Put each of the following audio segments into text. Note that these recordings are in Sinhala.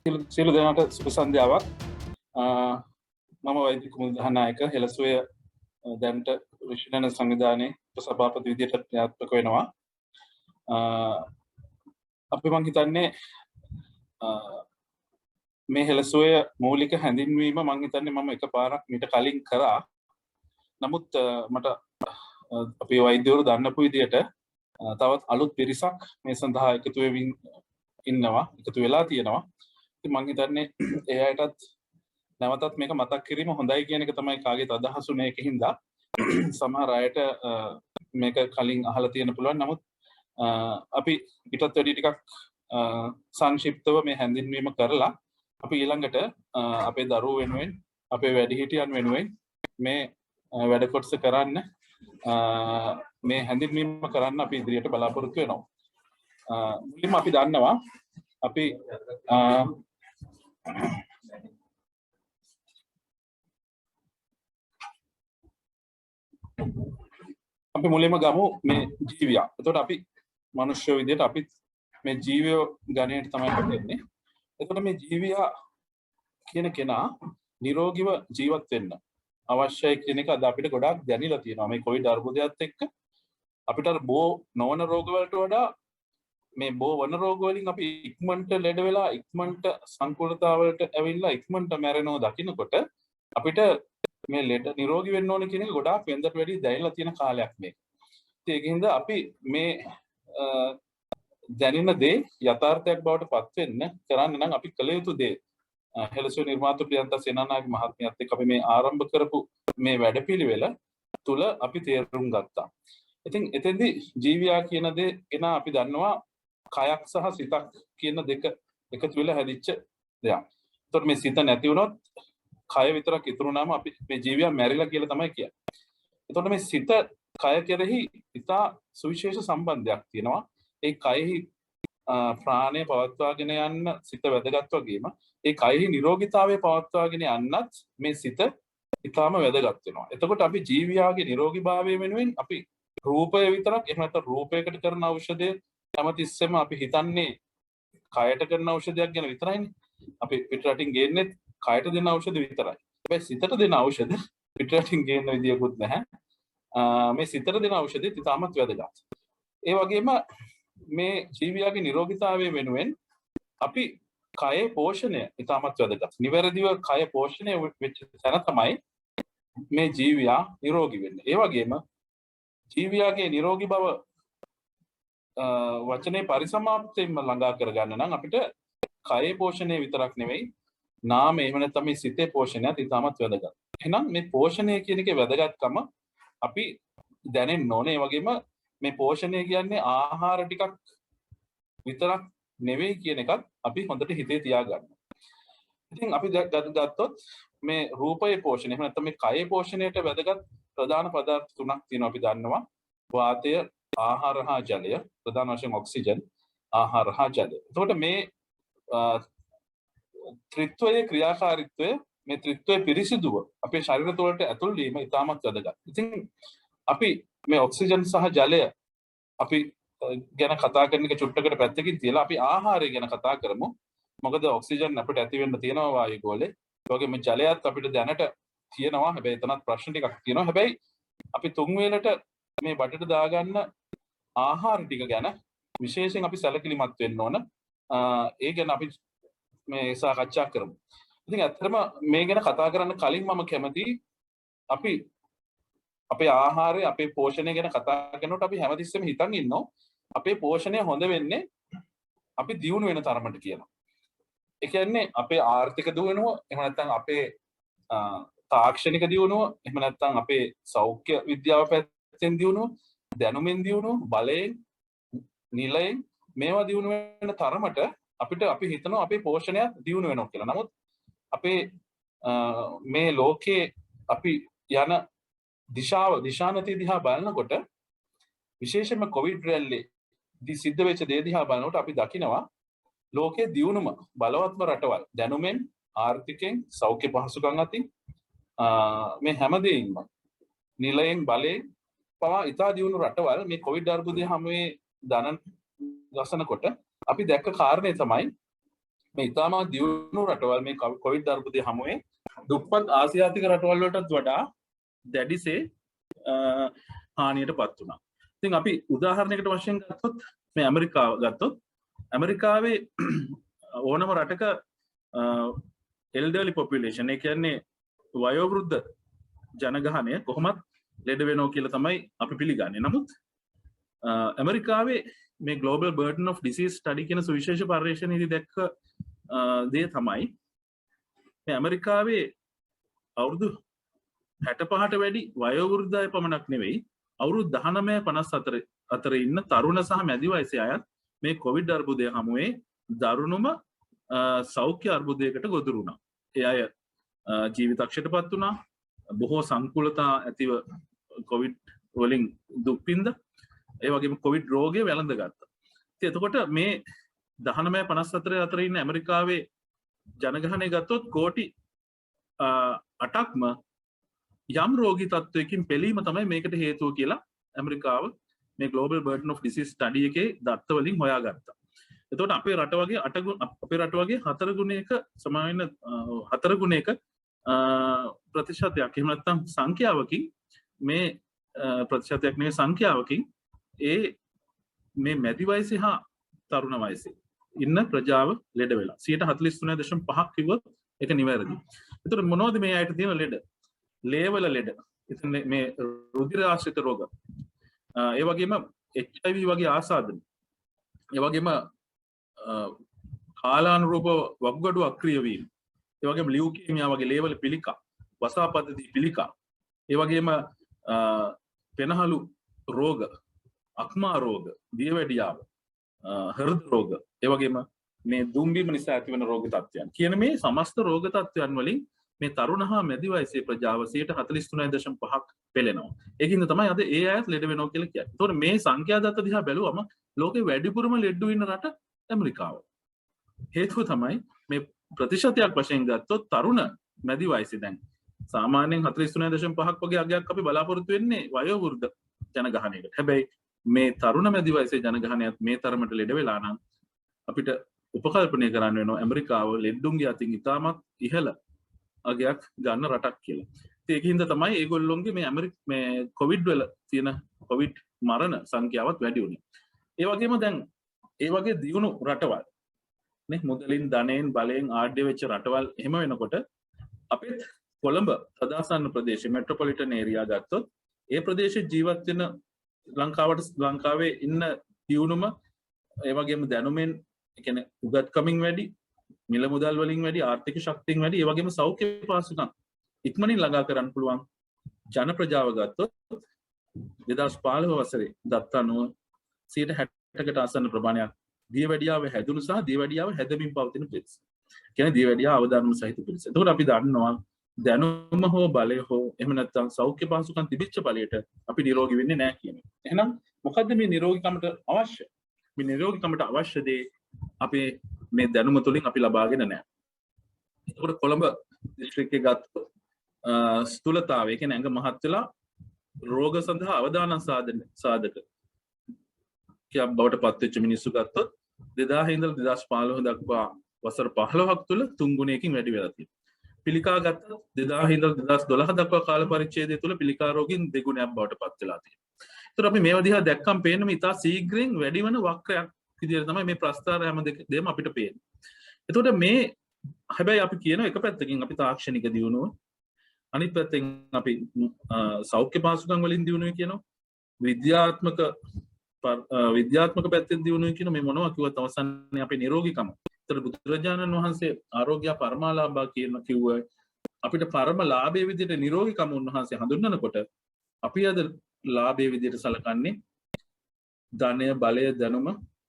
සියලු දෙනාට සුබ සන්ධ්‍යාවක්. මම වෛද්‍ය කුමුල් දහනායක හෙළසුවේ දැනට විශ්වවිද්‍යාල සංවිධානයේ සභාපති විදියට ක්‍රියාත්මක වෙනවා. අපි මං හිතන්නේ මේ හෙළසුවේ මූලික හැඳින්වීම මං හිතන්නේ මම එකපාරක් මීට කලින් කරා. නමුත් මට අපේ වෛද්‍යවරු දන්නපු විදියට තවත් අලුත් පිරිසක් මේ සඳහා එකතු වෙමින් ඉන්නවා, එකතු වෙලා තියෙනවා. ඉතින් මං හිතන්නේ ඒ අයටත් නැවතත් මේක මතක් කිරීම හොඳයි කියන එක තමයි කාගේත් අදහස උනේ. ඒකින්ද සමහර අයට මේක කලින් අහලා තියෙන්න පුළුවන්. නමුත් අපි ඊටත් වැඩි ටිකක් සංක්ෂිප්තව මේ හැඳින්වීම කරලා අපි ඊළඟට අපේ දරුවෝ වෙනුවෙන්, අපේ වැඩිහිටියන් වෙනුවෙන් මේ වැඩ කොටස කරන්න, මේ හැඳින්වීම කරන්න අපි ඉදිරියට බලාපොරොත්තු වෙනවා. මුලින්ම අපි දන්නවා අපි මුලින්ම ගමු මේ ජීවියා. එතකොට අපි මනුෂ්‍ය විදියට අපි මේ ජීවය ගණයට තමයි හිතන්නේ. එතකොට මේ ජීවියා කියන කෙනා නිරෝගීව ජීවත් වෙන්න අවශ්‍යයි කියන එක අද අපිට ගොඩාක් දැනিলা තියෙනවා. මේ කොවිඩ් අර්බුදයත් එක්ක අපිට අර බෝ නොවන රෝග වලට වඩා මේ බෝ වන රෝග වලින් අපි ඉක්මනට ලෙඩ වෙලා ඉක්මනට සංකූලතාවලට ඇවිල්ලා ඉක්මනට මැරෙනවා දකින්නකොට අපිට මේ ලෙඩ නිරෝගී වෙන්න ඕනේ කියන එක ගොඩාක් වෙනදට වැඩි දැනෙලා තියෙන කාලයක් මේක. ඉතින් ඒකින්ද අපි මේ දැනෙන දේ යථාර්ථයක් බවට පත් වෙන්න කරන්න නම් අපි කළ යුතු දේ හෙළසුව නිර්මාතෘ ප්‍රියන්තා සේනානායක මහත්මියත් එක්ක අපි මේ ආරම්භ කරපු මේ වැඩපිළිවෙල තුල අපි තේරුම් ගත්තා. ඉතින් එතෙන්දී ජීවියා කියන දේ එන අපි දන්නවා කයක් සහ සිතක් කියන දෙක එකතු වෙලා හැදිච්ච දෙයක්. ඒතකොට මේ සිත නැති වුණොත් කය විතරක් ඉතුරු වුණාම අපි මේ ජීවියා මැරිලා කියලා තමයි කියන්නේ. එතකොට මේ සිත කය කෙරෙහි ඉතා සුවිශේෂ සම්බන්ධයක් තියෙනවා. ඒ කයෙහි ප්‍රාණය පවත්වාගෙන යන්න සිත වැදගත් වගේම ඒ කයෙහි නිරෝගීතාවය පවත්වාගෙන යන්නත් මේ සිත ඉතාම වැදගත් වෙනවා. එතකොට අපි ජීවියාගේ නිරෝගීභාවය වෙනුවෙන් අපි රූපය විතරක් එහෙම නැත්නම් රූපයකට කරන ඖෂධය හැමතිස්සෙම අපි හිතන්නේ කයට කරන ඖෂධයක් ගැන විතරයිනේ. අපි පිටරටින් ගේන්නේ කයට දෙන ඖෂධ විතරයි. හැබැයි සිතට දෙන ඖෂධ පිටරටින් ගේන්න විදියකුත් නැහැ. මේ සිතට දෙන ඖෂධෙත් ඉතාමත් වැදගත්. ඒ වගේම මේ ජීවියාගේ නිරෝගීතාවය වෙනුවෙන් අපි කයේ පෝෂණය ඉතාමත් වැදගත්. නිවැරදිව කය පෝෂණය වෙච්ච තැන තමයි මේ ජීවියා නිරෝගී වෙන්නේ. ඒ වගේම ජීවියාගේ නිරෝගී බව වචනේ පරිසමාප්තියෙන්ම ළඟා කරගන්න නම් අපිට කයේ පෝෂණය විතරක් නෙවෙයි නාමය එහෙම නැත්නම් මේ සිතේ පෝෂණයත් ඉතාමත් වැදගත්. එහෙනම් මේ පෝෂණය කියන එකේ වැදගත්කම අපි දැනෙන්න ඕනේ. ඒ වගේම මේ පෝෂණය කියන්නේ ආහාර ටිකක් විතරක් නෙවෙයි කියන එකත් අපි හොඳට හිතේ තියාගන්න. ඉතින් අපි ගත්තොත් මේ රූපයේ පෝෂණය එහෙම නැත්නම් මේ කයේ පෝෂණයට වැදගත් ප්‍රධාන පදාර්ථ තුනක් තියෙනවා අපි දන්නවා. වාතය, ආහාර හා ජලය. ප්‍රධාන වශයෙන් ඔක්සිජන්, ආහාර හා ජලය. එතකොට මේ ත්‍රිත්වයේ ක්‍රියාකාරීත්වය, මේ ත්‍රිත්වයේ පිරිසිදුව අපේ ශරීර තුළට ඇතුල් වීම ඉතාමත් වැදගත්. ඉතින් අපි මේ ඔක්සිජන් සහ ජලය අපි ගැන කතා කරන එක චුට්ටකට පැත්තකින් තියලා අපි ආහාරය ගැන කතා කරමු. මොකද ඔක්සිජන් අපිට ඇති වෙන්න තියෙනවා වායු ගෝලේ. ඒ වගේම ජලයත් අපිට දැනට තියෙනවා. හැබැයි එතනත් ප්‍රශ්න ටිකක් තියෙනවා. හැබැයි අපි තුන් වේලට මේ බඩට දාගන්න ආහාර ටික ගැන විශේෂයෙන් අපි සැලකිලිමත් වෙන්න ඕන. ඒ ගැන අපි මේ සාකච්ඡා කරමු. ඉතින් ඇත්තටම මේ ගැන කතා කරන්න කලින් මම කැමතියි අපි අපේ ආහාරය, අපේ පෝෂණය ගැන කතා කරනකොට අපි හැමතිස්සෙම හිතන් ඉන්නවා අපේ පෝෂණය හොඳ වෙන්නේ අපි දියුණු වෙන තරමට කියලා. ඒ කියන්නේ අපේ ආර්ථික දියුණුව, එහෙම නැත්නම් අපේ තාක්ෂණික දියුණුව, එහෙම නැත්නම් අපේ සෞඛ්‍ය විද්‍යාව පැත්තෙන් දියුණුව, දැනුමෙන් දියුණුව, බලයෙන්, නිලයෙන් මේවා දියුණු වෙන තරමට අපි හිතනවා අපේ පෝෂණයත් දියුණු වෙනවා කියලා. නමුත් අපේ මේ ලෝකේ අපි යන දිශානතිය දිහා බලනකොට විශේෂයෙන්ම කොවිඩ් රැල්ලේ සිද්ධ වෙච්ච දේ දිහා බලනකොට අපි දකිනවා ලෝකයේ දියුණුම බලවත්ම රටවල් දැනුමෙන්, ආර්ථිකයෙන්, සෞඛ්‍ය පහසුකම් අතින් මේ හැමදේින්ම නිලයෙන්, බලයෙන් පවා ඉතා දියුණු රටවල් මේ කොවිඩ් අර්බුදය හැමේ දනන් ගසනකොට අපි දැක්ක කාරණේ තමයි මේ ඉතාමත් දියුණු රටවල් මේ කොවිඩ් අර්බුදය හමුවේ දුප්පත් ආසියාතික රටවල් වලටත් වඩා දැඩිසේ හානියට පත් වුණා. ඉතින් අපි උදාහරණයකට වශයෙන් ගත්තොත් මේ ඇමරිකාව ගත්තොත් ඇමරිකාවේ ඕනම රටක elderly population ඒ කියන්නේ වයෝවෘද්ධ ජනගහනය කොහොමත් ලෙඩ වෙනවා කියලා තමයි අපි පිළිගන්නේ. නමුත් ඇමරිකාවේ මේ global burden of disease study කියන සුවිශේෂ පර්යේෂණයේදී දැක්ක දේ තමයි මේ ඇමරිකාවේ අවුරුදු 65ට වැඩි වයෝවෘද්ධ අය පමණක් නෙවෙයි අවුරුදු 19-54 අතර ඉන්න තරුණ සහ මැදි වයසේ අයත් මේ කොවිඩ් අර්බුදය හමුවේ දරුණුම සෞඛ්‍ය අර්බුදයකට ගොදුරු වුණා. ඒ අය ජීවිතක්ෂයටපත් වුණා. බොහෝ සංකූලතා ඇතිව කොවිඩ් වලින් දුක් විඳ. ඒ වගේම කොවිඩ් රෝගය වැළඳගත්තා. ඉතින් එතකොට මේ 19-54 අතර ඉන්න ඇමරිකාවේ ජනගහනය ගත්තොත් කෝටි 8ක්ම යම් රෝගී තත්ත්වයකින් පෙළීම තමයි මේකට හේතුව කියලා ඇමරිකාව මේ global burden of disease study එකේ දත්ත වලින් හොයාගත්තා. එතකොට අපේ රට වගේ 4 ගුණයක සමාන 4 ගුණයක ප්‍රතිශතයක් එහෙම නැත්නම් සංඛ්‍යාවකින් මේ ප්‍රතිශතයක් නෙවෙයි සංඛ්‍යාවකින් ඒ මේ මැදි වයසේ හා තරුණ වයසේ ඉන්න ප්‍රජාව ලෙඩ වෙලා 43.5ක් කිව්වොත් ඒක නිවැරදි. එතකොට මොනවද මේ අයට තියෙන ලෙඩ? ලේවල ලෙඩ. ඉතින් මේ රුධිර ආශ්‍රිත රෝග. ඒ වගේම HIV වගේ ආසාදන. ඒ වගේම කාලානුරූප වකුගඩු අක්‍රිය වීම. ඒ වගේම ලියුකීමියා වගේ ලේවල පිළිකා, වසාපද්ධති පිළිකා. ඒ වගේම පෙනහළු රෝග, අක්මා රෝග, දියවැඩියාව, හෘද රෝග, ඒ වගේම මේ දුම්බීම නිසා ඇතිවන රෝග තත්ත්වයන්. කියන මේ සමස්ත රෝග තත්ත්වයන් වලින් මේ තරුණ හා මැදි වයසේ ප්‍රජාව 43.5ක් පෙළෙනවා. ඒකින්ද තමයි අද ඒ අයත් ලෙඩ වෙනවා කියලා කියන්නේ. ඒතකොට මේ සංඛ්‍යා දත්ත දිහා බැලුවම ලෝකේ වැඩිපුරම ලෙඩ ඉන්න රට ඇමරිකාව. හේතුව තමයි මේ ප්‍රතිශතයක් වශයෙන් ගත්තොත් තරුණ මැදි වයසේ දැන් සාමාන්‍යයෙන් 43.5ක් වගේ අගයක් අපි බලාපොරොත්තු වෙන්නේ වයෝවෘද්ධ ජනගහනයකට. හැබැයි මේ තරුණ මැදි වයසේ ජනගහනයත් මේ තරමට ලෙඩ වෙලා නම් අපිට උපකල්පනය කරන්න වෙනවා ඇමරිකාව ලෙඩුන්ගේ අතින් ඉතාමත් ඉහළ අගයක් ගන්න රටක් කියලා. ඒකින්ද තමයි ඒගොල්ලොන්ගේ මේ කොවිඩ් වල තියෙන කොවිඩ් මරණ සංඛ්‍යාවත් වැඩි වුණේ. ඒ වගේම දැන් ඒ වගේ දියුණු රටවල් නේ මුදලින් ධනයෙන් බලයෙන් ආඩ්‍ය වෙච්ච රටවල් එහෙම වෙනකොට අපිත් කොළඹ ප්‍රදාසන්න ප්‍රදේශයේ මෙට්‍රොපොලිටන් ඒරියා ගත්තොත් ඒ ප්‍රදේශයේ ජීවත් වෙන ලංකාවේ ඉන්න දියුණුම ඒ වගේම දැනුමෙන් ඒ කියන්නේ උගත්කමින් වැඩි මිල මුදල් වලින් වැඩි ආර්ථික ශක්තියෙන් වැඩි ඒ වගේම සෞඛ්‍ය පාසුකම් ඉක්මනින් ළඟා කරන්න පුළුවන් ජන ප්‍රජාව ගත්තොත් 2015 වසරේ දත්ත අනුව 60%කට ආසන්න ප්‍රමාණයක් දියවැඩියාව හැදුණු සහ දියවැඩියාව හැදමින් පවතින පිරිස. කියන්නේ දියවැඩියාව අවදානම සහිත පිරිස. එතකොට අපි දන්නවා දැනුම හෝ බලය හෝ එහෙම නැත්නම් සෞඛ්‍ය පාසුකම් තිබිච්ච බලයට අපි නිරෝගී වෙන්නේ නැහැ කියන එක. එහෙනම් මොකද්ද මේ නිරෝගීකමට අවශ්‍ය? මේ නිරෝගීකමට අවශ්‍ය දේ අපි මේ දැනුම තුලින් අපි ලබාගෙන නැහැ. ඒකට කොළඹ දිස්ත්‍රික්කයේ ගත්තොත් ස්ථූලතාවය කියන්නේ ඇඟ මහත් වෙලා රෝග සඳහා අවදානම් සාධක කියක් බවට පත්වෙච්ච මිනිස්සු ගත්තොත් 2000 ඉඳලා 2015 දක්වා වසර 15ක් තුළ 3 ගුණයකින් වැඩි වෙලා තියෙනවා. පිළිකා ගත්තොත් 2000 ඉඳලා 2012 දක්වා කාල පරිච්ඡේදය තුළ පිළිකා රෝගීන් 2 ගුණයක් බවට පත් වෙලා තියෙනවා. ඒතර අපි මේවා දිහා දැක්කම පේන්නේ ඉතා ශීඝ්‍රයෙන් වැඩි වෙන වක්‍රයක් විදිහට තමයි මේ ප්‍රස්ථාර හැම දෙකම අපිට පේන්නේ. එතකොට මේ හැබැයි අපි කියන එක පැත්තකින් අපි තාක්ෂණික දියුණුව අනිත් පැත්තෙන් අපි සෞඛ්‍ය පාසුකම් වලින් දියුණුව කියනවා. විද්‍යාත්මක පැත්තෙන් දියුණුව කියන මේ මොනවා කිව්වත් අවසානයේ අපේ නිරෝගීකම. ඒතර බුදුරජාණන් වහන්සේ ආරෝග්‍ය පරමාලාභා කියන කිව්වා අපිට පරම ලාභයේ විදිහට නිරෝගීකම උන්වහන්සේ හඳුන්වනකොට අපි අද ලාභයේ විදිහට සලකන්නේ ධනය, බලය, දැනුම,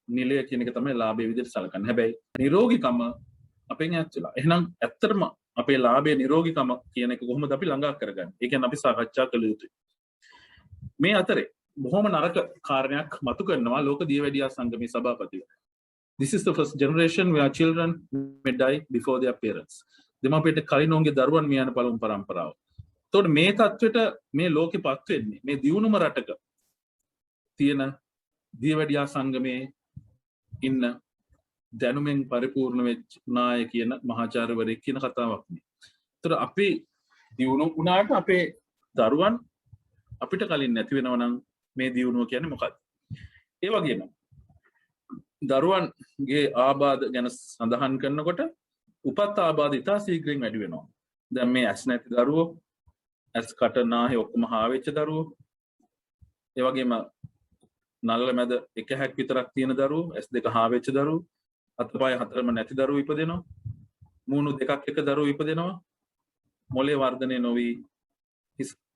නිලය කියන එක තමයි ලාභයේ විදිහට සලකන්නේ. හැබැයි නිරෝගීකම අපෙන් ඈත් වෙලා. එහෙනම් ඇත්තටම අපේ ලාභයේ නිරෝගීකම කියන එක කොහොමද අපි ළඟා කරගන්නේ? ඒ කියන්නේ අපි සාකච්ඡා කළ යුතුයි. මේ අතරේ බොහොම නරක කාරණයක් මතු කරනවා ලෝක දියවැඩියා සංගමේ සභාපතිව. This is the first generation where children may die before their parents. දෙමාපියට කලින් ඔවුන්ගේ දරුවන් මිය යන පළමු පරම්පරාව. එතකොට මේ තත්වෙට මේ ලෝකෙපත් වෙන්නේ මේ දියුණුම රටක තියෙන දියවැඩියා සංගමේ ඉන්න දැනුමෙන් පරිපූර්ණ වෙච්ච නාය කියන මහාචාර්යවරයෙක් කියන කතාවක් නේ. ඒතර අපි දියුණු වුණාට අපේ දරුවන් අපිට කලින් නැති වෙනවා නම් මේ දියුණුව කියන්නේ මොකක්ද? ඒ වගේම දරුවන්ගේ ආබාධ ගැන සඳහන් කරනකොට උපත් ආබාධ ඉතා ශීඝ්‍රයෙන් වැඩි වෙනවා. දැන් මේ ඇස් නැති දරුවෝ, ඇස් කට නාහේ ඔක්කොම හාවෙච්ච දරුවෝ, ඒ වගේම නළල මැද එක හැක් විතරක් තියෙන දරුවෝ, ඇස් දෙක හාවෙච්ච දරුවෝ, අතපය හතරම නැති දරුවෝ ඉපදෙනවා. මූණු දෙකක් එක දරුවෝ ඉපදෙනවා. මොලේ වර්ධනය නොවි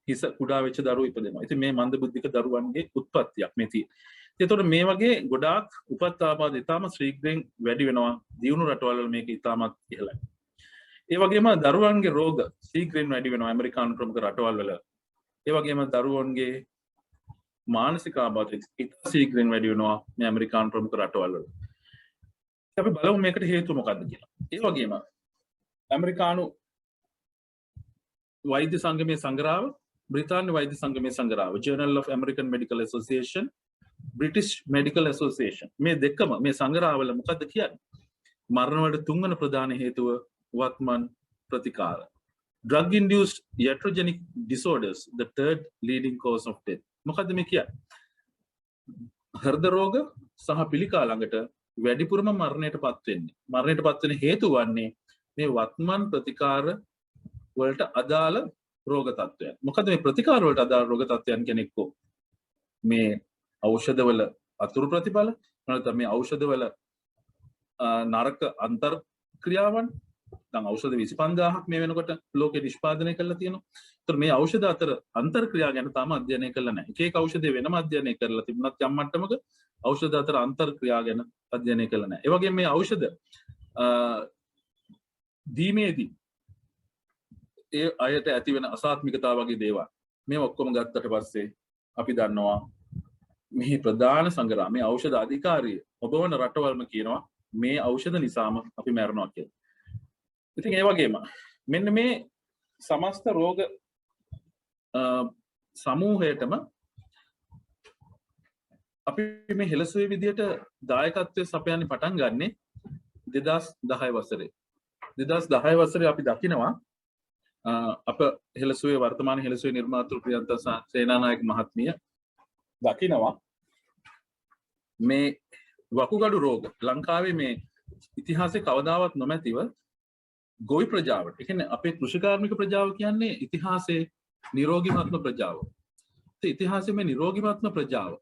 හිස කුඩා වෙච්ච දරුවෝ ඉපදෙනවා. ඉතින් මේ මන්දබුද්ධික දරුවන්ගේ උත්පත්තියක් මේ තියෙන්නේ. ඒතකොට මේ වගේ ගොඩාක් උපත් ආබාධ ඉතාම ශීඝ්‍රයෙන් වැඩි වෙනවා. දියුණු රටවල් වල මේක ඉතාමත් ඉහළයි. ඒ වගේම දරුවන්ගේ රෝග ශීඝ්‍රයෙන් වැඩි වෙනවා ඇමරිකානු ප්‍රමුඛ රටවල් වල. ඒ වගේම දරුවන්ගේ මානසික ආබාධ ඉතා ශීඝ්‍රයෙන් වැඩි වෙනවා මේ ඇමරිකානු ප්‍රමුඛ රටවල් වල. අපි බලමු මේකට හේතුව මොකක්ද කියලා. ඒ වගේම ඇමරිකානු වෛද්‍ය සංගමයේ සංග්‍රහව, බ්‍රිතාන්‍ය වෛද්‍ය සංගමයේ සංග්‍රහව, Journal of American Medical Association, British Medical Association, මේ දෙකම මේ සංග්‍රහවල මොකද්ද කියන්නේ? මරණ වලට තුන්වන ප්‍රධාන හේතුව වත්මන් ප්‍රතිකාර. Drug induced iatrogenic disorders, the third leading cause of death. මොකද්ද මේ කියන්නේ? හෘද රෝග සහ පිළිකා ළඟට වැඩිපුරම මරණයටපත් වෙන්නේ. මරණයටපත් වෙන හේතු වන්නේ මේ වත්මන් ප්‍රතිකාර වලට අදාළ රෝග තත්ත්වයන්. මොකද මේ ප්‍රතිකාර වලට අදාළ රෝග තත්ත්වයන් කියන්නේ එක්කෝ මේ ඖෂධවල අතුරු ප්‍රතිඵල, නැත්නම් මේ ඖෂධවල නරක අන්තර් ක්‍රියාවන්. දැන් ඖෂධ 25000ක් මේ වෙනකොට ලෝකෙ නිෂ්පාදනය කරලා තියෙනවා. ඒතර මේ ඖෂධ අතර අන්තර් ක්‍රියා ගැන තාම අධ්‍යයනය කරලා නැහැ. එක එක ඖෂධ වෙනම අධ්‍යයනය කරලා තිබුණත් යම් මට්ටමක ඖෂධ අතර අන්තර් ක්‍රියා ගැන අධ්‍යයනය කරලා නැහැ. ඒ වගේම මේ ඖෂධ දීමේදී ඒ අයට ඇති වෙන අසාත්මිකතාව වගේ දේවල් මේ ඔක්කොම ගත්තට පස්සේ අපි දන්නවා මේ ප්‍රධාන සංග්‍රහ මේ ඖෂධ අධිකාරිය ඔබවන රටවල්ම කියනවා මේ ඖෂධ නිසාම අපි මැරෙනවා කියලා. ඉතින් ඒ වගේම මෙන්න මේ සමස්ත රෝග සමූහයටම අපි මේ හෙළසුවේ විදියට දායකත්වයේ සපයන්නේ පටන් ගන්නෙ 2010 වසරේ. 2010 වසරේ අපි දකිනවා අප හෙළසුවේ වර්තමාන හෙළසුවේ නිර්මාතෘ ප්‍රියන්ත සේනානායක මහත්මිය දකිනවා මේ වකුගඩු රෝග ලංකාවේ මේ ඉතිහාසයේ කවදාවත් නොමැතිව ගොවි ප්‍රජාවට, ඒ කියන්නේ අපේ කෘෂිකාර්මික ප්‍රජාව කියන්නේ ඉතිහාසයේ නිරෝගීමත්ම ප්‍රජාව. ඒ ඉතිහාසයේ මේ නිරෝගීමත්ම ප්‍රජාව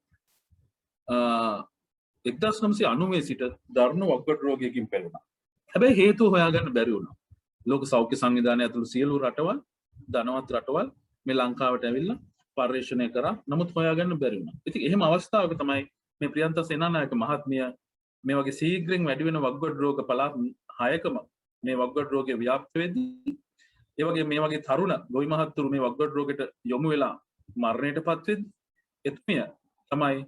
1990 සිට දරුණු වකුගඩු රෝගයකින් පෙළුණා. හැබැයි හේතුව හොයාගන්න බැරි වුණා. ලෝක සෞඛ්‍ය සංවිධානය ඇතුළු සියලු රටවල්, ධනවත් රටවල් මේ ලංකාවට ඇවිල්ලා පර්යේෂණය කරා. නමුත් හොයාගන්න බැරි වුණා. ඉතින් එහෙම අවස්ථාවක තමයි මේ ප්‍රියන්ත සේනානායක මහත්මිය මේ වගේ ශීඝ්‍රයෙන් වැඩි වෙන වකුගඩු රෝග පළාත් 6කම මේ වකුගඩු රෝගය ව්‍යාප්ත වෙද්දී, ඒ වගේ මේ වගේ තරුණ ගොවි මහත්තුරු මේ වකුගඩු රෝගයට යොමු වෙලා මරණයටපත් වෙද්දී එතුමිය තමයි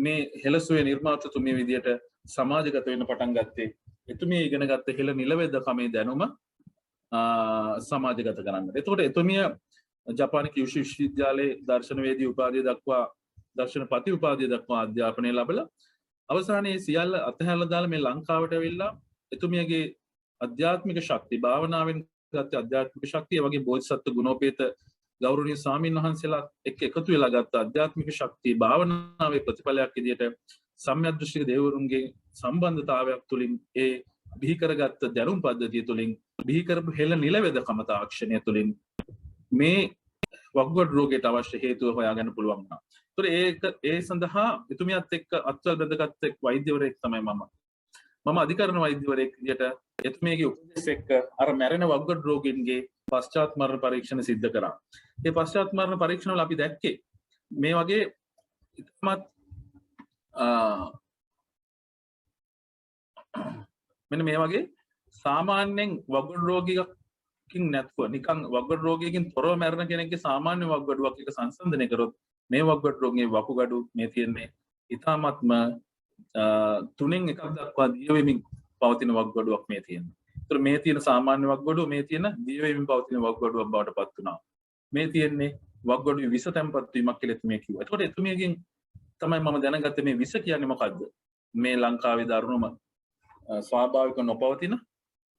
මේ හෙළසුවේ නිර්මාතෘතුමිය විදියට සමාජගත වෙන්න පටන් ගත්තේ. එතුමිය ඉගෙන ගත්ත හෙළ නිලවේදකමේ දැනුම සමාජගත කරන්න. එතකොට එතුමිය ජපානයේ කියුෂු විශ්වවිද්‍යාලයේ දර්ශනවේදී උපාධිය දක්වා දර්ශනපති උපාධිය දක්වා අධ්‍යාපනය ලැබලා අවසානයේ සියල්ල අතහැරලා දාලා මේ ලංකාවට ඇවිල්ලා එතුමියගේ අධ්‍යාත්මික ශක්තිය, භාවනාවෙන් ගත්ත අධ්‍යාත්මික ශක්තිය වගේ බෝධිසත්ව ගුණෝපේත ගෞරවනීය ස්වාමීන් වහන්සේලා එක්ක එකතු වෙලා ගත්ත අධ්‍යාත්මික ශක්තිය භාවනාවේ ප්‍රතිඵලයක් විදියට සම්‍යද්දෘෂ්ටික දේවරුන්ගේ සම්බන්ධතාවයක් තුළින් ඒ බිහි කරගත්ත දැනුම් පද්ධතිය තුළින් බිහි කරපු හෙළ නිලවේදකම තාක්ෂණය තුළින් මේ වකුගඩු රෝගයට අවශ්‍ය හේතුව හොයාගන්න පුළුවන් වුණා. ඒතකොට ඒ සඳහා එතුමියත් එක්ක අත්වල බැඳගත් වෛද්‍යවරයෙක් තමයි මම අධිකරණ වෛද්‍යවරයෙක් විදියට එතුමියගේ උපදෙස් එක්ක අර මැරෙන වකුගඩු රෝගීන්ගේ පශ්චාත් මරණ පරීක්ෂණ සිද්ධ කරා. ඒ පශ්චාත් මරණ පරීක්ෂණ වල අපි දැක්කේ මේ වගේ ඉතමත් මෙන්න මේ වගේ සාමාන්‍යයෙන් වකුගඩු රෝගිකකින් නැත්ව නිකන් වකුගඩු රෝගියකින් තොරව මැරෙන කෙනෙක්ගේ සාමාන්‍ය වකුගඩුවක් එක සංසන්දනය කරොත් මේ වකුගඩු රෝගයේ වකුගඩු මේ තියෙන්නේ ඉතාමත්ම 3න් 1ක් දක්වා දිය වෙමින් පවතින වකුගඩුවක් මේ තියෙනවා. ඒතර මේ තියෙන සාමාන්‍ය වකුගඩුව මේ තියෙන දිය වෙමින් පවතින වකුගඩුවක් බවට පත් වුණා. මේ තියෙන්නේ වකුගඩුවේ විස තැන්පත් වීමක් කියලා එතුමිය කිව්වා. ඒකට එතුමියගෙන් තමයි මම දැනගත්තේ මේ විස කියන්නේ මොකද්ද? මේ ලංකාවේ දරුණුම ස්වාභාවික නොපවතින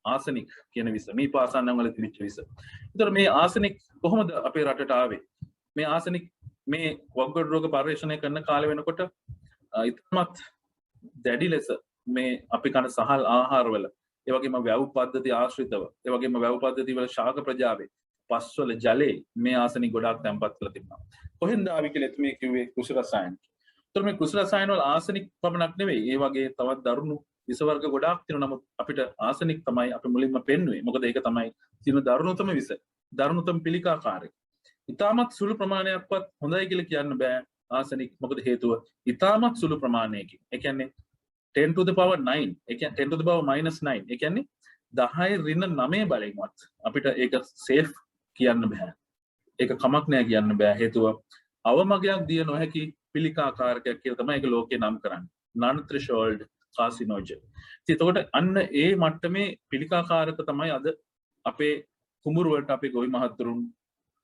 ආසනික් කියන විස මේ පාසන්නන් වල තිබිච්ච විස. ඒතර මේ ආසනික් කොහොමද අපේ රටට ආවේ? මේ ආසනික් මේ වක්ගොඩ රෝග පරීක්ෂණය කරන කාලේ වෙනකොට ඉතමත් දැඩි ලෙස මේ අපි කන සහල් ආහාරවල ඒ වගේම වැව් පද්ධති ආශ්‍රිතව ඒ වගේම වැව් පද්ධති වල ශාක ප්‍රජාවේ පස්වල ජලයේ මේ ආසනික් ගොඩාක් තැන්පත් කරලා තිබුණා. කොහෙන්ද ආවි කියලා එතුමිය කිව්වේ කෘෂි රසායන. ඒතර මේ කෘෂි රසායන වල ආසනික් පමණක් නෙවෙයි ඒ වගේ තවත් දරුණු විස වර්ග ගොඩාක් තියෙනවා. නමුත් අපිට ආසනික් තමයි අපි මුලින්ම පෙන්වුවේ. මොකද ඒක තමයි තියෙන දරුණුතම විස. දරුණුතම පිළිකාකාරය. ඉතාමත් සුළු ප්‍රමාණයක්වත් හොඳයි කියලා කියන්න බෑ ආසනික්. මොකද හේතුව ඉතාමත් සුළු ප්‍රමාණයකින්. ඒ කියන්නේ 10 to the power 9. ඒ කියන්නේ 10 to the power -9. ඒ කියන්නේ 10 ඍණ 9 බලයෙන්වත් අපිට ඒක සේෆ් කියන්න බෑ. ඒක කමක් නෑ කියන්න බෑ. හේතුව අවමගයක් දිය නොහැකි පිළිකාකාරකයක් කියලා තමයි ඒක ලෝකේ නම් කරන්නේ. non threshold carcinogen. එතකොට අන්න ඒ මට්ටමේ පිළිකාකාරක තමයි අද අපේ කුඹුරු වලට අපේ ගොවි මහත්තුරුන්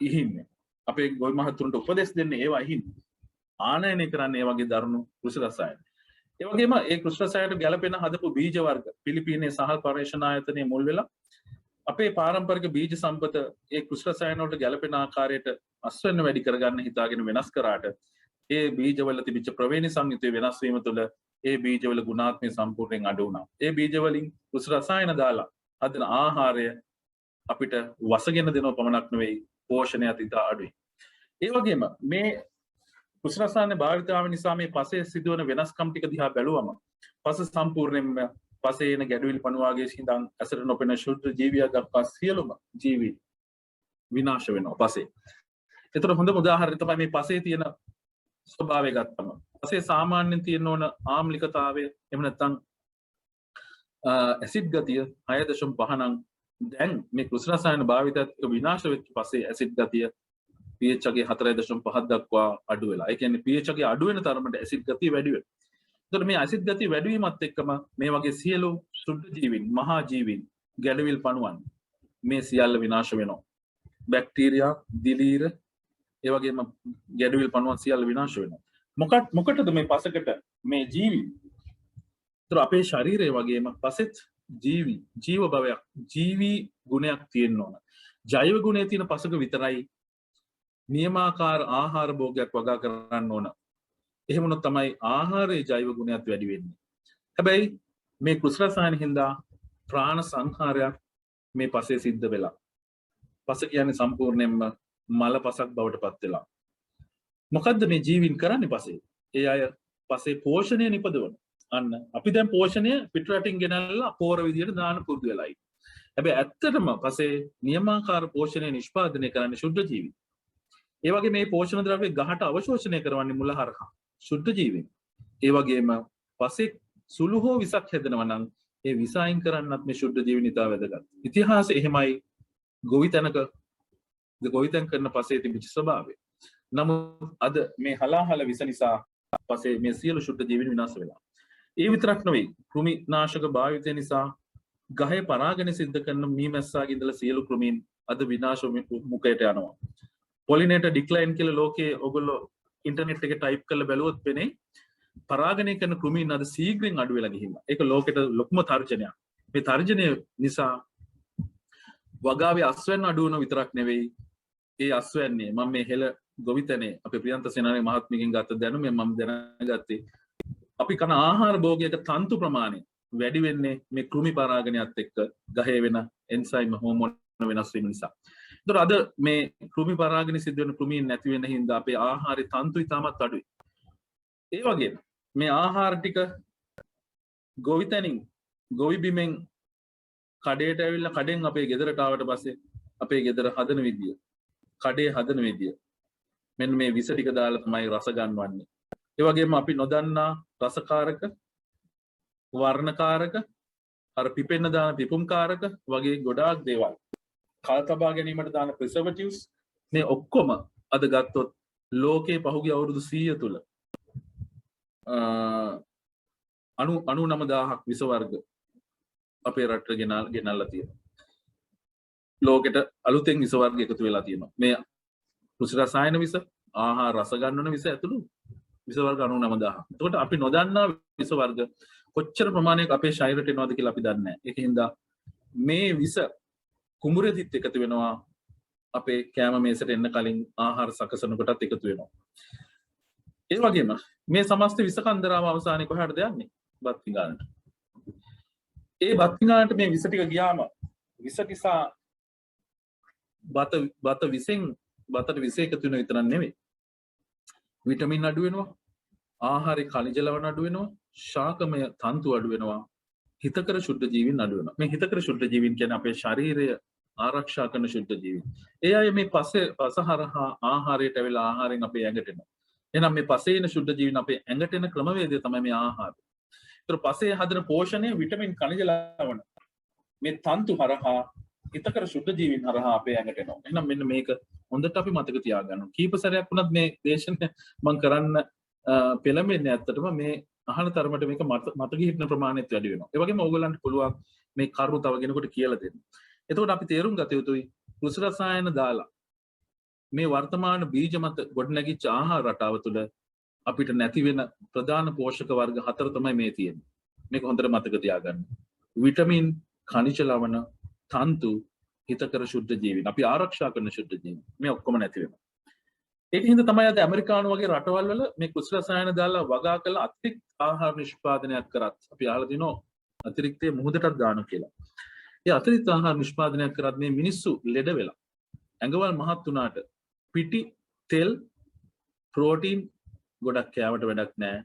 ඉහින්නේ. අපේ ගොවි මහත්තුරුන්ට උපදෙස් දෙන්නේ ඒවා ඉහින්නේ. ආනයනය කරන්නේ ඒ වගේ දරුණු කෘෂි රසායන. ඒ වගේම ඒ කෘෂි රසායනට ගැලපෙන හදපු බීජ වර්ග පිලිපීනයේ සහල් පර්යේෂණ ආයතනයේ මුල් වෙලා අපේ පාරම්පරික බීජ සම්පත ඒ කෘෂි රසායන වලට ගැලපෙන ආකාරයට අස්වැන්න වැඩි කරගන්න හිතාගෙන වෙනස් කරාට ඒ බීජවල තිබිච්ච ප්‍රවේණි සංයුතිය වෙනස් වීම තුළ ඒ බීජවල ගුණාත්මය සම්පූර්ණයෙන් අඩු වුණා. ඒ බීජවලින් කෘෂි රසායන දාලා හදන ආහාරය අපිට වසගෙන දෙනව පමණක් නෙවෙයි පෝෂණයත් ඉතා අඩුයි. ඒ වගේම මේ කෘෂි රසායන භාවිතාව නිසා මේ පසේ සිදුවන වෙනස්කම් ටික දිහා බැලුවම පස සම්පූර්ණයෙන්ම පසේ එන ගැඩවිලි පණුවාගේ සිඳන් ඇසට නොපෙනෙන ශුද්ධ ජීවියා දක්වා සියලුම ජීවි විනාශ වෙනවා පසේ. ඒතර හොඳම උදාහරණය තමයි මේ පසේ තියෙන ස්වභාවය ගත්තම. පසේ සාමාන්‍යයෙන් තියෙන ඕන ආම්ලිකතාවය එහෙම නැත්නම් ඇසිඩ් ගතිය 6.5 නම් දැන් මේ කෘෂි රසායන භාවිතයත් විනාශ වෙච්ච පසේ ඇසිඩ් ගතිය pH ගේ 4.5 දක්වා අඩු වෙලා. ඒ කියන්නේ pH ගේ අඩු වෙන තරමට ඇසිඩ් ගතිය වැඩි වෙනවා. ඒතකොට මේ ඇසිඩ් ගතිය වැඩි වීමත් එක්කම මේ වගේ සියලු සුද්ධ ජීවීන්, මහා ජීවීන්, ගැඩවිල් පණුවන් මේ සියල්ල විනාශ වෙනවා. බැක්ටීරියා, දිලීර, ඒ වගේම ගැඩවිල් පණුවන් සියල්ල විනාශ වෙනවා. මොකටද මේ පසකට මේ ජීවි? ඒතර අපේ ශරීරය වගේම පසෙත් ජීව භවයක්, ජීවි ගුණයක් තියෙන්න ඕන. ජෛව ගුණයේ තියෙන පසක විතරයි නියමාකාර ආහාර භෝගයක් වගා කරන්න ඕන. එහෙම වුණොත් තමයි ආහාරයේ ජෛව ගුණයත් වැඩි වෙන්නේ. හැබැයි මේ කෘෂි රසායන හින්දා ප්‍රාණ සංහාරයක් මේ පසේ සිද්ධ වෙලා. පස කියන්නේ සම්පූර්ණයෙන්ම මල පසක් බවට පත් වෙලා. මොකද්ද මේ ජීවීන් කරන්නේ පසේ? ඒ අය පසේ පෝෂණය නිපදවන. අන්න අපි දැන් පෝෂණය පිටරටින් ගෙනල්ලා අපෝර විදියට දාන පුරුදු වෙලායි. හැබැයි ඇත්තටම පසේ නියමාකාර පෝෂණය නිෂ්පාදනය කරන්නේ ශුද්ධ ජීවි. ඒ වගේ මේ පෝෂණ ද්‍රව්‍ය ගහට අවශෝෂණය කරවන්නේ මුල හරහා ශුද්ධ ජීවීන්. ඒ වගේම පසේ සුළු හෝ විසක් හැදෙනවා නම් ඒ විස අයින් කරන්නත් මේ ශුද්ධ ජීවීන් ඉතා වැදගත්. ඉතිහාසය එහෙමයි ගොවිතැන් කරන පසේ තිබිච්ච ස්වභාවය. නමුත් අද මේ හලාහල විස නිසා පසේ මේ සියලු ශුද්ධ ජීවීන් විනාශ වෙලා. ඒ විතරක් නෙවෙයි කෘමි නාශක භාවිතය නිසා ගහේ පරාගණය සිද්ධ කරන මීමැස්සාගේ ඉඳලා සියලු කෘමීන් අද විනාශ මුඛයට යනවා. පොලිනේටර් ඩික්ලයින් කියලා ලෝකයේ ඔයගොල්ලෝ ඉන්ටර්නෙට් එකේ ටයිප් කරලා බැලුවොත් වෙන්නේ පරාගණය කරන කෘමීන් අද ශීඝ්‍රයෙන් අඩු වෙලා ගිහිල්ලා. ඒක ලෝකෙට ලොකුම තර්ජනයක්. මේ තර්ජනය නිසා වගාවේ අස්වැන්න අඩු වෙන විතරක් නෙවෙයි ඒ අස්වැන්නේ මම මේ හෙළ ගොවිතැනේ අපේ ප්‍රියන්ත සේනාරේ මහත්මියගෙන් ගත්ත දැනුම මම දැනගත්තේ අපි කන ආහාර භෝගයක තන්තු ප්‍රමාණය වැඩි වෙන්නේ මේ කෘමි පරාගණයත් එක්ක ගහේ වෙන එන්සයිම් හෝමෝන වෙනස් වීම නිසා. ඒතර අද මේ කෘමි පරාගණය සිද්ධ වෙන කෘමීන් නැති වෙන හින්දා අපේ ආහාරේ තන්තු ඉතාමත් අඩුයි. ඒ වගේම මේ ආහාර ටික ගොවිතැනින් ගොවි බිමෙන් කඩේට ඇවිල්ලා කඩෙන් අපේ ගෙදරට ආවට පස්සේ අපේ ගෙදර හදන විදිය, කඩේ හදන විදිය මෙන්න මේ විස ටික දාලා තමයි රස ගන්නවන්නේ. ඒ වගේම අපි නොදන්නා රසකාරක, වර්ණකාරක, අර පිපෙන්න දාන පිපුම්කාරක වගේ ගොඩාක් දේවල් කල් තබා ගැනීමට දාන ප්‍රිසර්වටිව්ස් මේ ඔක්කොම අද ගත්තොත් ලෝකයේ පහුගිය අවුරුදු 100 තුල 99000ක් විස වර්ග අපේ රටට ගෙනල්ලා තියෙනවා. ලෝකෙට අලුතෙන් විස වර්ග එකතු වෙලා තියෙනවා. මේ කෘෂි රසායන විස, ආහාර රස ගන්නවන විස ඇතුළු විස වර්ග 99000. එතකොට අපි නොදන්නා විස වර්ග කොච්චර ප්‍රමාණයක අපේ ශරීරයට එනවද කියලා අපි දන්නේ නැහැ. ඒකින්ද මේ විස කුඹුරෙදිත් එකතු වෙනවා අපේ කෑම මේසට එන්න කලින් ආහාර සකසන කොටත් එකතු වෙනවා. ඒ වගේම මේ සමස්ත විස කන්දරාව අවසානයේ කොහටද යන්නේ? බත් පිඟානට. ඒ බත් පිඟානට මේ විස ටික ගියාම විස නිසා බත විසෙන් බතට විස එකතු වෙන විතරක් නෙවෙයි. විටමින් අඩු වෙනවා. ආහාරේ khනිජ ලවණ අඩු වෙනවා. ශාකමය තන්තු අඩු වෙනවා. හිතකර ශුද්ධ ජීවීන් අඩු වෙනවා. මේ හිතකර ශුද්ධ ජීවීන් කියන්නේ අපේ ශරීරය ආරක්ෂා කරන ශුද්ධ ජීවීන්. ඒ අය මේ පසහරහා ආහාරයට ඇවිල්ලා ආහාරයෙන් අපේ ඇඟට එනවා. එහෙනම් මේ පසේ එන ශුද්ධ ජීවීන් අපේ ඇඟට එන ක්‍රමවේදය තමයි මේ ආහාරය. ඒතර පසේ හදන පෝෂණය විටමින් khනිජ ලවණ මේ තන්තු හරහා හිතකර ශුද්ධ ජීවීන් හරහා අපේ ඇඟට එනවා. එහෙනම් මෙන්න මේක හොඳට අපි මතක තියාගන්න ඕනේ. කීප සැරයක් වුණත් මේ දේශන මම කරන්න පෙළඹෙන්නේ ඇත්තටම මේ අහන තරමට මේක මතක හිටින ප්‍රමාණයත් වැඩි වෙනවා. ඒ වගේම ඕගොල්ලන්ට පුළුවන් මේ කරුණු තව කෙනෙකුට කියලා දෙන්න. එතකොට අපි තේරුම් ගත යුතුයි කෘෂි රසායන දාලා මේ වර්තමාන බීජ මත ගොඩනැගිච්ච ආහාර රටාව තුළ අපිට නැති වෙන ප්‍රධාන පෝෂක වර්ග 4 තමයි මේ තියෙන්නේ. මේක හොඳට මතක තියාගන්න. විටමින්, khනිජ ලවණ, තන්තු, හිතකර ශුද්ධ ජීවීන්. අපි ආරක්ෂා කරන ශුද්ධ ජීවීන්. මේ ඔක්කොම නැති වෙනවා. ඒකින්ද තමයි අද ඇමරිකානු වගේ රටවල් වල මේ කෘෂි රසායන දාලා වගා කළ අතිරික්ත ආහාර නිෂ්පාදනයක් කරත් අපි අහලා දිනෝ අතිරික්තයේ මුහුදටත් දානවා කියලා. ඒ අතිරික්ත ආහාර නිෂ්පාදනයක් කරත් මේ මිනිස්සු ලෙඩ වෙලා ඇඟවල් මහත් වුණාට පිටි, තෙල්, ප්‍රෝටීන් ගොඩක් කෑවට වැඩක් නැහැ.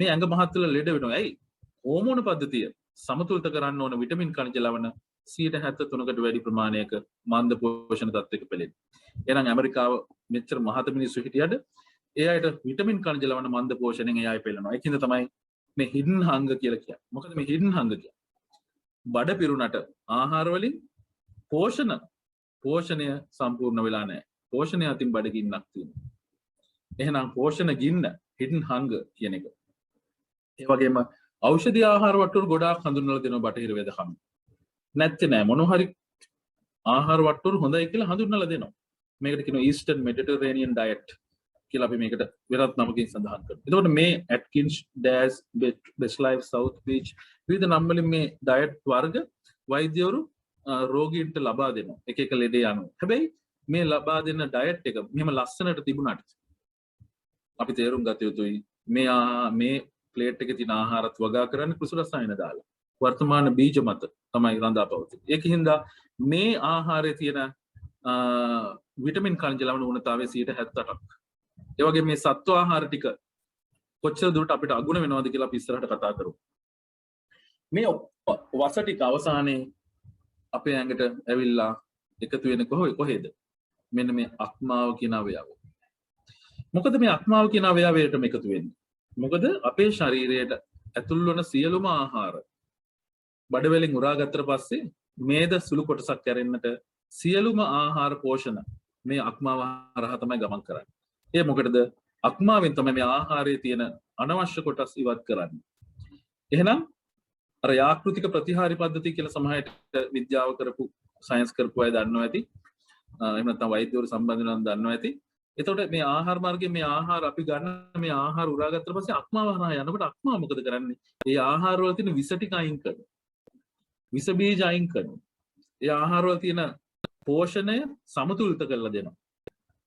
මේ ඇඟ මහත් වෙලා ලෙඩ වෙනවා. ඇයි? හෝමෝන පද්ධතිය සමතුලිත කරන්න ඕන විටමින් khනිජ ලවණ 73කට වැඩි ප්‍රමාණයක මන්ද පෝෂණ තත්ත්වයක පෙළෙන. එහෙනම් ඇමරිකාව මෙච්චර මහත මිනිස්සු හිටියද ඒ අයට විටමින් khනිජ ලවණ මන්ද පෝෂණයෙන් ඒ අය පෙළෙනවා. ඒකින්ද තමයි මේ හිඩන් හංග කියලා කියන්නේ. මොකද මේ හිඩන් හංග කියන්නේ? බඩ පිරුණට ආහාර වලින් පෝෂණය සම්පූර්ණ වෙලා නැහැ. පෝෂණය අතින් බඩ ගින්නක් තියෙනවා. එහෙනම් පෝෂණ ගින්න හිඩන් හංග කියන එක. ඒ වගේම ඖෂධීය ආහාර වට්ටුරු ගොඩාක් හඳුන්වලා දෙනවා බටහිර වෙදකම්. නැත්තේ නෑ මොන හරි ආහාර වට්ටුරු හොඳයි කියලා හඳුන්වලා දෙනවා. මේකට කියනවා ඊස්ටර්න් මෙඩිටරේනියන් ඩයට් කියලා අපි මේකට වෙනත් නමකින් සඳහන් කරනවා. එතකොට මේ Atkins, DASH, Best Life, South Beach විවිධ නම් වලින් මේ ඩයට් වර්ග වෛද්‍යවරු රෝගීන්ට ලබා දෙනවා. එක එක ලෙඩේ අනුව. හැබැයි මේ ලබා දෙන ඩයට් එක මෙහෙම ලස්සනට තිබුණාට අපි තේරුම් ගත යුතුයි මේ ප්ලේට් එකේ තියෙන ආහාරත් වගා කරන්නේ කෘෂි රසායන දාලා. වර්තමාන බීජ මත තමයි රඳා පවතින්නේ. ඒකින්ද මේ ආහාරයේ තියෙන විටමින් khනිජ ලවණ උණතාවය 78%ක්. ඒ වගේ මේ සත්ව ආහාර ටික කොච්චර දුරට අපිට අගුණ වෙනවද කියලා අපි ඉස්සරහට කතා කරමු. මේ වස ටික අවසානයේ අපේ ඇඟට ඇවිල්ලා එකතු වෙන කොහෙද? මෙන්න මේ අක්මාව කියන අවයව. මොකද මේ අක්මාව කියන අවයවයටම එකතු වෙන්නේ? මොකද අපේ ශරීරයට ඇතුල් වන සියලුම ආහාර බඩවැලින් උරා ගත්තට පස්සේ මේද සුළු කොටසක් කැරෙන්නට සියලුම ආහාර පෝෂණ මේ අක්මාව හරහා තමයි ගමන් කරන්නේ. ඒ මොකටද? අක්මාවෙන් තමයි මේ ආහාරයේ තියෙන අනවශ්‍ය කොටස් ඉවත් කරන්නේ. එහෙනම් අර යාකෘතික ප්‍රතිහාරි පද්ධතිය කියලා සමහරට විද්‍යාව කරපු සයන්ස් කරපු අය දන්නවා ඇති. එහෙම නැත්නම් වෛද්‍යවරු සම්බන්ධ වෙනවා දන්නවා ඇති. එතකොට මේ ආහාර මාර්ගයේ මේ ආහාර අපි ගන්න මේ ආහාර උරා ගත්තට පස්සේ අක්මාව හරහා යනකොට අක්මාව මොකද කරන්නේ? ඒ ආහාර වල තියෙන විස ටික අයින් කරනවා. විස බීජ අයින් කරනවා. ඒ ආහාර වල තියෙන පෝෂණය සමතුලිත කරලා දෙනවා.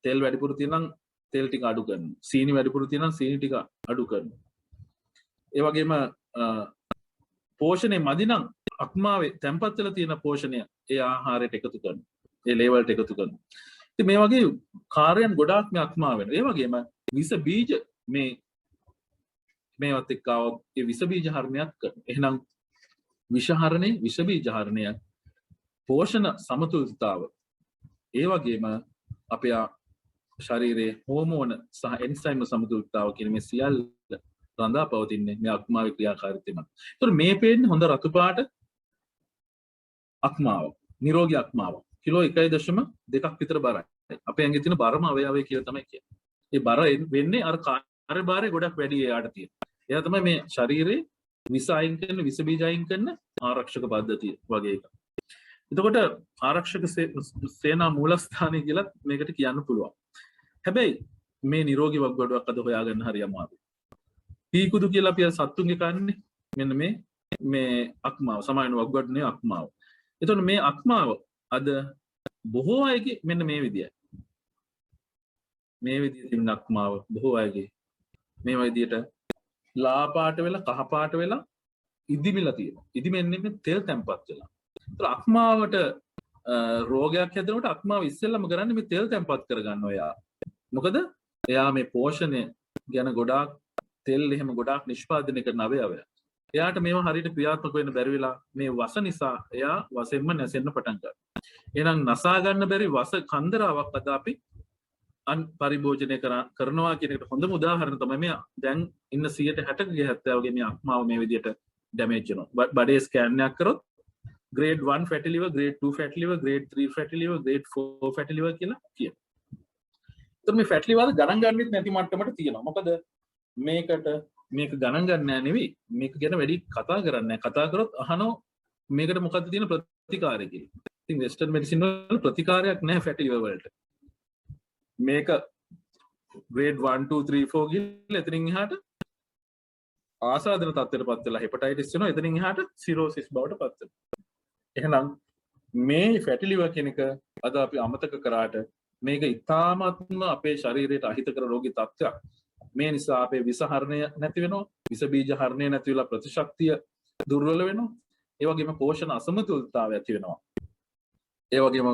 තෙල් වැඩිපුර තියෙනම් තෙල් ටික අඩු කරනවා. සීනි වැඩිපුර තියෙනම් සීනි ටික අඩු කරනවා. ඒ වගේම පෝෂණය මදි නම් අක්මාවේ තැම්පත් වෙලා තියෙන පෝෂණය ඒ ආහාරයට එකතු කරනවා. ඒ ලේවල්ට එකතු කරනවා. ඉතින් මේ වගේ කාර්යයන් ගොඩාක් මේ අක්මාව වෙනවා. ඒ වගේම විස බීජ මේවත් එක්ක ඒ විස බීජ හරණයක් කරනවා. එහෙනම් විස බීජ හරණය පෝෂණ සමතුලිතතාව ඒ වගේම අපේ ශරීරයේ හෝමෝන සහ එන්සයිම් සමතුලිතතාව කියන මේ සියල්ල රඳා පවතින්නේ මේ අක්මාවේ ක්‍රියාකාරීත්වය මත. ඒතර මේ පේන්නේ හොඳ රතු පාට අක්මාව, නිරෝගී අක්මාව. කිලෝ 1.2ක් විතර බරයි. අපේ ඇඟේ තියෙන බරම අවයවය කියලා තමයි කියන්නේ. ඒ බර වෙන්නේ අර කාර්යභාරය ගොඩක් වැඩි එයාට තියෙන. එයා තමයි මේ ශරීරයේ විස අයින් කරන, විස බීජ අයින් කරන ආරක්ෂක පද්ධතිය වගේ එකක්. එතකොට ආරක්ෂක සේනා මූලස්ථානය කියලා මේකට කියන්න පුළුවන්. හැබැයි මේ නිරෝගී වක්ගඩුවක් අද හොයාගන්න හරි අමාරුයි. පීකුදු කියලා අපි සත්තුන්ගේ කන්නේ මෙන්න මේ අක්මාව සමාන වක්ගඩුනේ අක්මාව. එතකොට මේ අක්මාව අද බොහෝ අයගේ මෙන්න මේ විදියයි. මේ විදිහට ඉන්න අක්මාව බොහෝ අයගේ මේ විදියට ලා පාට වෙලා කහ පාට වෙලා ඉදිමිලා තියෙනවා. ඉදිමෙන්නේ මේ තෙල් තැම්පත් වෙලා. ඒතර අක්මාවට රෝගයක් හැදෙනකොට අක්මාව ඉස්සෙල්ලම කරන්නේ මේ තෙල් තැම්පත් කරගන්නවා එයා. මොකද එයා මේ පෝෂණය ගැන ගොඩාක් තෙල් එහෙම ගොඩාක් නිෂ්පාදනය කරන අවයවය. එයාට මේවා හරියට ක්‍රියාත්මක වෙන්න බැරි වෙලා මේ වස නිසා එයා වසෙන්ම නැසෙන්න පටන් ගන්නවා. එහෙනම් නසා ගන්න බැරි වස කන්දරාවක් අද අපි පරිභෝජනය කරනවා කියන එකට හොඳම උදාහරණ තමයි මේ දැන් ඉන්න 60%ක 70 වගේ මේ අක්මාව මේ විදිහට ඩැමේජ් වෙනවා. බඩේ ස්කෑන් එකක් කරොත් grade 1 fatty liver, grade 2 fatty liver, grade 3 fatty liver, grade 4 fatty liver කියලා කියනවා. එතකොට මේ fatty liver ගණන් ගන්නෙත් නැති මට්ටමට තියෙනවා. මොකද මේක ගණන් ගන්න නෑ නෙවෙයි. මේක ගැන වැඩි කතා කරන්නේ නෑ. කතා කරොත් අහනවා මේකට මොකද්ද තියෙන ප්‍රතිකාරය කියලා. ඉතින් වෙස්ටර්න් මෙඩිසින් වල ප්‍රතිකාරයක් නැහැ fatty liver වලට. මේක grade 1 2 3 4 ගිහලා එතනින් එහාට ආසාදන තත්ත්වයටපත් වෙලා හෙපටයිටිස් වෙනවා. එතනින් එහාට සිරෝසිස් බවට පත් වෙනවා. එහෙනම් මේ fatty liver කියන එක අද අපි අමතක කරාට මේක ඉතාමත්ම අපේ ශරීරයට අහිතකර රෝගී තත්ත්වයක්. මේ නිසා අපේ විස හරණය නැති වෙනවා. විස බීජ හරණය නැති වෙලා ප්‍රතිශක්තිය දුර්වල වෙනවා. ඒ වගේම පෝෂණ අසමතුලිතතාවය ඇති වෙනවා. ඒ වගේම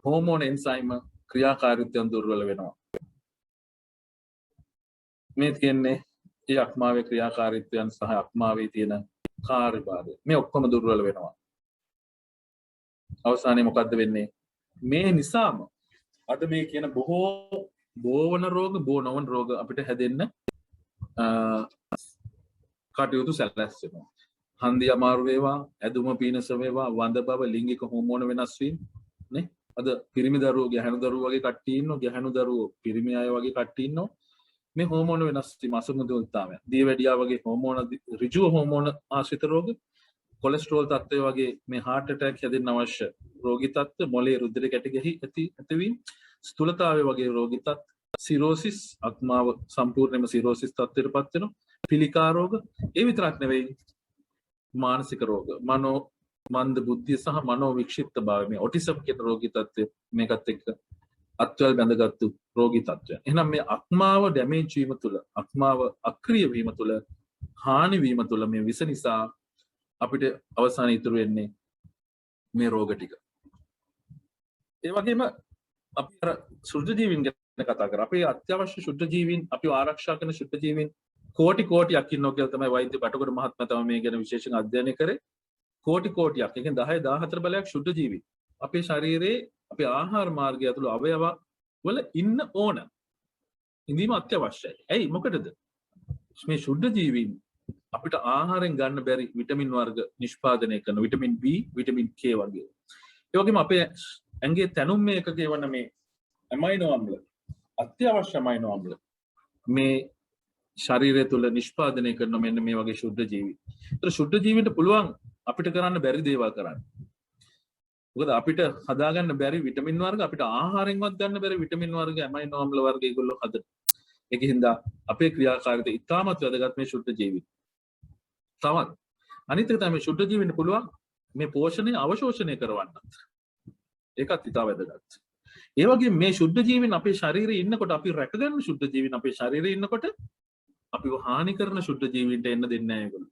හෝමෝන එන්සයිම ක්‍රියාකාරීත්වයන් දුර්වල වෙනවා. මේ කියන්නේ ඒ අක්මාවේ ක්‍රියාකාරීත්වයන් සහ අක්මාවේ තියෙන කාර්යභාරය. මේ ඔක්කොම දුර්වල වෙනවා. අවසානයේ මොකද්ද වෙන්නේ? මේ නිසාම අද මේ කියන බෝවන රෝග බෝ නොවන රෝග අපිට හැදෙන්න කටයුතු සැලැස්සෙනවා. හන්දි අමාරු වේවා, ඇදුම පීනස වේවා, වඳ බව, ලිංගික හෝමෝන වෙනස් වීම නේ. අද පිරිමි දරුවෝ, ගැහැණු දරුවෝ වගේ කට්ටිය ඉන්නවා. ගැහැණු දරුවෝ පිරිමි අය වගේ කට්ටිය ඉන්නවා. මේ හෝමෝන වෙනස් වීම අසමතුලිතතාවය. දියවැඩියා වගේ හෝමෝන ඍජුව හෝමෝන ආශ්‍රිත රෝග, කොලෙස්ටරෝල් තත්ත්වය වගේ මේ heart attack හැදෙන්න අවශ්‍ය රෝගී තත්ත්ව, මොළයේ රුධිර කැටි ගැහි ඇතිවීම, ස්ථූලතාවය වගේ රෝගී තත්ත්ව, සිරෝසිස් අක්මාව සම්පූර්ණයෙන්ම සිරෝසිස් තත්ත්වයටපත් වෙනවා. පිළිකා රෝග, ඒ විතරක් නෙවෙයි මානසික රෝග, මන්ද බුද්ධිය සහ මනෝ වික්ෂිප්ත භාවය, මේ ඔටිසම් කියන රෝගී තත්ත්වය මේකත් එක්ක අත්වල බැඳගත්තු රෝගී තත්ත්වය. එහෙනම් මේ අක්මාව ඩැමේජ් වීම තුළ, අක්මාව අක්‍රිය වීම තුළ, හානි වීම තුළ මේ විස නිසා අපිට අවසානයේ ඉතුරු වෙන්නේ මේ රෝග ටික. ඒ වගේම අපි අර ශුද්ධ ජීවීන් ගැන කතා කරා. අපේ අත්‍යවශ්‍ය ශුද්ධ ජීවීන් අපි ආරක්ෂා කරන ශුද්ධ ජීවීන් කෝටියක් ඉන්නවා කියලා තමයි වෛද්‍ය බටකොඩ මහත්මයා තමයි මේ ගැන විශේෂයෙන් අධ්‍යයනය කරේ. කෝටියක්. ඒ කියන්නේ 10 14 බලයක් ශුද්ධ ජීවීන් අපේ ශරීරයේ අපේ ආහාර මාර්ගය ඇතුළු අවයව වල ඉන්න ඕන. ඉඳීම අත්‍යවශ්‍යයි. ඇයි මොකටද? මේ ශුද්ධ ජීවීන් අපිට ආහාරයෙන් ගන්න බැරි විටමින් වර්ග නිෂ්පාදනය කරන විටමින් B, විටමින් K වගේ. ඒ වගේම අපේ ඇඟේ තැනුම් මේකක වන මේ ඇමයිනෝ අම්ල, අත්‍යවශ්‍ය ඇමයිනෝ අම්ල මේ ශරීරය තුළ නිෂ්පාදනය කරන මෙන්න මේ වගේ ශුද්ධ ජීවි. ඒතර ශුද්ධ ජීවින්ට පුළුවන් අපිට කරන්න බැරි දේවල් කරන්න. මොකද අපිට හදාගන්න බැරි විටමින් වර්ග, අපිට ආහාරයෙන්වත් ගන්න බැරි විටමින් වර්ග, ඇමයිනෝ අම්ල වර්ග ඒගොල්ලෝ හදන. ඒකින්ද අපේ ක්‍රියාකාරීත්වය ඉතාමත් වැදගත් මේ ශුද්ධ ජීවි. තවත් අනිත් එක තමයි ශුද්ධ ජීවින්ට පුළුවන් මේ පෝෂණය අවශෝෂණය කරවන්නත්. ඒකත් ඉතා වැදගත්. ඒ වගේම මේ ශුද්ධ ජීවීන් අපේ ශරීරයේ ඉන්නකොට, අපි රැකගන්න ශුද්ධ ජීවීන් අපේ ශරීරයේ ඉන්නකොට අපිව හානි කරන ශුද්ධ ජීවීන්ට එන්න දෙන්නේ නැහැ ඒගොල්ලෝ.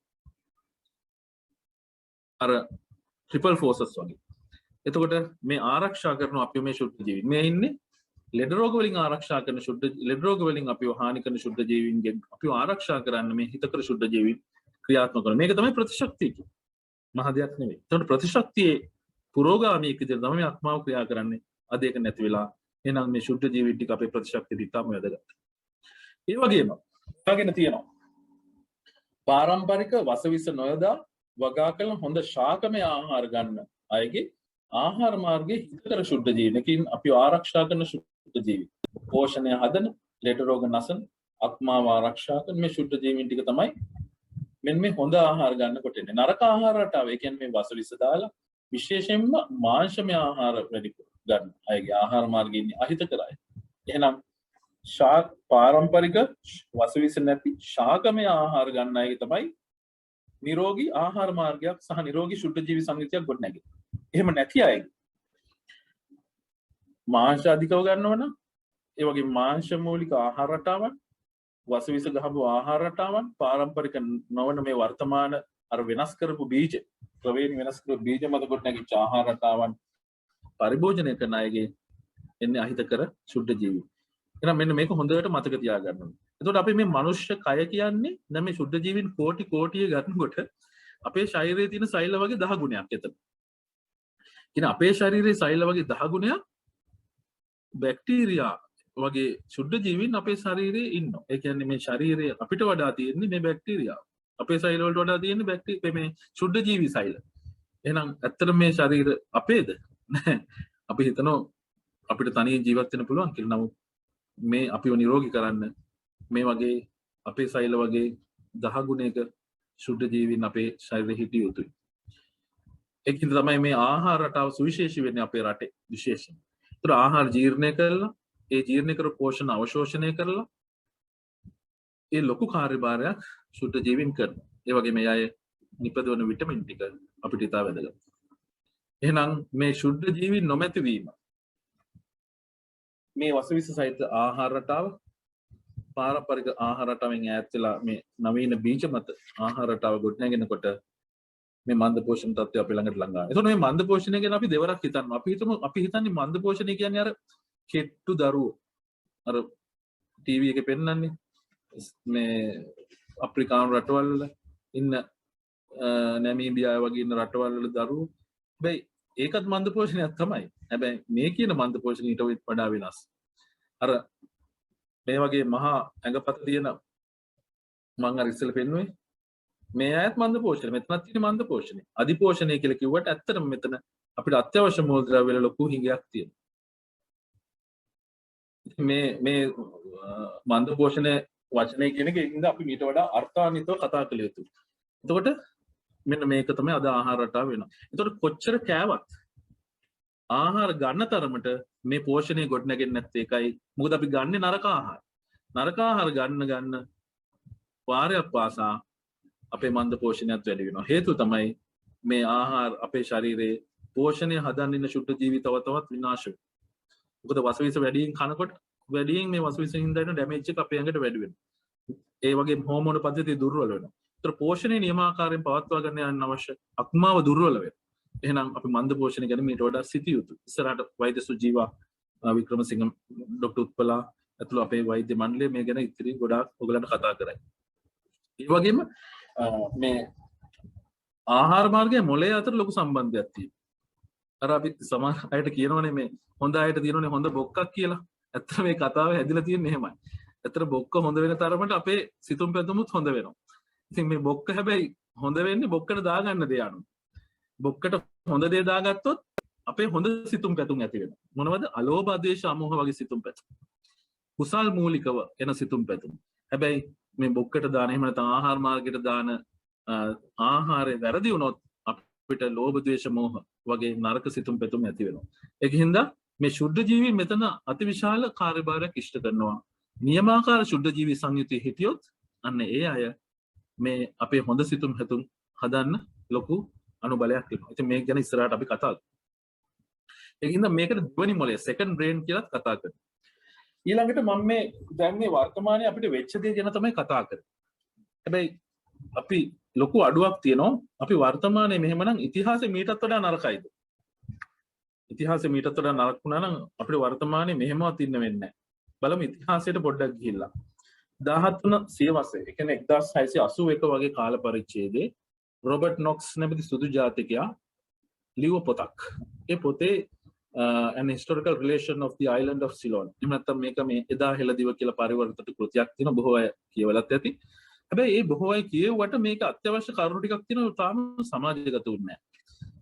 අර ට්‍රිපල් ෆෝසස් වගේ. එතකොට මේ ආරක්ෂා කරන අපි මේ ශුද්ධ ජීවීන්. මේ ඉන්නේ ලෙඩ රෝග වලින් ආරක්ෂා කරන ලෙඩ රෝග වලින් අපිව හානි කරන ශුද්ධ ජීවීන්ගෙන් අපිව ආරක්ෂා කරන්න මේ හිතකර ශුද්ධ ජීවීන් ක්‍රියාත්මක කරන. මේක තමයි ප්‍රතිශක්තිය කියන්නේ. මහ දෙයක් නෙවෙයි. එතකොට ප්‍රතිශක්තියේ පුරෝගාමී එක විදිහට තමයි ආත්මාව ක්‍රියා කරන්නේ. අද ඒක නැති වෙලා එහෙනම් මේ ශුද්ධ ජීවීන් ටික අපේ ප්‍රතිශක්තියට ඉතාම වැදගත්. ඒ වගේම ඊගෙන තියෙනවා පාරම්පරික වසවිස නොයදා වගා කළ හොඳ ශාකමය ආහාර ගන්න අයගේ ආහාර මාර්ගයේ හිතකර ශුද්ධ ජීවීන්කින් අපි ආරක්ෂා කරන ශුද්ධ ජීවීන්. පෝෂණය හදන, ලෙඩ රෝග නැසන, ආත්මාව ආරක්ෂා කරන මේ ශුද්ධ ජීවීන් ටික තමයි මෙන්න මේ හොඳ ආහාර ගන්නකොට එන්නේ. නරක ආහාර රටාව, ඒ කියන්නේ මේ වසවිස දාලා විශේෂයෙන්ම මාංශමය ආහාර වැඩි ගන්න අයගේ ආහාර මාර්ගයේ ඉන්නේ අහිතකරයි. එහෙනම් පාරම්පරික වසවිස නැති ශාකමය ආහාර ගන්න අය තමයි නිරෝගී ආහාර මාර්ගයක් සහ නිරෝගී ශුද්ධ ජීවි සංයුතියක් ගොඩනැගෙන්නේ. එහෙම නැති අය මාංශ අධිකව ගන්නව නම් ඒ වගේ මාංශ මූලික ආහාර රටාවන් වසවිස ගහපු ආහාර රටාවන් පාරම්පරික නොවන මේ වර්තමාන අර වෙනස් කරපු බීජ ක්‍රමයෙන් වෙනස් කරපු බීජ මත ගොඩනැගිච්ච ආහාර රටාවන් පරිභෝජනය කරන අයගේ එන්නේ අහිතකර ශුද්ධ ජීවි. එහෙනම් මෙන්න මේක හොඳට මතක තියාගන්න ඕනේ. එතකොට අපි මේ මනුෂ්‍ය කය කියන්නේ දැන් මේ ශුද්ධ ජීවීන් කෝටි කෝටිය ගන්නකොට අපේ ශරීරයේ තියෙන සෛල වගේ 10 ගුණයක් එතන. කියන අපේ ශරීරයේ සෛල වගේ 10 ගුණයක් බැක්ටීරියා වගේ ශුද්ධ ජීවීන් අපේ ශරීරයේ ඉන්නවා. ඒ කියන්නේ මේ ශරීරයේ අපිට වඩා තියෙන්නේ මේ බැක්ටීරියා. අපේ සෛල වලට වඩා තියෙන්නේ බැක්ටීරියා මේ ශුද්ධ ජීවි සෛල. එහෙනම් ඇත්තට මේ ශරීර අපේද? නැහැ. අපි හිතනවා අපිට තනියෙන් ජීවත් වෙන්න පුළුවන් කියලා. නමුත් මේ අපිව නිරෝගී කරන්න මේ වගේ අපේ සෛල වගේ 10 ගුණයක ශුද්ධ ජීවීන් අපේ ශරීරෙ හිටිය යුතුයි. ඒකින්ද තමයි මේ ආහාර රටාව සුවිශේෂී වෙන්නේ අපේ රටේ විශේෂයෙන්. ඒතර ආහාර ජීර්ණය කරලා ඒ ජීර්ණය කරපු පෝෂණ අවශෝෂණය කරලා ඒ ලොකු කාර්යභාරයක් ශුද්ධ ජීවීන් කරනවා. ඒ වගේ මේ අය නිපදවන විටමින් ටික අපිට ඉතා වැදගත්. එහෙනම් මේ ශුද්ධ ජීවීන් නොමැති වීම මේ වසවිස සහිත ආහාර රටාව පාරම්පරික ආහාර රටාවෙන් ඈත් වෙලා මේ නවීන බීජ මත ආහාර රටාව ගොඩනගෙනකොට මේ මන්ද පෝෂණ තත්ත්වය අපි ළඟට ළඟා. එතකොට මේ මන්ද පෝෂණය ගැන අපි දෙවරක් හිතනවා. අපි හිතන්නේ මන්ද පෝෂණය කියන්නේ අර කෙට්ටු දරුවෝ. අර ටීවී එකේ පෙන්නන්නේ මේ අප්‍රිකානු රටවල් වල ඉන්න නැමීබියා වගේ ඉන්න රටවල් වල දරුවෝ. හැබැයි ඒකත් මන්ද පෝෂණයක් තමයි. හැබැයි මේ කියන මන්ද පෝෂණය ඊට වඩා වෙනස්. අර මේ වගේ මහා ඇඟපත තියෙන මම අර ඉස්සෙල්ලා පෙන්නුවේ මේ අයත් මන්ද පෝෂණය. මෙතනත් තියෙන මන්ද පෝෂණය. අධි පෝෂණය කියලා කිව්වට ඇත්තටම මෙතන අපිට අත්‍යවශ්‍ය මූලද්‍රව්‍ය වල ලොකු හිඟයක් තියෙනවා. මේ මන්ද පෝෂණය වචනය කියන එක ඉතින් අපි මීට වඩා අර්ථාන්විතව කතා කළ යුතුයි. එතකොට මෙන්න මේක තමයි අද ආහාර රටාව වෙනවා. එතකොට කොච්චර කෑවත් ආහාර ගන්න තරමට මේ පෝෂණය ගොඩනගෙන්නේ නැත්තේ ඒකයි. මොකද අපි ගන්නේ නරක ආහාර. නරක ආහාර ගන්න වාරයක් පාසා අපේ මන්ද පෝෂණයත් වැඩි වෙනවා. හේතුව තමයි මේ ආහාර අපේ ශරීරයේ පෝෂණය හදන්න ඉන්න ශුද්ධ ජීවි තව තවත් විනාශ වෙනවා. මොකද වසවිස වැඩියෙන් කනකොට වැඩියෙන් මේ වසවිසෙන් හින්දා එන ඩැමේජ් එක අපේ ඇඟට වැඩි වෙනවා. ඒ වගේ හෝමෝන පද්ධතිය දුර්වල වෙනවා. ඒතර පෝෂණය නියමාකාරයෙන් පවත්වා ගන්න යන්න අවශ්‍ය අක්මාව දුර්වල වෙනවා. එහෙනම් අපි මන්ද පෝෂණය ගැන මීට වඩා සිතිය යුතුයි. ඉස්සරහට වෛද්‍ය සුජීවා වික්‍රමසිංහ ඩොක්ටර් උත්පලා ඇතුළු අපේ වෛද්‍ය මණ්ඩලය මේ ගැන ඉතිරි ගොඩාක් ඔයගලන්ට කතා කරයි. ඒ වගේම මේ ආහාර මාර්ගයේ මොළය අතර ලොකු සම්බන්ධයක් තියෙනවා. අර අපි සමහර අයට කියනවනේ මේ හොඳ අයට තියෙනවනේ හොඳ බොක්කක් කියලා. ඇත්තට මේ කතාව හැදිලා තියෙන්නේ එහෙමයි. ඇත්තට බොක්ක හොඳ වෙන තරමට අපේ සිතුම් පැතුමුත් හොඳ වෙනවා. ඉතින් මේ බොක්ක හැබැයි හොඳ වෙන්නේ බොක්කට දාගන්න දේ අනුව. බොක්කට හොඳ දේ දාගත්තොත් අපේ හොඳ සිතුම් පැතුම් ඇති වෙනවා. මොනවද? අලෝභ ආදේශ අමෝහ වගේ සිතුම් පැතුම්. කුසල් මූලිකව එන සිතුම් පැතුම්. හැබැයි මේ බොක්කට දාන එහෙම නැත්නම් ආහාර මාර්ගයට දාන ආහාරය වැරදි වුණොත් අපිට ලෝභ ද්වේෂ මෝහ වගේ නරක සිතුම් පැතුම් ඇති වෙනවා. ඒකින්ද මේ ශුද්ධ ජීවි මෙතන අතිවිශාල කාර්යභාරයක් ඉෂ්ට කරනවා. නියමාකාර ශුද්ධ ජීවි සංයුතිය හිටියොත් අන්න ඒ අය මේ අපේ හොඳ සිතුම් පැතුම් හදන්න ලොකු අනුබලයක් තියෙනවා. ඉතින් මේක ගැන ඉස්සරහට අපි කතා කරමු. ඒකින්ද මේකට දෙවෙනි මොලේ සෙකන්ඩ් බ්‍රේන් කියලා කතා කරමු. ඊළඟට මම මේ දැන් මේ වර්තමානයේ අපිට වෙච්ච දේ ගැන තමයි කතා කරන්නේ. හැබැයි අපි ලොකු අඩුවක් තියෙනවා. අපි වර්තමානයේ මෙහෙමනම් ඉතිහාසෙ මීටත් වඩා නරකයිද? ඉතිහාසෙ මීටත් වඩා නරක වුණා නම් අපිට වර්තමානයේ මෙහෙමවත් ඉන්න වෙන්නේ නැහැ. බලමු ඉතිහාසයට පොඩ්ඩක් ගිහිල්ලා. 13 සියවසේ, ඒ කියන්නේ 1681 වගේ කාල පරිච්ඡේදයේ රොබර්ට් නොක්ස් නැමැති සුදු ජාතිකයා ලියුව පොතක්. ඒ පොතේ an historical relation of the island of Ceylon. එහෙම නැත්නම් මේක මේ එදා හෙළදිව කියලා පරිවර්තිත කෘතියක් තියෙන බොහෝ අය කියවලත් ඇති. හැබැයි මේ බොහෝ අය කියෙව්වට මේක අත්‍යවශ්‍ය කරුණු ටිකක් තියෙනවා තාම සමාජගත වුන්නේ නැහැ.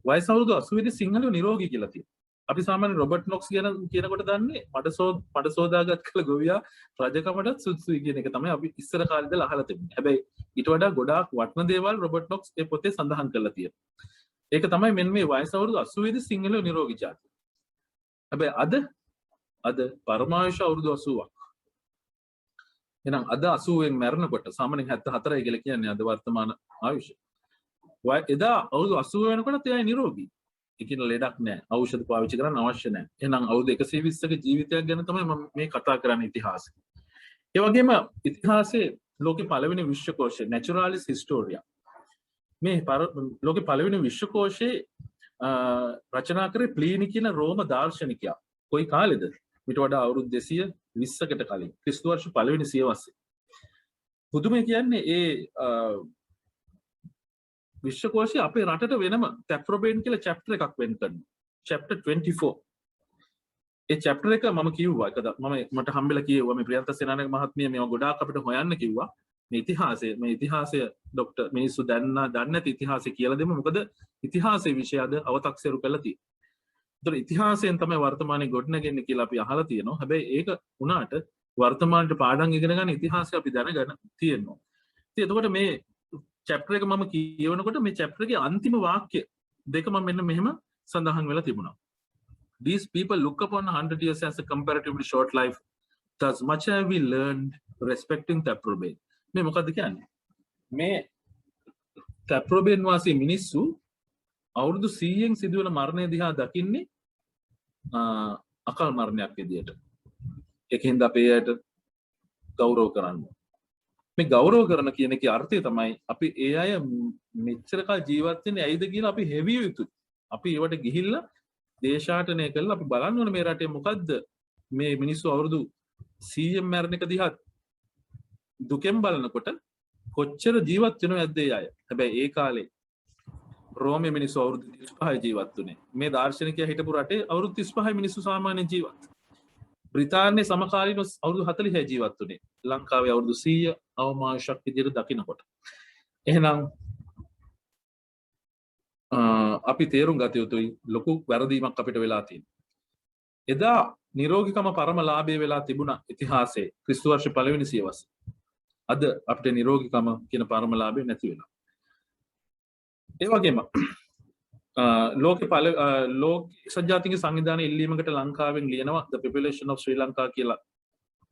වයස අවුරුදු 80 දී සිංහලෝ නිරෝගී කියලා තියෙනවා. අපි සාමාන්‍ය රොබර්ට් නොක්ස් කියනකොට දන්නේ මඩ සෝදාගත් කළ ගොවියා රජකමටත් සුදුසුයි කියන එක තමයි අපි ඉස්සර කාලේ ඉඳලා අහලා තිබුණේ. හැබැයි ඊට වඩා ගොඩාක් වටින දේවල් රොබර්ට් නොක්ස් ඒ පොතේ සඳහන් කරලා තියෙනවා. ඒක තමයි මෙන්න මේ වයස අවුරුදු 80 දී සිංහලෝ නිරෝගී ජාතිය. හැබැයි අද පරමායුෂ අවුරුදු 80ක්. එහෙනම් අද 80න් මැරෙනකොට සාමාන්‍යයෙන් 74යි කියලා කියන්නේ අද වර්තමාන ආයුෂ. එදා අවුරුදු 80 වෙනකොටත් එයා නිරෝගී. ඒ කියන ලෙඩක් නැහැ. ඖෂධ පාවිච්චි කරන්න අවශ්‍ය නැහැ. එහෙනම් අවුරුදු 120ක ජීවිතයක් ගැන තමයි මම මේ කතා කරන්නේ ඉතිහාසය. ඒ වගේම ඉතිහාසයේ ලෝකේ පළවෙනි විශ්වකෝෂය Naturalis Historia. මේ ලෝකේ පළවෙනි විශ්වකෝෂයේ රචනා කරේ ප්ලීනි කියන රෝම දාර්ශනිකයා. කොයි කාලෙද? ඊට වඩා අවුරුදු 220කට කලින්. ක්‍රිස්තු වර්ෂ පළවෙනි සියවසේ. පුදුමයි කියන්නේ ඒ විශ්වකෝෂය අපේ රටට වෙනම ටැප්‍රොබේන් කියලා chapter එකක් වෙන් කරනවා. chapter 24. ඒ chapter එක මම කිව්වා එකද මට හම්බෙලා කියෙව්වා මේ ප්‍රියන්ත සේනානායක මහත්මිය මේවා ගොඩාක් අපිට හොයන්න කිව්වා. මේ ඉතිහාසය ડોක්ටර් මිනිස්සු දන්නේ නැති ඉතිහාසය කියලා දෙමු. මොකද ඉතිහාසයේ විෂය අද අව탁සිරු කරලා තියෙනවා. ඒතර ඉතිහාසයෙන් තමයි වර්තමානයේ ගොඩනගන්නේ කියලා අපි අහලා තියෙනවා. හැබැයි ඒක උනාට වර්තමානයේ පාඩම් ඉගෙන ගන්න ඉතිහාසය අපි දැනගන්න තියෙනවා. ඉතින් එතකොට මේ chapter එක මම කියවනකොට මේ chapter එකේ අන්තිම වාක්‍ය දෙක මම මෙන්න මෙහෙම සඳහන් වෙලා තිබුණා. These people look upon 100 years as a comparatively short life. Thus much have we learned respecting Taprobane. මේ මොකද්ද කියන්නේ? මේ Taprobane වාසී මිනිස්සු අවුරුදු 100න් සිදුවන මරණය දිහා දකින්නේ අකල් මරණයක් විදියට. ඒකෙන්ද අපේ අයට ගෞරව කරන්න. මේ ගෞරව කරන කියන එකේ අර්ථය තමයි අපි ඒ අය මෙච්චර කාල ජීවත් වෙන්නේ ඇයිද කියලා අපි හෙවිය යුතුයි. අපි ඒවට ගිහිල්ලා දේශාටනය කළා අපි බලන්න ඕනේ මේ රටේ මොකද්ද මේ මිනිස්සු අවුරුදු 100න් මැරෙන එක දිහා දුකෙන් බලනකොට කොච්චර ජීවත් වෙනවද ඒ අය. හැබැයි ඒ කාලේ රෝමේ මිනිස්සු අවුරුදු 35 ජීවත් වුණේ. මේ දාර්ශනිකයා හිටපු රටේ අවුරුදු 35 මිනිස්සු සාමාන්‍ය ජීවත්. බ්‍රිතාන්‍යයේ සමකාලීනව අවුරුදු 40 ජීවත් වුණේ. ලංකාවේ අවුරුදු 100 අවමාශක් විදිහට දකින්නකොට. එහෙනම් අපි තේරුම් ගත යුතුයි ලොකු වැරදීමක් අපිට වෙලා තියෙනවා. එදා නිරෝගීකම පරම ලාභය වෙලා තිබුණා ඉතිහාසයේ ක්‍රිස්තු වර්ෂ පළවෙනි සියවසේ. අද අපිට නිරෝගීකම කියන පරම ලාභය නැති වෙනවා. ඒ වගේම ලෝක සජාතික සංවිධානයේ ඉල්ලීමකට ලංකාවෙන් ලියනවා The Population of Sri Lanka කියලා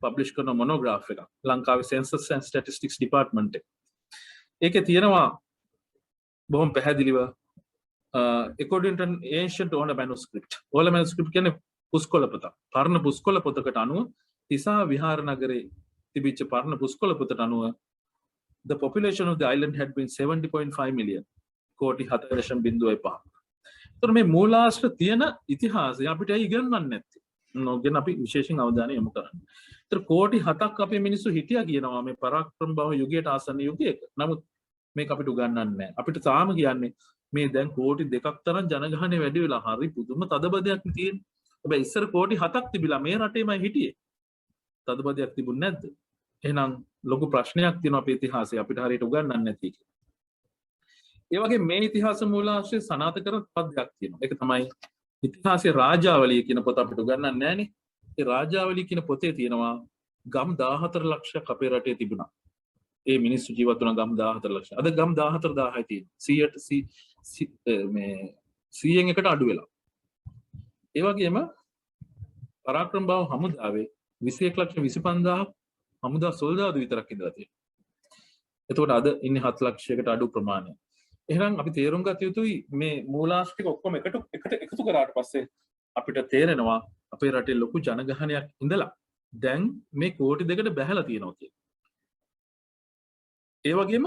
පබ්ලිෂ් කරන මොනෝග්‍රාෆ් එකක් ලංකාවේ Census and Statistics Department එකේ. ඒකේ තියෙනවා බොහොම පැහැදිලිව according to an ancient Ola manuscript. Ola manuscript කියන්නේ පුස්කොළ පොත. පරණ පුස්කොළ පොතකට අනුව තිසා විහාර නගරේ තිබිච්ච පරණ පුස්කොළ පොතට අනුව the population of the island had been 70.5 million. කෝටි 7.05. ඒතර මේ මූලාශ්‍ර තියෙන ඉතිහාසය අපිට ඉගෙනගන්න නැත්තේ. නොගෙන අපි විශේෂයෙන් අවධානය යොමු කරන්නේ. ඒතර කෝටි 7ක් අපේ මිනිස්සු හිටියා කියනවා මේ පරාක්‍රම බව යුගයට ආසන්න යුගයක. නමුත් මේක අපිට උගන්වන්නේ නැහැ. අපිට තාම කියන්නේ මේ දැන් කෝටි 2ක් තරම් ජනගහනය වැඩි වෙලා හරි පුදුම තදබදයක් තියෙන්නේ. හැබැයි ඉස්සර කෝටි 7ක් තිබිලා මේ රටේමයි හිටියේ. තදබදයක් තිබුණ නැද්ද? එහෙනම් ලොකු ප්‍රශ්නයක් තියෙනවා අපේ ඉතිහාසයේ අපිට හරියට උගන්වන්නේ නැති එක. ඒ වගේ මේ ඉතිහාස මූලාශ්‍රය සනාථ කරන පද්‍යයක් තියෙනවා. ඒක තමයි ඉතිහාසයේ රාජාවලිය කියන පොත අපිට උගන්වන්නේ නැහනේ. ඒ රාජාවලිය කියන පොතේ තියෙනවා ගම් 14 ලක්ෂයක් අපේ රටේ තිබුණා. ඒ මිනිස්සු ජීවත් වුණ ගම් 14 ලක්ෂ. අද ගම් 14000යි තියෙනවා. 100න් එකට අඩු වෙලා. ඒ වගේම පරාක්‍රම බව හමුදාවේ 21,25,000 හමුදා සොල්දාදු විතරක් ඉඳලා තියෙනවා. එතකොට අද ඉන්නේ 7 ලක්ෂයකට අඩු ප්‍රමාණයක්. එහෙනම් අපි තේරුම් ගත යුතුයි මේ මූලාශ්‍රික ඔක්කොම එකතු කරාට පස්සේ අපිට තේරෙනවා අපේ රටේ ලොකු ජනගහනයක් ඉඳලා දැන් මේ කෝටි 2කට බැහැලා තියෙනවා කියලා. ඒ වගේම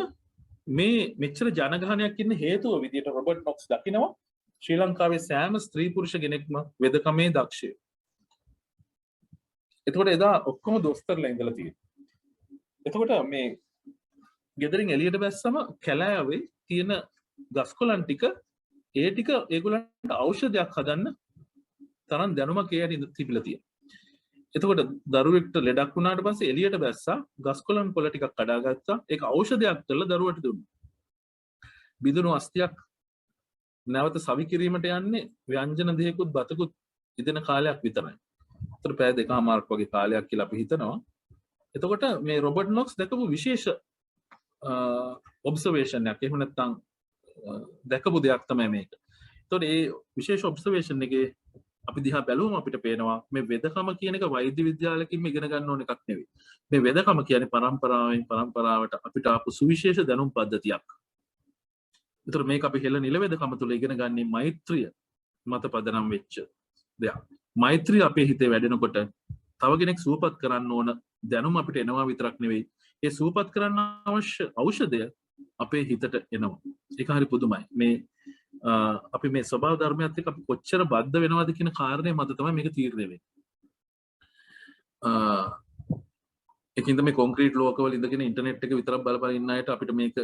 මේ මෙච්චර ජනගහනයක් ඉන්න හේතුව විදියට රොබර්ට් නොක්ස් දකිනවා ශ්‍රී ලංකාවේ සෑම ස්ත්‍රී පුරුෂ කෙනෙක්ම වෙදකමේ දක්ෂය. එතකොට එදා ඔක්කොම දොස්තරලා ඉඳලා තියෙනවා. එතකොට මේ ගෙදරින් එළියට බැස්සම කැලෑවේ තියෙන ගස්කොලන් ටික ඒ ටික ඒගොල්ලන්ට ඖෂධයක් හදන්න තරම් දැනුමක් ඒ ඇති තිබිලා තියෙනවා. එතකොට දරුවෙක්ට ලෙඩක් වුණාට පස්සේ එළියට බැස්සා ගස්කොලන් කොළ ටිකක් කඩාගත්තා. ඒක ඖෂධයක් කරලා දරුවට දුන්නා. බිඳුණු අස්තියක් නැවත සවි කිරීමට යන්නේ ව්‍යංජන දෙකකුත් බතකුත් ඉදෙන කාලයක් විතරයි. ඒතර පැය දෙකමාරක් වගේ කාලයක් කියලා අපි හිතනවා. එතකොට මේ රොබර්ට් නොක්ස් දැකපු විශේෂ ඔබ්සර්වේෂන් එකක්. එහෙම නැත්නම් දැකපු දෙයක් තමයි මේක. එතකොට මේ විශේෂ ඔබ්සර්වේෂන් එකේ අපි දිහා බැලුවම අපිට පේනවා මේ වෙදකම කියන එක වෛද්‍ය විද්‍යාලයකින්ම ඉගෙන ගන්න ඕන එකක් නෙවෙයි. මේ වෙදකම කියන්නේ පරම්පරාවෙන් පරම්පරාවට අපිට ආපු සුවිශේෂ දැනුම් පද්ධතියක්. ඒතර මේක අපි හෙළ නිල වෙදකම තුල ඉගෙන ගන්නේ මෛත්‍රිය මත පදනම් වෙච්ච දෙයක්. මෛත්‍රිය අපේ හිතේ වැඩෙනකොට තව කෙනෙක් සුවපත් කරන්න ඕන දැනුම අපිට එනවා විතරක් නෙවෙයි. ඒ සුවපත් කරන්න අවශ්‍ය ඖෂධය අපේ හිතට එනවා. ඒක හරි පුදුමයි. මේ අපි මේ ස්වභාව ධර්මයත් එක්ක අපි කොච්චර බද්ධ වෙනවද කියන කාරණේ මත තමයි මේක තීරණය වෙන්නේ. ඒකින්ද මේ කොන්ක්‍රීට් ලෝකවල ඉඳගෙන ඉන්ටර්නෙට් එක විතරක් බල බල ඉන්න අයට අපිට මේක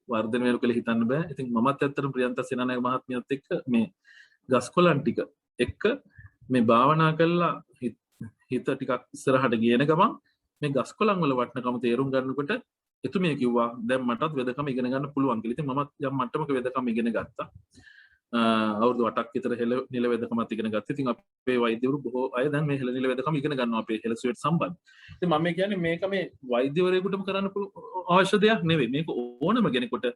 වර්ධනය වෙනවා කියලා හිතන්න බෑ. ඉතින් මමත් ඇත්තටම ප්‍රියන්ත සේනානායක මහත්මියත් එක්ක මේ ගස්කොලන් ටික එක්ක මේ භාවනා කළා හිත ටිකක් ඉස්සරහට ගියන ගමන් මේ ගස්කොලන් වල වටිනකම තේරුම් ගන්නකොට එතුමිය කිව්වා දැන් මටත් වෙදකම ඉගෙන ගන්න පුළුවන් කියලා. ඉතින් මමත් යම් මට්ටමක වෙදකම ඉගෙන ගත්තා. අවුරුදු 8ක් විතර හෙළ නිල වෙදකමත් ඉගෙන ගත්තා. ඉතින් අපේ වෛද්‍යවරු බොහෝ අය දැන් මේ හෙළ නිල වෙදකම ඉගෙන ගන්නවා අපේ හෙළසුවේට සම්බන්ධ. ඉතින් මම කියන්නේ මේක මේ වෛද්‍යවරයෙකුටම කරන්න අවශ්‍ය දෙයක් නෙවෙයි. මේක ඕනම කෙනෙකුට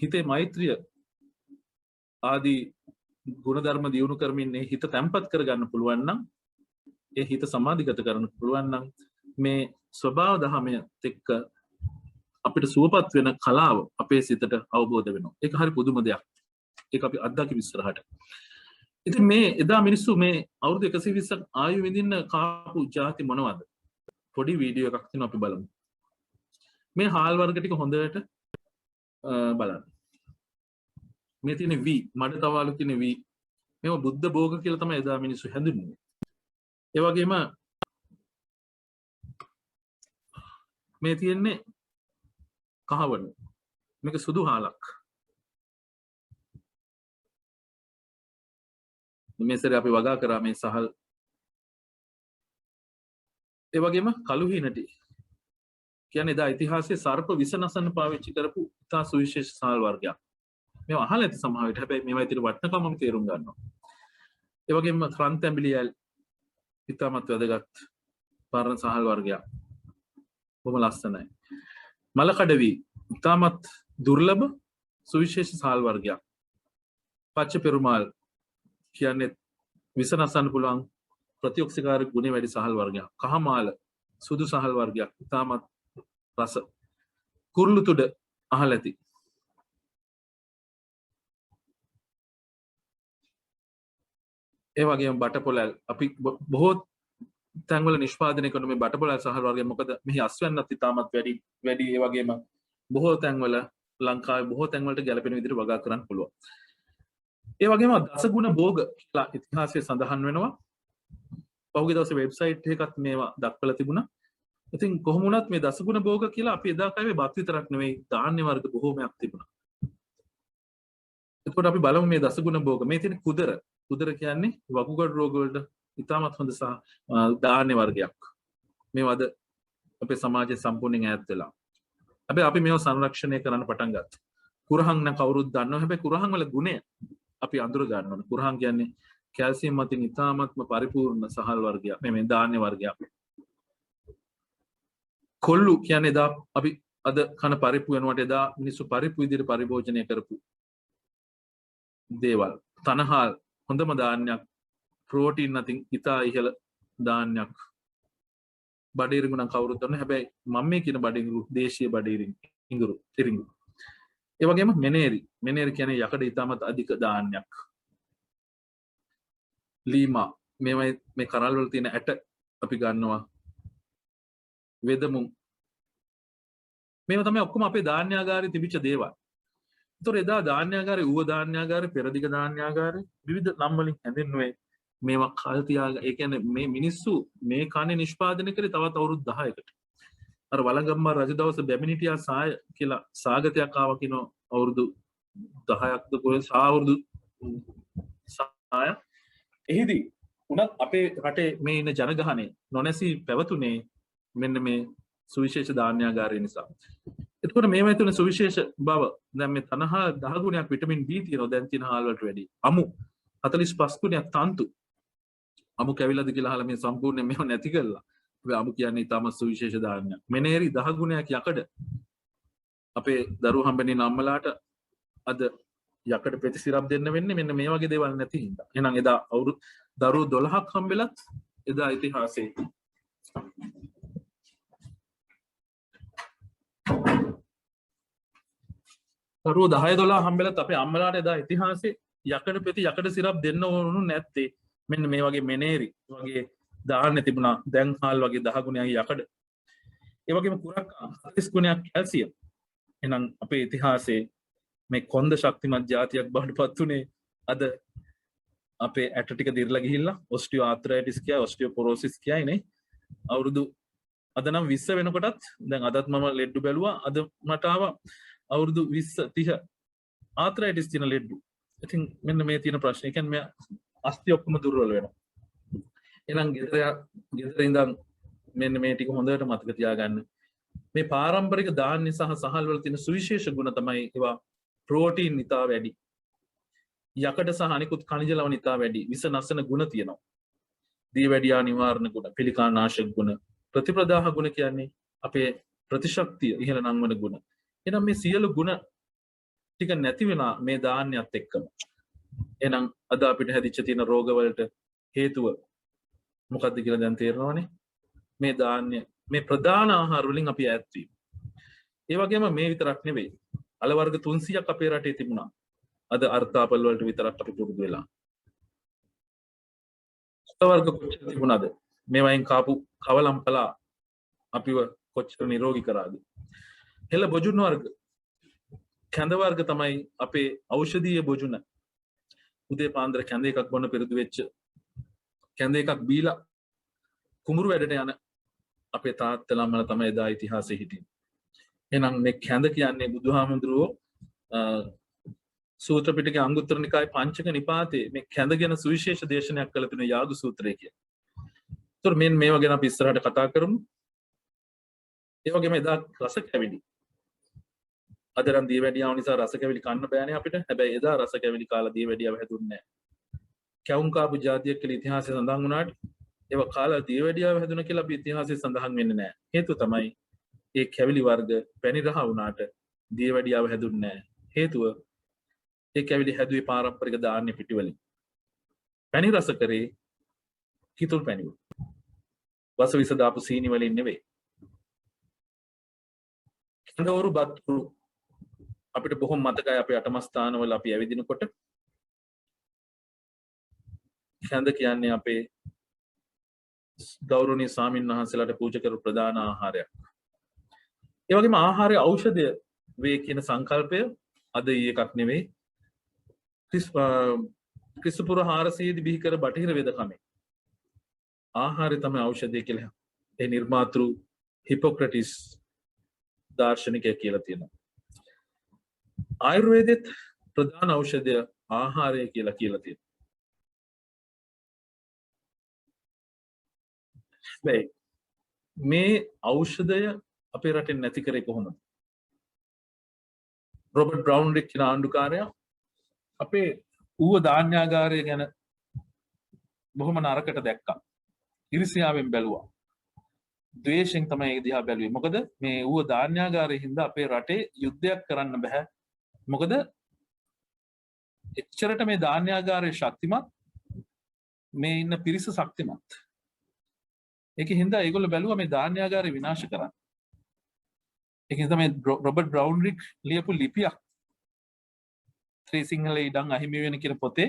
හිතේ මෛත්‍රිය ආදී ගුණධර්ම දියුණු කරමින් හිත තැම්පත් කරගන්න පුළුවන් නම් ඒ හිත සමාධිගත කරන්න පුළුවන් නම් මේ ස්වභාව දහමත් එක්ක අපිට සුවපත් වෙන කලාව අපේ සිතට අවබෝධ වෙනවා. ඒක හරි පුදුම දෙයක්. ඒක අපි අත්දැකීම් ඉස්සරහට. ඉතින් මේ එදා මිනිස්සු මේ අවුරුදු 120ක් ආයු විඳින්න කාපු ಜಾති මොනවද? පොඩි වීඩියෝ එකක් තියෙනවා අපි බලමු. මේ හාල් වර්ග ටික හොඳට බලන්න. මේ තියෙන V මඩ තවාලු තියෙන V. මේව බුද්ධ භෝග කියලා තමයි එදා මිනිස්සු හැඳින්වුවේ. ඒ වගේම මේ තියෙන්නේ කහවණු. මේක සුදු හාලක්. මේ සැරේ අපි වගා කරා මේ සහල්. ඒ වගේම කළු හීනටි. කියන්නේ එදා ඉතිහාසයේ සර්ප විස නසන්න පාවිච්චි කරපු ඉතා සුවිශේෂ සහල් වර්ගයක්. මේවා අහලා ඇති සමහර විට. හැබැයි මේවා ඉතින් වටිනකම අපි තේරුම් ගන්නවා. ඒ වගේම ක්‍රන්ත ඇඹිලියල් ඉතාමත් වැදගත් පරණ සහල් වර්ගයක්. බොහොම ලස්සනයි. මලකඩවි ඉතාමත් දුර්ලභ සුවිශේෂ සහල් වර්ගයක්. පච්ච පෙරුමාල් කියන්නේ විස නසන්න පුළුවන් ප්‍රතිඔක්සිකාරක ගුණ වැඩි සහල් වර්ගයක්. කහමාල සුදු සහල් වර්ගයක්. ඉතාමත් රස. කුරුළු තුඩ අහලා ඇති. ඒ වගේම බටපොළල් අපි බොහෝ තැන්වල නිෂ්පාදනය කරන මේ බටපොළල් සහල් වර්ගය මොකද මෙහි අස්වැන්නත් ඉතාමත් වැඩි ඒ වගේම බොහෝ තැන්වල ලංකාවේ බොහෝ තැන්වලට ගැලපෙන විදිහට වගා කරන්න පුළුවන්. ඒ වගේම දසගුණ භෝග කියලා ඉතිහාසයේ සඳහන් වෙනවා. පහුගිය දවසේ වෙබ්සයිට් එකකත් මේවා දක්වලා තිබුණා. ඉතින් කොහොම වුණත් මේ දසගුණ භෝග කියලා අපි එදා කාවේ බත් විතරක් නෙවෙයි ධාන්‍ය වර්ග බොහෝමයක් තිබුණා. එතකොට අපි බලමු මේ දසගුණ භෝග. මේ තියෙන කුදර. කුදර කියන්නේ වකුගඩු රෝග වලට ඉතාමත් හොඳ සහ ධාන්‍ය වර්ගයක්. මේවද අපේ සමාජයේ සම්පූර්ණයෙන් ඈත් වෙලා. හැබැයි අපි මේව සංරක්ෂණය කරන්න පටන් ගත්තා. කුරහන් නම් කවුරුත් දන්නවා. හැබැයි කුරහන් වල ගුණය අපි අඳුර ගන්න ඕනේ. කුරහන් කියන්නේ කැල්සියම් මතින් ඉතාමත්ම පරිපූර්ණ සහල් වර්ගයක්. මේ ධාන්‍ය වර්ගයක්. කොල්ලු කියන්නේ එදා අපි අද කන පරිප්පු වෙනවට එදා මිනිස්සු පරිප්පු විදිහට පරිභෝජනය කරපු දේවල්. තනහාල් හොඳම ධාන්‍යයක්. ප්‍රෝටීන් අතින් ඉතා ඉහළ ධාන්‍යයක්. බඩිරිඟු නම් කවුරුත් දන්නවා. හැබැයි මම මේ කියන බඩිරිඟු දේශීය බඩිරිඟු තිරිඟු. ඒ වගේම මෙනේරි. මෙනේරි කියන්නේ යකඩ ඉතාමත් අධික ධාන්‍යයක්. ලීමා මේ කරල් වල තියෙන ඇට අපි ගන්නවා. වෙදමුම් මේවා තමයි ඔක්කොම අපේ ධාන්‍යාගාරයේ තිබිච්ච දේවල්. ඒතොර එදා ධාන්‍යාගාරේ ඌව ධාන්‍යාගාරේ පෙරදිග ධාන්‍යාගාරේ විවිධ නම් වලින් හැඳින්වුවේ මේවා කල් තියාගෙන. ඒ කියන්නේ මේ මිනිස්සු මේ කන්නේ නිෂ්පාදනය කරේ තවත් අවුරුදු 10කට. අර වළංගම්මා රජ දවස බැමිණිටියා සාය කියලා සාගතයක් ආවා කියන අවුරුදු 10ක්ද කොහෙද අවුරුදු සාය. එහිදී උනත් අපේ රටේ මේ ඉන්න ජනගහනේ නොනැසී පැවතුනේ මෙන්න මේ සුවිශේෂ ධාන්‍යාගාරය නිසා. එතකොට මේවා තුන සුවිශේෂ බව දැන් මේ තනහා 10 ගුණයක් විටමින් B තියෙනවා දැන් තියෙන හාල් වලට වැඩි. අමු 45 ගුණයක් තන්තු. අමු කැවිලාද කියලා අහලා මේ සම්පූර්ණයෙන් මේව නැති කළා. අපි අමු කියන්නේ ඊටම සුවිශේෂ ධාන්‍යයක්. මෙනේරි 10 ගුණයක් යකඩ. අපේ දරුවෝ හම්බෙන්නේ නම්මලාට අද යකඩ පෙති සිරප් දෙන්න වෙන්නේ මෙන්න මේ වගේ දේවල් නැති හින්දා. එහෙනම් එදා දරුවෝ 12ක් හම්බෙලත් එදා ඉතිහාසයේ දරුවෝ 10 12 හම්බෙලත් අපේ අම්මලාට එදා ඉතිහාසයේ යකඩ පෙති යකඩ සිරප් දෙන්න ඕනු නැත්තේ මෙන්න මේ වගේ මෙනේරි වගේ දාන්න තිබුණා. දැන් හාල් වගේ 10 ගුණයක් යකඩ. ඒ වගේම කුරක් 40 ගුණයක් කැල්සියම්. එහෙනම් අපේ ඉතිහාසයේ මේ කොන්ද ශක්තිමත් ජාතියක් බවට පත් උනේ අද අපේ ඇට ටික දිර්ලා ගිහිල්ලා ඔස්ටියෝ ආර්ත්‍රයිටිස් කියයි ඔස්ටියෝපොරොසිස් කියයි නේ. අවුරුදු අද නම් 20 වෙනකොටත් දැන් අදත් මම ලෙඩ්ඩු බැලුවා. අද මට ආවා අවුරුදු 20 30 ආර්ත්‍රයිටිස් තියෙන ලෙඩ්ඩු. ඉතින් මෙන්න මේ තියෙන ප්‍රශ්නේ. කියන්නේ මේ අස්ථි ඔක්කොම දුර්වල වෙනවා. එහෙනම් ගෙදර ඉඳන් මෙන්න මේ ටික හොඳට මතක තියාගන්න. මේ පාරම්පරික ධාන්‍ය සහ සහල් වල තියෙන සුවිශේෂ ගුණ තමයි ඒවා ප්‍රෝටීන් ඉතා වැඩි. යකඩ සහ අනිකුත් ಖನಿජ ලවණ ඉතා වැඩි. විස නසන ගුණ තියෙනවා. දීවැඩියා නිවාරණ ගුණ, පිළිකා නාශක ගුණ, ප්‍රතිප්‍රදාහ ගුණ කියන්නේ අපේ ප්‍රතිශක්තිය ඉහළ නංවන ගුණ. එහෙනම් මේ සියලු ගුණ ටික නැති වෙනා මේ ධාන්‍යත් එක්කම. එහෙනම් අද අපිට හැදිච්ච තියෙන රෝග වලට හේතුව මොකක්ද කියලා දැන් තේරෙනවනේ. මේ ධාන්‍ය මේ ප්‍රධාන ආහාර වලින් අපි ඈත් වීම. ඒ වගේම මේ විතරක් නෙවෙයි. අල වර්ග 300ක් අපේ රටේ තිබුණා. අද අර්ථාපල් වලට විතරක් අපි පුරුදු වෙලා. අල වර්ග කොච්චර තිබුණාද? මේවයින් කාපු කවලම් කළා අපිව කොච්චර නිරෝගී කරාද? හෙළ බොජුන් වර්ග කැඳ වර්ග තමයි අපේ ඖෂධීය බොජුන. උදේ පාන්දර කැඳ එකක් බොන්න පෙරදු වෙච්ච කැඳ එකක් බීලා කුඹුරු වැඩට යන අපේ තාත්තලා අම්මලා තමයි එදා ඉතිහාසයේ හිටියේ. එහෙනම් මේ කැඳ කියන්නේ බුදුහාමුදුරුවෝ සූත්‍ර පිටකයේ අංගුත්තර නිකායේ පංචක නිපාතේ මේ කැඳ ගැන සුවිශේෂ දේශනයක් කළ තියෙන යාග සූත්‍රය කියන්නේ. ඒතර මේවා ගැන අපි ඉස්සරහට කතා කරමු. ඒ වගේම එදා රස කැවිලි. අද නම් දීවැඩියාව නිසා රස කැවිලි කන්න බෑනේ අපිට. හැබැයි එදා රස කැවිලි කාලා දීවැඩියාව හැදුන්නේ නැහැ. කැවුම් කාපු ජාතියක් කියලා ඉතිහාසයේ සඳහන් වුණාට ඒවා කාලා දීවැඩියාව හැදුන කියලා අපි ඉතිහාසයේ සඳහන් වෙන්නේ නැහැ. හේතුව තමයි ඒ කැවිලි වර්ග පැණි රහ වුණාට දීවැඩියාව හැදුන්නේ නැහැ. හේතුව ඒ කැවිලි හැදුවේ පාරම්පරික ධාන්‍ය පිටි වලින්. පැණි රස කරේ කිතුල් පැණි වලින්. වස විස දාපු සීනි වලින් නෙවෙයි. කඳවුරු බත්තුරු අපිට බොහොම මතකයි අපේ අටම ස්ථානවල අපි ඇවිදිනකොට. කැඳ කියන්නේ අපේ ගෞරවනීය ස්වාමීන් වහන්සේලාට පූජා කරපු ප්‍රධාන ආහාරයක්. ඒ වගේම ආහාරයේ ඖෂධය වේ කියන සංකල්පය අද එකක් නෙවෙයි. ක්‍රිස්තුපුර 400 දී බිහි කර බටහිර වෙදකමේ ආහාරය තමයි ඖෂධය කියලා ඒ නිර්මාතෘ හිපොක්‍රටිස් දාර්ශනිකය කියලා තියෙනවා. ආයුර්වේදෙත් ප්‍රධාන ඖෂධය ආහාරය කියලා තියෙනවා. මේ ඖෂධය අපේ රටෙන් නැති කරේ කොහොමද? රොබර්ට් බ්‍රවුන්රික් කියන ආණ්ඩුකාරයා අපේ ඌව ධාන්‍යාගාරය ගැන බොහොම නරකට දැක්කා. ඉරිසියාවෙන් බැලුවා. ද්වේෂයෙන් තමයි ඒ දිහා බැලුවේ. මොකද මේ ඌව ධාන්‍යාගාරයේ හින්දා අපේ රටේ යුද්ධයක් කරන්න බෑ. මොකද එච්චරට මේ ධාන්‍යාගාරයේ ශක්තිමත්, මේ ඉන්න පිරිස ශක්තිමත්. ඒකෙන් හින්දා ඒගොල්ලෝ බැලුවා මේ ධාන්‍යාගාරය විනාශ කරන්න. ඒකෙන් තමයි රොබර්ට් බ්‍රවුන්රික් ලියපු ලිපියක් ත්‍රි සිංහල ඉඩම් අහිමි වෙන කියන පොතේ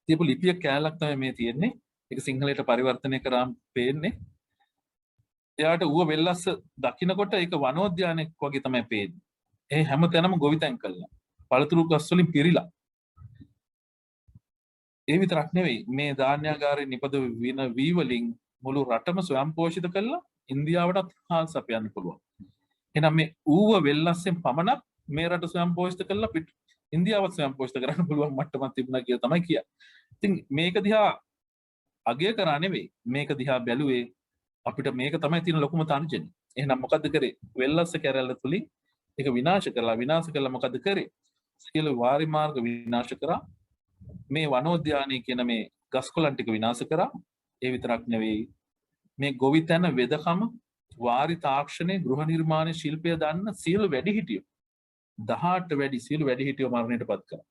ලියපු ලිපියක් කෑල්ලක් තමයි මේ තියෙන්නේ. ඒක සිංහලයට පරිවර්තනය කරාම පේන්නේ. එයාට ඌව වෙල්ලස්ස දකින්නකොට ඒක වනෝද්‍යානයක් වගේ තමයි පේන්නේ. ඒ හැම තැනම ගොවිතැන් කළා. පළතුරු ගස් වලින් පිරීලා. ඒ විතරක් නෙවෙයි මේ ධාන්‍යාගාරයේ නිපද වෙන වී වලින් මුළු රටම ස්වයංපෝෂිත කළා. ඉන්දියාවටත් හාල් සපයන්න පුළුවන්. එහෙනම් මේ ඌව වෙල්ලස්සෙන් පමණක් මේ රට ස්වයංපෝෂිත කළා ඉන්දියාවත් ස්වයංපෝෂිත කරන්න පුළුවන් මට්ටමක් තිබුණා කියලා තමයි කියන්නේ. ඉතින් මේක දිහා අගය කරා නෙවෙයි. මේක දිහා බැලුවේ අපිට මේක තමයි තියෙන ලොකුම තර්ජනය. එහෙනම් මොකද්ද කරේ? වෙල්ලස්ස කැරැල්ල තුලින් ඒක විනාශ කළා මොකද්ද කරේ? සියලු වාරි මාර්ග විනාශ කරා. මේ වනෝද්‍යානයේ කියන මේ ගස්කොළන් ටික විනාශ කරා. ඒ විතරක් නෙවෙයි මේ ගොවිතැන වෙදකම වාරි තාක්ෂණයේ ගෘහ නිර්මාණ ශිල්පය දන්න සියලු වැඩිහිටියෝ 18 වැඩි සියලු වැඩිහිටියෝ මරණයට පත් කළා.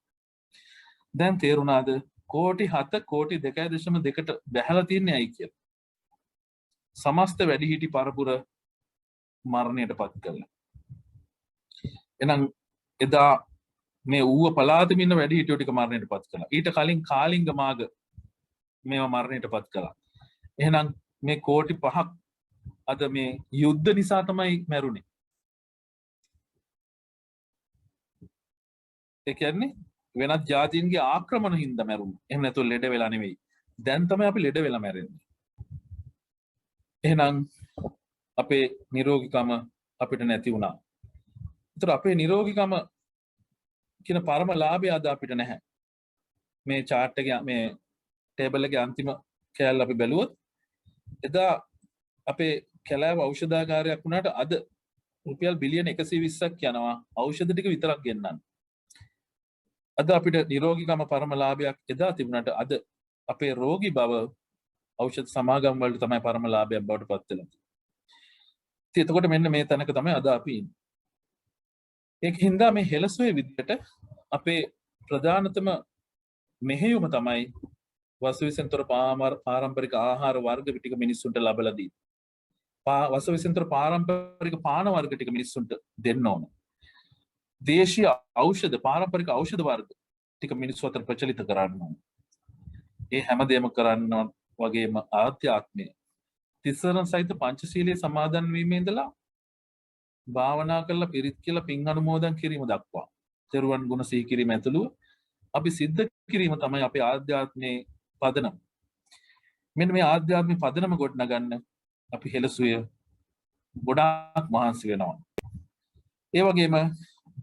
දැන් තේරුණාද කෝටි 7 කෝටි 2.2ට බැහැලා තියන්නේ ඇයි කියලා. සමස්ත වැඩිහිටි පරපුර මරණයට පත් කළා. එහෙනම් එදා මේ ඌව පලාතෙම ඉන්න වැඩිහිටියෝ ටික මරණයට පත් කළා. ඊට කලින් කාලිංග මාග මේව මරණයට පත් කළා. එහෙනම් මේ කෝටි 5ක් අද මේ යුද්ධ නිසා තමයි මැරුණේ. ඒ කියන්නේ වෙනත් ජාතීන්ගේ ආක්‍රමණ හින්දා මැරුණා. එහෙම නැතුව ලෙඩ වෙලා නෙවෙයි. දැන් තමයි අපි ලෙඩ වෙලා මැරෙන්නේ. එහෙනම් අපේ නිරෝගීකම අපිට නැති වුණා. ඒතර අපේ නිරෝගීකම කියන පරම ලාභය අද අපිට නැහැ. මේ chart එකේ මේ ටේබල් එකේ අන්තිම කෑල්ල අපි බැලුවොත් එදා අපේ කැලෑව ඖෂධාගාරයක් වුණාට අද රුපියල් බිලියන 120ක් යනවා ඖෂධ ටික විතරක් ගෙන්නන්න. අද අපිට නිරෝගීකම පරම ලාභයක් එදා තිබුණාට අද අපේ රෝගී බව ඖෂධ සමාගම් වලට තමයි පරම ලාභයක් බවට පත් වෙලා තියෙන්නේ. ඉතින් එතකොට මෙන්න මේ තැනක තමයි අද අපි ඉන්නේ. ඒකින්ද මේ හෙළසුවේ විදිහට අපේ ප්‍රධානතම මෙහෙයුම තමයි වසවිසෙන්තර පාරම්පරික ආහාර වර්ග ටික මිනිස්සුන්ට ලබලා දී. වසවිසෙන්තර පාරම්පරික පාන වර්ග ටික මිනිස්සුන්ට දෙන්න ඕන. දේශීය ඖෂධ පාරම්පරික ඖෂධ වර්ග ටික මිනිස්සු අතර ප්‍රචලිත කරන්න ඕන. ඒ හැමදේම කරන්න වගේම ආධ්‍යාත්මය තිසරණ සහිත පංචශීලයේ සමාදන් වීමේ ඉඳලා භාවනා කරලා පිරිත් කියලා පින් අනුමෝදන් කිරීම දක්වා තෙරුවන් ගුණ සිහි කිරීම ඇතුළු අපි සිද්ධ කිරීම තමයි අපේ ආධ්‍යාත්මයේ පදනම. මෙන්න මේ ආධ්‍යාත්මික පදනම ගොඩනගන්න අපි හෙළසුවේ ගොඩාක් මහන්සි වෙනවා. ඒ වගේම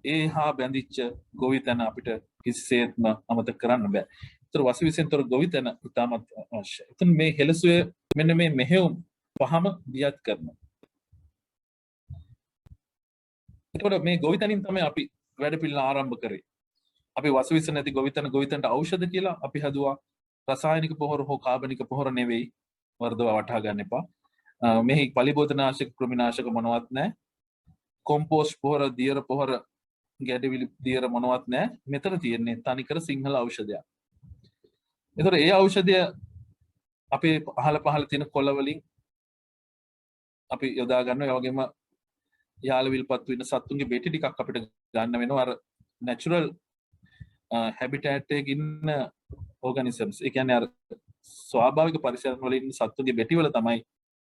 ඒ හා බැඳිච්ච ගොවිතැන අපිට කිසිසේත්ම අමතක කරන්න බෑ. ඒතර වසවිසෙන්තර ගොවිතැන ඉතාමත් අවශ්‍යයි. එතන මේ හෙළසුවේ මෙන්න මේ මෙහෙයුම් පහම දියත් කරනවා. එතකොට මේ ගොවිතැනින් තමයි අපි වැඩ පිළිවෙල ආරම්භ කරේ. අපි වසවිස නැති ගොවිතැනට ඖෂධ කියලා අපි හදුවා. රසායනික පොහොර හෝ කාබනික පොහොර නෙවෙයි. වර්ධව වටහා ගන්න එපා. මෙහි පලිබෝධනාශක කෘමිනාශක මොනවත් නැහැ. කොම්පෝස්ට් පොහොර, දියර පොහොර, ගැඩවිලි දියර මොනවත් නැහැ. මෙතන තියෙන්නේ තනිකර සිංහල ඖෂධයක්. ඒතර ඒ ඖෂධය අපේ පහළ තියෙන කොළ වලින් අපි යොදා ගන්නවා. ඒ වගේම යාල විල්පත් වෙන සත්තුන්ගේ බෙටි ටිකක් අපිට ගන්න වෙනවා. අර නැචරල් හැබිටැට් එකේ ඉන්න ඕගනිසම්ස්. ඒ කියන්නේ අර ස්වාභාවික පරිසරවල වල ඉන්න සත්තුන්ගේ බෙටි වල තමයි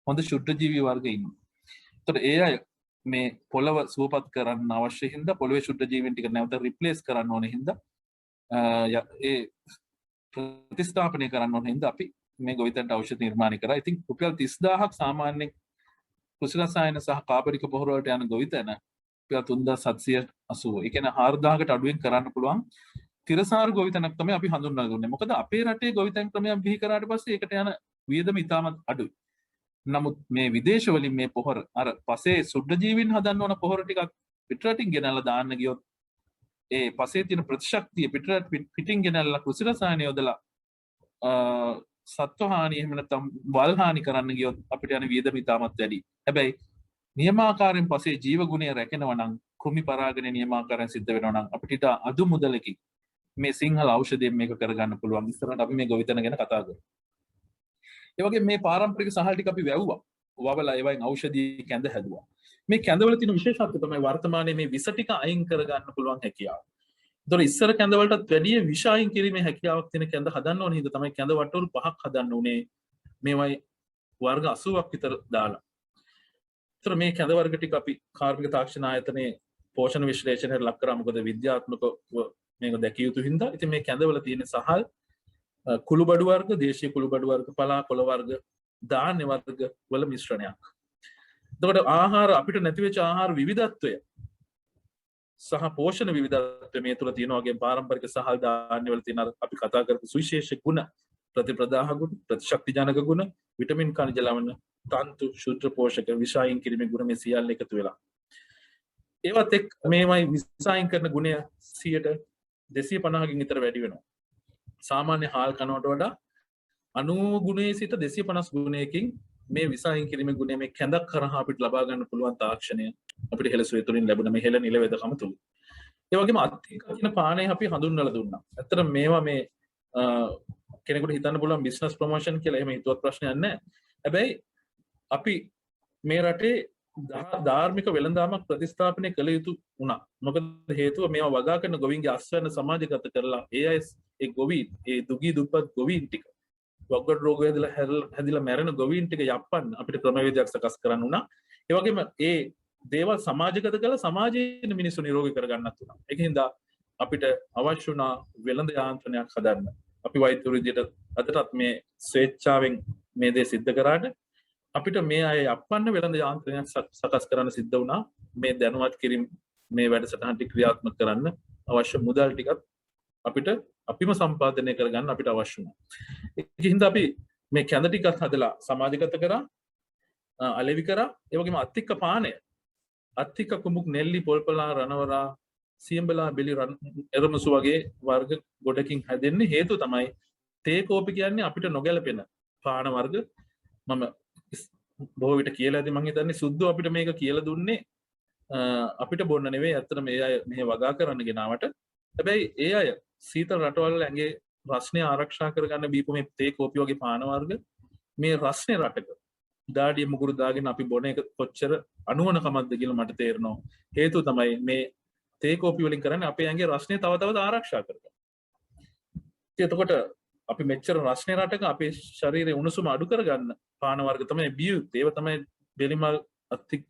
හොඳ ශුද්ධ ජීවි වර්ග ඉන්නේ. ඒතර ඒ අය මේ පොළව සුවපත් කරන්න අවශ්‍ය හින්දා පොළවේ ශුද්ධ ජීවීන් ටික නැවත රිප්ලේස් කරන්න ඕනේ හින්දා ඒ ප්‍රතිස්ථාපනය කරන්න ඕනේ හින්දා අපි මේ ගොවිතැනට ඖෂධ නිර්මාණය කරා. ඉතින් රුපියල් 30000ක් සාමාන්‍යයෙන් කෘෂි රසායන සහ කාබනික පොහොර වලට යන ගොවිතැන රුපියල් 3780. ඒ කියන්නේ 4000කට අඩුවෙන් කරන්න පුළුවන් තිරසාර ගොවිතැනක් තමයි අපි හඳුන්වන්නේ. මොකද අපේ රටේ ගොවිතැන් ක්‍රමයක් බිහි කරාට පස්සේ ඒකට යන වියදම ඉතාමත් අඩුයි. නමුත් මේ විදේශ වලින් මේ පොහොර අර පසේ සුද්ධ ජීවීන් හදන්න ඕන පොහොර ටිකක් පිටරටින් ගෙනල්ලා දාන්න ගියොත් ඒ පසේ තියෙන ප්‍රතිශක්තිය පිටින් ගෙනල්ලා කෘෂි රසායන යොදලා සත්ව හානිය එහෙම නැත්නම් වල් හානි කරන්න ගියොත් අපිට යන වියදම ඉතාමත් වැඩි. හැබැයි නියමාකාරයෙන් පසේ ජීව ගුණය රැකෙනවා නම් කෘමි පරාගණය නියමාකාරයෙන් සිද්ධ වෙනවා නම් අපිට අඩු මුදලකින් මේ සිංහල ඖෂධයෙන් මේක කරගන්න පුළුවන්. ඉස්සරහට අපි මේ ගොවිතැන ගැන කතා කරමු. ඒ වගේ මේ පාරම්පරික සහල් ටික අපි වැව්වා. වවලා ඒවයින් ඖෂධී කැඳ හැදුවා. මේ කැඳවල තියෙන විශේෂත්වය තමයි වර්තමානයේ මේ විස ටික අයින් කරගන්න පුළුවන් හැකියාව. ඒතොර ඉස්සර කැඳ වලටත් වැඩිය විෂ අයින් කිරීමේ හැකියාවක් තියෙන කැඳ හදන්න ඕනේ. හින්දා තමයි කැඳ වටවල් 5ක් හදන්න උනේ. මේවයි වර්ග 80ක් විතර දාලා. ඒතර මේ කැඳ වර්ග ටික අපි කාර්මික තාක්ෂණ ආයතනයේ පෝෂණ විශ්ලේෂණයට ලක් කරා. මොකද විද්‍යාත්මකව මේක දැකිය යුතු හින්දා. ඉතින් මේ කැඳවල තියෙන සහල් කුළුබඩු වර්ග, දේශීය කුළුබඩු වර්ග, පලා කොළ වර්ග, ධාන්‍ය වර්ග වල මිශ්‍රණයක්. එතකොට ආහාර අපිට නැති වෙච්ච ආහාර විවිධත්වය සහ පෝෂණ විවිධත්වය මේ තුල තියෙන වගේ පාරම්පරික සහල් ධාන්‍ය වල තියෙන අපි කතා කරපු සුවිශේෂ ගුණ, ප්‍රතිප්‍රදාහ ගුණ, ප්‍රතිශක්ති ජනක ගුණ, විටමින් කනිජ ලවණ, තන්තු, ශුද්ධ පෝෂක, විෂායින් කිරීමේ ගුණ මේ සියල්ල එකතු වෙලා. ඒවත් එක් මේවයි විෂායින් කරන ගුණය 250කින් විතර වැඩි වෙනවා. සාමාන්‍ය හාල් කනවට වඩා 90 ගුණයේ සිට 250 ගුණයකින් මේ විසායින් කිරීමේ ගුණය මේ කැඳක් කරහා අපිට ලබා ගන්න පුළුවන් තාක්ෂණය අපිට හෙළසුවේ තුලින් ලැබුණ මේ හෙළ නිල වෙදකම තුල. ඒ වගේම අත්තික කියන පානේ අපි හඳුන්වලා දුන්නා. ඇත්තට මේවා මේ කෙනෙකුට හිතන්න පුළුවන් බිස්නස් ප්‍රොමෝෂන් කියලා එහෙම හිතුවත් ප්‍රශ්නයක් නැහැ. හැබැයි අපි මේ රටේ ධාර්මික වෙළඳාමක් ප්‍රතිස්ථාපනය කළ යුතු වුණා. මොකද හේතුව මේවා වගා කරන ගොවීන්ගේ අස්වැන්න සමාජගත කරලා ඒ අය ඒ ගොවීන් ඒ දුගී දුප්පත් ගොවීන් ටික වග්ගඩ රෝග හැදිලා මැරෙන ගොවීන් ටික යප්පන්න අපිට ක්‍රමවේදයක් සකස් කරන්න වුණා. ඒ වගේම ඒ දේවල් සමාජගත කරලා සමාජයේ මිනිස්සු නිරෝගී කරගන්නත් උනා. ඒකින්ද අපිට අවශ්‍ය වුණා වෙළඳ යාන්ත්‍රණයක් හදන්න. අපි වෛද්‍යවරු විදියට අදටත් මේ ස්වේච්ඡාවෙන් මේ දේ සිද්ධ කරාට අපිට මේ අය යප්පන්න වෙළඳ යාන්ත්‍රණයක් සකස් කරන්න සිද්ධ වුණා. මේ දැනුවත් කිරීම මේ වැඩසටහන ටික ක්‍රියාත්මක කරන්න අවශ්‍ය මුදල් ටිකත් අපිට අපිම සම්පාදනය කරගන්න අපිට අවශ්‍ය වුණා. ඒකින්ද අපි මේ කැඳ ටිකත් හදලා සමාජගත කරා, අලෙවි කරා. ඒ වගේම අත්තික පානය, අත්තික කුඹුක් නෙල්ලි පොල්පලා රණවරා සියඹලා බෙලි එරමුසු වගේ වර්ග ගොඩකින් හැදෙන්නේ හේතුව තමයි තේ කෝපි කියන්නේ අපිට නොගැලපෙන පාන වර්ග. මම බොහෝ විට කියලා ඇති මං හිතන්නේ සුද්ධෝ අපිට මේක කියලා දුන්නේ අපිට බොන්න නෙවෙයි. ඇත්තට මේ අය මෙහෙ වගා කරන්න ගෙනාවට. හැබැයි ඒ අය සීතල රටවල ඇඟේ රස්නය ආරක්ෂා කරගන්න බීපු මේ තේ කෝපි වගේ පාන වර්ග මේ රස්නේ රටක දාඩිය මුගුරු දාගෙන අපි බොන එක කොච්චර අනුවණකමක්ද කියලා මට තේරෙනවා. හේතුව තමයි මේ තේ කෝපි වලින් කරන්නේ අපේ ඇඟේ රස්නේ තව තවත් ආරක්ෂා කරගන්න. එතකොට අපි මෙච්චර රස්නේ රටක අපේ ශරීරයේ උණුසුම අඩු කරගන්න පාන වර්ග තමයි බියුත්. ඒව තමයි බෙලිමල් අත්තික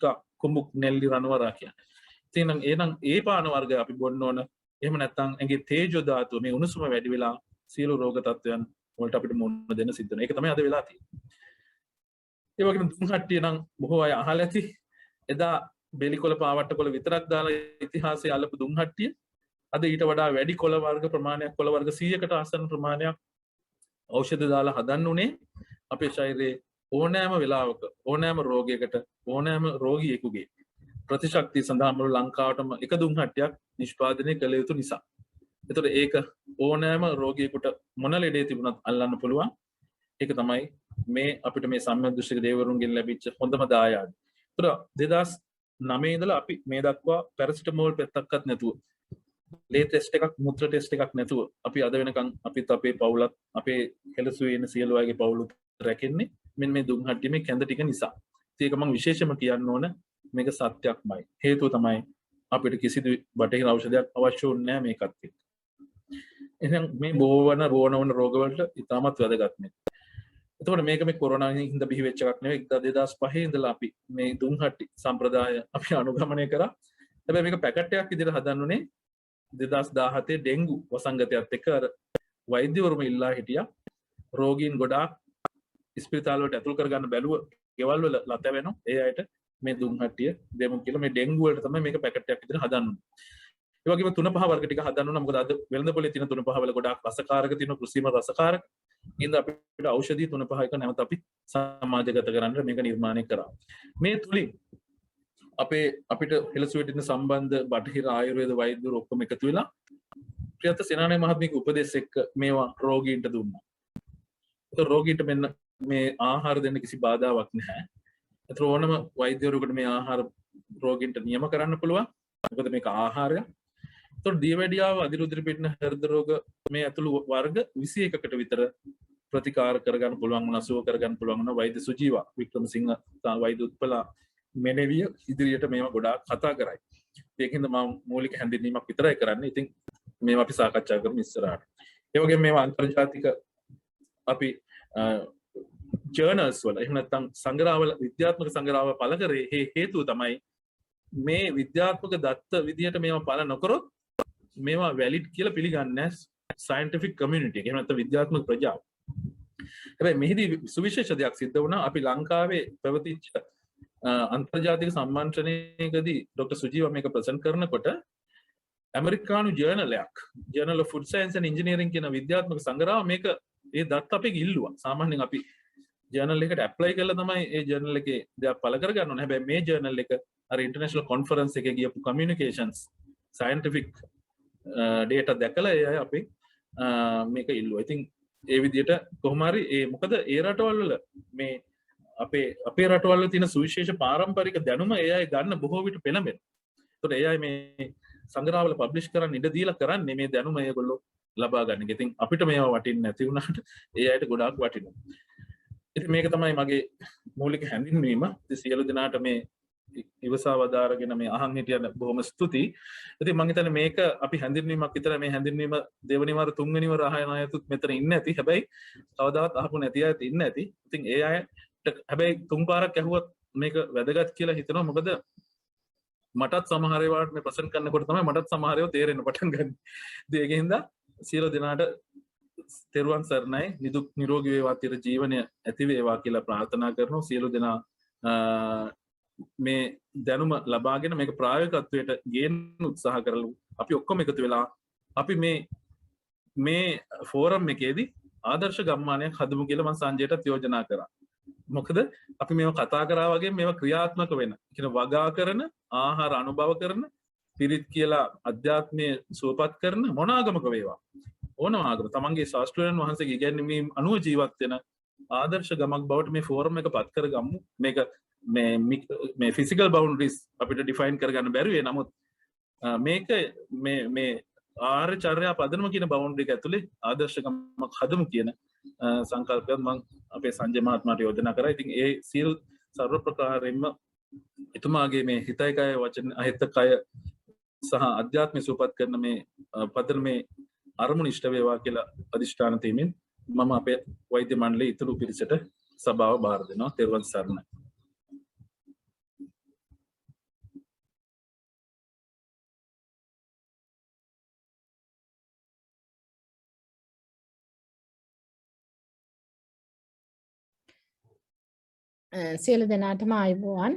කුඹුක් නෙල්ලි රණවරා කියන්නේ. එහෙනම් ඒ පාන වර්ග අපි බොන්න ඕන. එහෙම නැත්නම් ඇඟේ තේජෝ ධාතුව මේ උණුසුම වැඩි වෙලා සියලු රෝග තත්ත්වයන් වලට අපිට මුහුණ දෙන්න සිද්ධ වෙනවා. ඒක තමයි අද වෙලා තියෙන්නේ. ඒ වගේම දුම්හට්ටිය නම් බොහෝ අය අහලා ඇති. එදා බෙලිකොළ පාවට්ටකොළ විතරක් දාලා ඉතිහාසයේ අල්ලපු දුම්හට්ටිය අද ඊට වඩා වැඩි කොළ වර්ග ප්‍රමාණයක්, කොළ වර්ග 100කට ආසන්න ප්‍රමාණයක් ඖෂධ දාලා හදන්න උනේ අපේ ශරීරයේ ඕනෑම වෙලාවක ඕනෑම රෝගයකට ඕනෑම රෝගියෙකුගේ ප්‍රතිශක්තිය සඳහා මුළු ලංකාවටම එක දුම්හට්ටියක් නිෂ්පාදනය කළ යුතු නිසා. එතකොට ඒක ඕනෑම රෝගියෙකුට මොන ලෙඩේ තිබුණත් අල්ලන්න පුළුවන්. ඒක තමයි මේ අපිට මේ සම්මියදෘෂ්ටික දේවරුන්ගෙන් ලැබිච්ච හොඳම දායාද. එතකොට 2009 ඉඳලා අපි මේ දක්වා පැරසිටමෝල් පෙත්තක්වත් නැතුව, ලේ ටෙස්ට් එකක්, මුත්‍රා ටෙස්ට් එකක් නැතුව අපි අද වෙනකන් අපිත් අපේ පවුලත් අපේ හෙළසුවේ ඉන්න සියලු අයගේ පවුලුත් රැකෙන්නේ මෙන්න මේ දුම්හට්ටිය මේ කැඳ ටික නිසා. ඒක මම විශේෂම කියන්න ඕන මේක සත්‍යක්මයි. හේතුව තමයි අපිට කිසිදු බටහිර ඖෂධයක් අවශ්‍ය වුණේ නැහැ මේකත් එක්ක. එහෙනම් මේ බෝවන රෝණවන රෝගවලට ඉතාමත් වැදගත් නේ. එතකොට මේක මේ කොරෝනා හින්දා බිහි වෙච්ච එකක් නෙවෙයි. 2005 ඉඳලා අපි මේ දුම්හට්ටි සම්ප්‍රදාය අපි අනුගමනය කරා. හැබැයි මේක පැකට් එකක් විදිහට හදන්නුනේ 2017 ඩෙන්ගු වසංගතයත් එක්ක අර වෛද්‍යවරුම ඉල්ලා හිටියා. රෝගීන් ගොඩාක් ස්පිරිතාල වලට ඇතුල් කරගන්න බැලුව ගෙවල් වල ලත වෙනවා. ඒ අයට මේ දුම්හට්ටිය දෙමු කියලා මේ ඩෙන්ගු වලට තමයි මේක පැකට් එකක් විදිහට හදන්නුනේ. ඒ වගේම 3-5 වර්ග ටික හදන්න ඕන. මොකද අද වෙළඳ පොලේ තියෙන 3-5 වල ගොඩාක් රසකාරක තියෙන කෘත්‍රිම රසකාරක. ඉතින් අපිට ඖෂධි 3-5 එක නැවත අපි සමාජගත කරන්න මේක නිර්මාණය කරා. මේ තුලින් අපිට හෙළසුවට ඉන්න සම්බන්ධ බටහිර ආයුර්වේද වෛද්‍යවරු ඔක්කොම එකතු වෙලා ප්‍රියන්ත සේනානායක මහත්මියගේ උපදෙස් එක්ක මේවා රෝගීන්ට දුන්නා. ඒතර රෝගීන්ට මෙන්න මේ ආහාර දෙන්න කිසි බාධාවක් නැහැ. ඒතර ඕනම වෛද්‍යවරුකට මේ ආහාර රෝගීන්ට නියම කරන්න පුළුවන්. මොකද මේක ආහාරයක්. ඒතර දියවැඩියාව, අදිරුධිර පිටින හෘද රෝග මේ ඇතුළු වර්ග 21කට විතර ප්‍රතිකාර කරගන්න පුළුවන් වුණා, සුව කරගන්න පුළුවන් වුණා. වෛද්‍ය සුජීවා වික්‍රමසිංහ වෛද්‍ය උත්පලා මෙනෙවිය ඉදිරියට මේවා ගොඩාක් කතා කරයි. ඒකින්ද මම මූලික හැඳින්වීමක් විතරයි කරන්නේ. ඉතින් මේවා අපි සාකච්ඡා කරමු ඉස්සරහට. ඒ වගේම මේවා අන්තර්ජාතික අපි ජර්නල්ස් වල එහෙම නැත්නම් සංග්‍රහවල විද්‍යාත්මක සංග්‍රහව පළ කරේ හේතුව තමයි මේ විද්‍යාත්මක දත්ත විදියට මේවා පළ නොකරොත් මේවා වැලිඩ් කියලා පිළිගන්නේ නැහැ සයන්ටිෆික් කමියුනිටි එක. එහෙම නැත්නම් විද්‍යාත්මක ප්‍රජාව. හැබැයි මෙහිදී සුවිශේෂ දෙයක් සිද්ධ වුණා. අපි ලංකාවේ පැවතිච්ච අන්තර්ජාතික සම්මන්ත්‍රණයකදී ඩොක්ටර් සුජීව මේක ප්‍රසන්ට් කරනකොට ඇමරිකානු journal of food science and engineering කියන විද්‍යාත්මක සංග්‍රහය මේක ඒ දත් අපි ඉල්ලුවා. සාමාන්‍යයෙන් අපි ජර්නල් එකට ඇප්ලයි කරලා තමයි ඒ ජර්නල් එකේ දෙයක් පළ කරගන්න ඕනේ. හැබැයි මේ ජර්නල් එක අර ඉන්ටර්නැෂනල් කොන්ෆරන්ස් එකේ ගියපු කමියුනිකේෂන්ස් සයන්ටිෆික් ඩේටා දැකලා ඒ අය අපි මේක ඉල්ලුවා. ඉතින් ඒ විදිහට කොහොම හරි මොකද ඒ රටවල් වල මේ අපේ රටවල් වල තියෙන සුවිශේෂ පාරම්පරික දැනුම ඒ අය ගන්න බොහෝ විට පෙළඹෙනවා. ඒතකොට ඒ අය මේ සංග්‍රහවල පබ්ලිෂ් කරන්න ඉඩ දීලා කරන්නේ මේ දැනුම ඒගොල්ලෝ ලබා ගන්න. ඉතින් අපිට මේවා වටින්නේ නැති වුණාට ඒ අයට ගොඩාක් වටිනවා. ඉතින් මේක තමයි මගේ මූලික හැඳින්වීම. ඉතින් සියලු දෙනාට මේ ඉවසා වදාරගෙන මේ අහන් හිටියන බොහොම ස්තුතියි. ඉතින් මම හිතන්නේ මේක අපි හැඳින්වීමක් විතර මේ හැඳින්වීම දෙවෙනි වර තුන්වෙනි වර අහන අයතුත් මෙතන ඉන්නේ නැති. හැබැයි කවදාවත් අහපු නැති අයත් ඉන්නේ නැති. ඉතින් ඒ අයට හැබැයි තුන් පාරක් ඇහුවත් මේක වැදගත් කියලා හිතනවා. මොකද මටත් සමහර ඒවාට මේ ප්‍රසන්ට් කරනකොට තමයි මටත් සමහර ඒවා තේරෙන්න පටන් ගන්නේ. ඉතින් ඒකින්ද සියලු දෙනාට තෙරුවන් සරණයි. නිදුක් නිරෝගී වේවා තිර ජීවනය ඇති වේවා කියලා ප්‍රාර්ථනා කරනවා. සියලු දෙනා මේ දැනුම ලබාගෙන මේක ප්‍රායෝගිකත්වයට ගේන්න උත්සාහ කරලා අපි ඔක්කොම එකතු වෙලා අපි මේ ෆෝරම් එකේදී ආදර්ශ ගම්මානයක් හදමු කියලා මම සංජයටත් යෝජනා කරා. මොකද අපි මේවා කතා කරා වගේ මේවා ක්‍රියාත්මක වෙන. කියන වගා කරන, ආහාර අනුභව කරන, පිරිත් කියලා අධ්‍යාත්මයේ සුවපත් කරන මොන ආගමක වේවා. ඕනම ආගම තමන්ගේ ශාස්ත්‍රඥයන් වහන්සේගේ ඉගැන්වීම් අනුව ජීවත් වෙන ආදර්ශ ගමක් බවට මේ ෆෝරම් එක පත් කරගමු. මේක මේ ෆිසිකල් බවුන්ඩරිස් අපිට ඩිෆයින් කරගන්න බැරි වෙයි. නමුත් මේක මේ ආර්ය චර්යා පදනම කියන බවුන්ඩරි එක ඇතුලේ ආදර්ශ ගමක් හදමු කියන සංකල්පයත් මම අපේ සංජය මහත්මයාට යෝජනා කරා. ඉතින් ඒ සීල් සර්ව ප්‍රකාරයෙන්ම එතුමාගේ මේ හිතයි කය වචන අහිත කය සහ අධ්‍යාත්මය සුවපත් කරන මේ පදනමේ අරමුණ ඉෂ්ට වේවා කියලා අදිෂ්ඨාන තීමින් මම අපේ වෛද්‍ය මණ්ඩලයේ ඉතුරු පිරිසට සභාව බාර දෙනවා. තෙරුවන් සරණයි. සියලු දෙනාටම ආයුබෝවන්.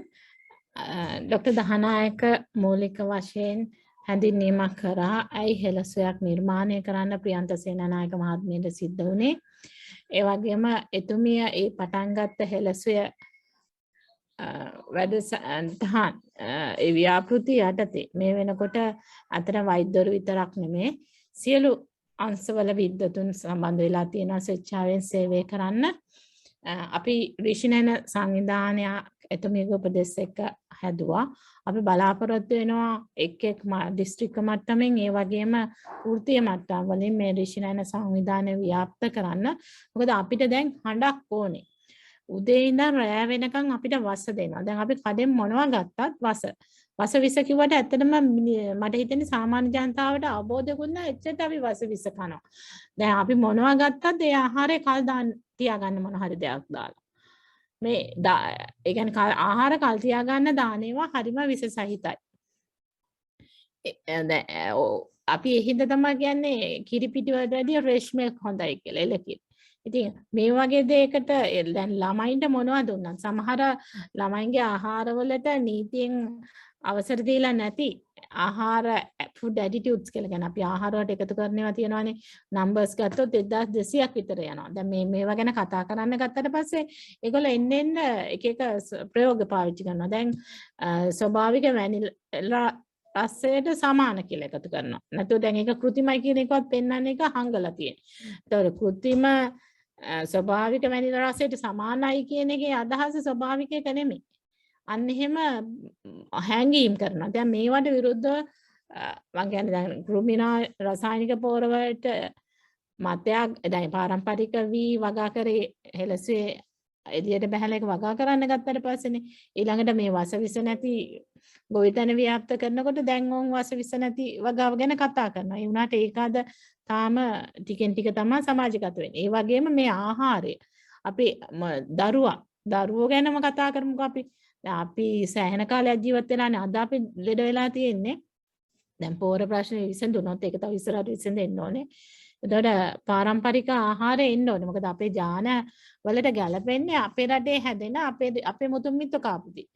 ඩොක්ටර් දහනායක මූලික වශයෙන් හැඳින්වීමක් කරා. ඇයි හෙළසුවක් නිර්මාණය කරන්න ප්‍රියන්ත සේනානායක මහත්මියට සිද්ධ වුණේ. ඒ වගේම එතුමිය ඒ පටන් ගත්ත හෙළසුව වැඩසටහන් ඒ ව්‍යාපෘති යටතේ මේ වෙනකොට අතර වෛද්‍යවරු විතරක් නෙමේ සියලු අංශවල විද්වතුන් සම්බන්ධ වෙලා තියෙනවා ස්වේච්ඡාවෙන් සේවය කරන්න. අපි ඍෂිනයන සංවිධානය එතුමියගේ උපදෙස් එක්ක හැදුවා. අපි බලාපොරොත්තු වෙනවා එක් දිස්ත්‍රික්ක මට්ටමින් ඒ වගේම වෘත්තීය මට්ටම් වලින් මේ ඍෂිනයන සංවිධානය ව්‍යාප්ත කරන්න. මොකද අපිට දැන් හඬක් ඕනේ. උදේ ඉඳන් රැය වෙනකන් අපිට වස දෙනවා. දැන් අපි කඩෙන් මොනවා ගත්තත් වස විස කිව්වට ඇත්තටම මට හිතෙන්නේ සාමාන්‍ය ජනතාවට අවබෝධයකුත් නැහැ. එච්චරට අපි වස විස කනවා. දැන් අපි මොනවා ගත්තත් ඒ ආහාරේ කල් දාන්න තියාගන්න මොන හරි දෙයක් දාලා. මේ ඒ කියන්නේ ආහාර කල් තියාගන්න දාන ඒවා හරිම විස සහිතයි. අපි එහිඳ තමයි කියන්නේ කිරි පිටි වලට වැඩිය රේෂ්මයක් හොඳයි කියලා එලකිරි. ඉතින් මේ වගේ දෙයකට දැන් ළමයින්ට මොනවද දුන්නත් සමහර ළමයින්ගේ ආහාරවලට නීතියෙන් අවසර දීලා නැති ආහාර ෆුඩ් ඇඩිටියුඩ්ස් කියලා කියන අපි ආහාර වලට එකතු කරනවා තියෙනවානේ නම්බර්ස් ගත්තොත් 1200ක් විතර යනවා. දැන් මේවා ගැන කතා කරන්න ගත්තට පස්සේ ඒගොල්ලෝ එන්න එක එක ප්‍රයෝග පාවිච්චි කරනවා. දැන් ස්වභාවික වැනිලා රසයට සමාන කියලා එකතු කරනවා. නැත්නම් දැන් ඒක કૃතිමයි කියන එකවත් පෙන්වන්න එක හංගලා තියෙනවා. ඒතකොට કૃතිම ස්වභාවික වැනිලා රසයට සමානයි කියන එකේ අදහස ස්වභාවික එක නෙමෙයි. අන්න එහෙම හැංගීම් කරනවා. දැන් මේවට විරුද්ධව මම කියන්නේ දැන් කෘමිනා රසායනික පෝර වලට මතයක් දැන් පාරම්පරික වී වගා කරේ හෙළසුවේ එළියට බහැලා ඒක වගා කරන්න ගත්තට පස්සේනේ ඊළඟට මේ වසවිස නැති ගොවිතැන ව්‍යාප්ත කරනකොට දැන් ඕන් වසවිස නැති වගාව ගැන කතා කරනවා. ඒ වුණාට ඒක අද තාම ටිකෙන් ටික තමයි සමාජගත වෙන්නේ. ඒ වගේම මේ ආහාරය අපි දරුවෝ ගැනම කතා කරමුකෝ අපි. අපි සෑහෙන කාලයක් ජීවත් වෙලානේ. අද අපි ලෙඩ වෙලා තියෙන්නේ. දැන් පෝර ප්‍රශ්නේ විසඳුනොත් ඒක තව ඉස්සරහට විසඳෙන්න ඕනේ. එතකොට පාරම්පරික ආහාරය එන්න ඕනේ. මොකද අපේ ජාන වලට ගැලපෙන්නේ අපේ රටේ හැදෙන අපේ මුතුන් මිත්තු කාපුදී.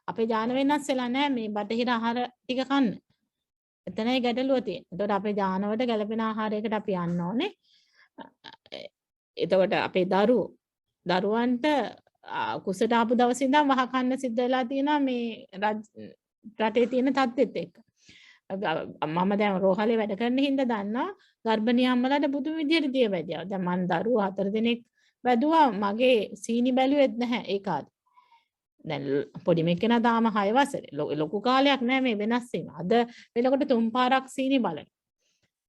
අපේ ජාන වෙනස් වෙලා නැහැ මේ බටහිර ආහාර ටික කන්න. එතනයි ගැටලුව තියෙන්නේ. එතකොට අපේ ජාන වලට ගැලපෙන ආහාරයකට අපි යන්න ඕනේ. එතකොට අපේ දරුවන්ට කුසට ආපු දවසේ ඉඳන් වහ කන්න සිද්ධ වෙලා තියෙනවා මේ රටේ තියෙන තත්ත්වෙත් එක්ක. මම දැන් රෝහලේ වැඩ කරන හින්දා දන්නවා ගර්භණී අම්මලාට පුදුම විදියට දිය වැදියා. දැන් මම දරුවෝ 4 දෙනෙක් වැදුවා මගේ සීනි බැලුවෙත් නැහැ ඒ කාලේ. දැන් පොඩි මෙක්කෙනා තාම 6 වසරේ. ලොකු කාලයක් නෑ මේ වෙනස් වීම. අද වෙනකොට 3 පාරක් සීනි බලන.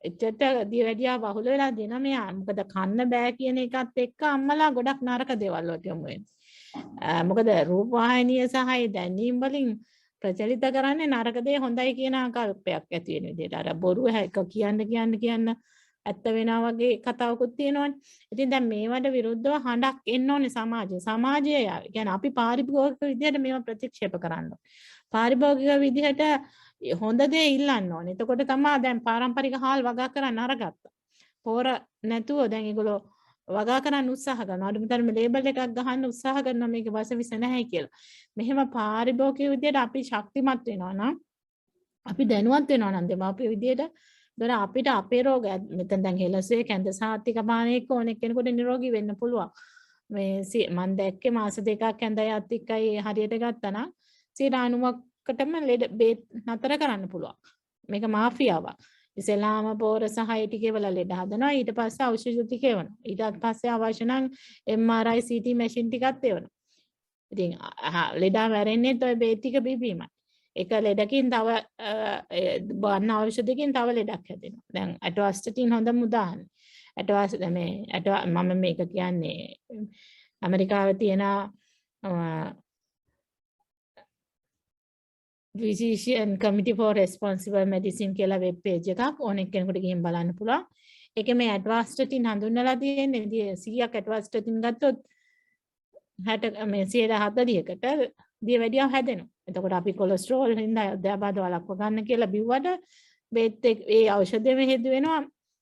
එච්චට දියවැඩියා බහුල වෙලා දෙන මෙයා. මොකද කන්න බෑ කියන එකත් එක්ක අම්මලා ගොඩක් නරක දේවල් වලට යොමු වෙනවා. මොකද රූපවාහිනිය සහ දැනීම් වලින් ප්‍රචලිත කරන්නේ නරක දේ හොඳයි කියන ආකල්පයක් ඇති වෙන විදිහට. අර බොරුව එක කියන්න ඇත්ත වෙනා වගේ කතාවකුත් තියෙනවනේ. ඉතින් දැන් මේවට විරුද්ධව හඬක් එන්න ඕනේ සමාජයේ. සමාජය කියන්නේ අපි පාරිභෝගික විදිහට මේවා ප්‍රතික්ෂේප කරන්න ඕනේ. පාරිභෝගික විදිහට හොඳ දේ ඉල්ලන්න ඕනේ. එතකොට තමයි දැන් පාරම්පරික හාල් වගා කරන්න අරගත්තා. පෝර නැතුව දැන් ඒගොල්ලෝ වගා කරන්න උත්සාහ කරනවා. අඩුමතරම ලේබල් එකක් ගහන්න උත්සාහ කරනවා මේක වසවිස නැහැ කියලා. මෙහෙම පාරිභෝගික විදිහට අපි ශක්තිමත් වෙනවා නම් අපි දැනුවත් වෙනවා නම් දෙමාපිය විදිහට දොර අපිට අපේ රෝග මෙතන දැන් හෙලසේ කැඳ සාත්තික පානයක ඕනෙක් කෙනෙකුට නිරෝගී වෙන්න පුළුවන්. මේ මම දැක්කේ මාස දෙකක් කැඳ යත්තිකයි හරියට ගත්තා නම් 90%කටම ලෙඩ බේත් නතර කරන්න පුළුවන්. මේක මාෆියාවක්. ඉස්සෙල්ලාම පෝර සහ ඒ ටිකේ වල ලෙඩ හදනවා. ඊට පස්සේ ඖෂධ ටික එවනවා. ඊට පස්සේ අවශ්‍ය නම් MRI CT මැෂින් ටිකත් එවනවා. ඉතින් ලෙඩා මැරෙන්නේ toy බේත් ටික බීබීමයි. එක ලෙඩකින් තව බන්න ඖෂධකින් තව ලෙඩක් හැදෙනවා. දැන් ඇටවාස්ටටින් හොඳම උදාහරණය. මම මේක කියන්නේ ඇමරිකාවේ තියෙන Physician Committee for Responsible Medicine කියලා වෙබ් පේජ් එකක් ඕනෙක් කෙනෙකුට ගිහින් බලන්න පුළුවන්. ඒකේ මේ ඇටවාස්ටටින් හඳුන්වලා තියෙන්නේ 100ක් ඇටවාස්ටටින් ගත්තොත් 60 මේ 140කට දියවැඩියා හැදෙනවා. එතකොට අපි කොලෙස්ටරෝල් හින්දා අධ්‍යාබාධ වළක්ව ගන්න කියලා බිව්වට බේත් ඒ ඖෂධෙම හේතු වෙනවා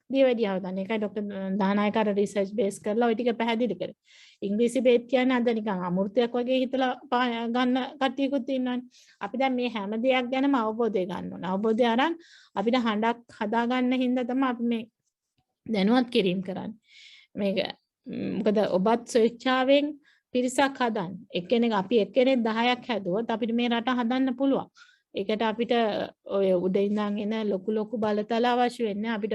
දියවැඩියාව ගන්න. ඒකයි ડોක්ටර් දානායකර රිසර්ච් බේස් කරලා ওই ටික පැහැදිලි කරේ. ඉංග්‍රීසි බේත් කියන්නේ අද නිකන් අමෘතයක් වගේ හිතලා ගන්න කට්ටියකුත් ඉන්නවනේ. අපි දැන් මේ හැම දෙයක් ගැනම අවබෝධය ගන්න ඕන. අවබෝධය අරන් අපිට හඬක් හදා ගන්න හින්දා තමයි අපි මේ දැනුවත් කිරීම කරන්නේ. මේක මොකද ඔබත් ස්වේච්ඡාවෙන් පිරිසක් හදන්න. එක්කෙනෙක් අපි එක්කෙනෙක් 10ක් හැදුවොත් අපිට මේ රට හදන්න පුළුවන්. ඒකට අපිට ඔය උඩ ඉඳන් එන ලොකු බලතල අවශ්‍ය වෙන්නේ. අපිට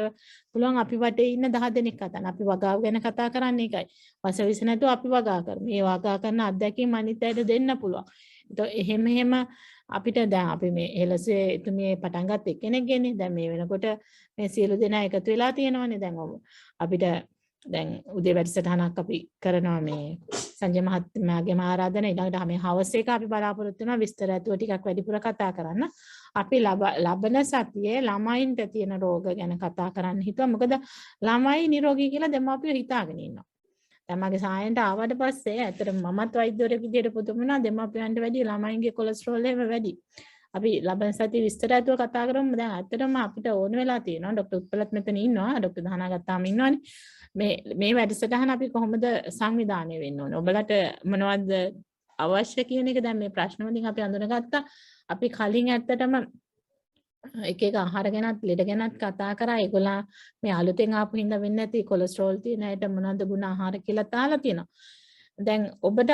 පුළුවන් අපි වටේ ඉන්න 10 දෙනෙක් හදන්න. අපි වගාව ගැන කතා කරන්නේ ඒකයි. වසවිස නැතුව අපි වගා කරමු. මේ වගා කරන අත්දැකීම් අනිත් අයට දෙන්න පුළුවන්. ඒතකොට එහෙම අපිට දැන් අපි මේ හෙලසේ එතුමිය පටන් ගත්ත එක්කෙනෙක් ගෙන්නේ. දැන් මේ වෙනකොට මේ සියලු දෙනා එකතු වෙලා තියෙනවානේ. දැන් අපිට දැන් උදේ වැඩසටහනක් අපි කරනවා මේ සංජය මහත්මයාගේම ආරාධන ඊළඟට මේ හවස් එක අපි බලාපොරොත්තු වෙනවා විස්තර ඇතුව ටිකක් වැඩිපුර කතා කරන්න. අපි ලබන සතියේ ළමයින්ට තියෙන රෝග ගැන කතා කරන්න හිතුවා. මොකද ළමයි නිරෝගී කියලා දෙමාපියෝ හිතාගෙන ඉන්නවා. දැන් මගේ සායන්ට ආවට පස්සේ ඇත්තටම මමත් වෛද්‍යවරයෙක් විදියට පුදුම වුණා. දෙමාපියන්ට වැඩි ළමයින්ගේ කොලෙස්ටරෝල් එහෙම වැඩි. අපි ලබන සතියේ විස්තර ඇතුව කතා කරමු. දැන් ඇත්තටම අපිට ඕන වෙලා තියෙනවා. ડોક્ટર උත්පලත් මෙතන ඉන්නවා. ડોક્ટર දහනා ගත්තාම ඉන්නවනේ. මේ වැඩසටහන අපි කොහොමද සංවිධානය වෙන්න ඕනේ? ඔබලට මොනවද අවශ්‍ය කියන එක දැන් මේ ප්‍රශ්න වලින් අපි අඳුනගත්තා. අපි කලින් ඇත්තටම එක ආහාර ගැනත් ලෙඩ ගැනත් කතා කරා. ඒගොල්ලෝ මේ අලුතෙන් ආපු හින්දා වෙන්නේ නැති කොලෙස්ටරෝල් තියෙන අයට මොනවද ගුණ ආහාර කියලා තාලා තියෙනවා. දැන් ඔබට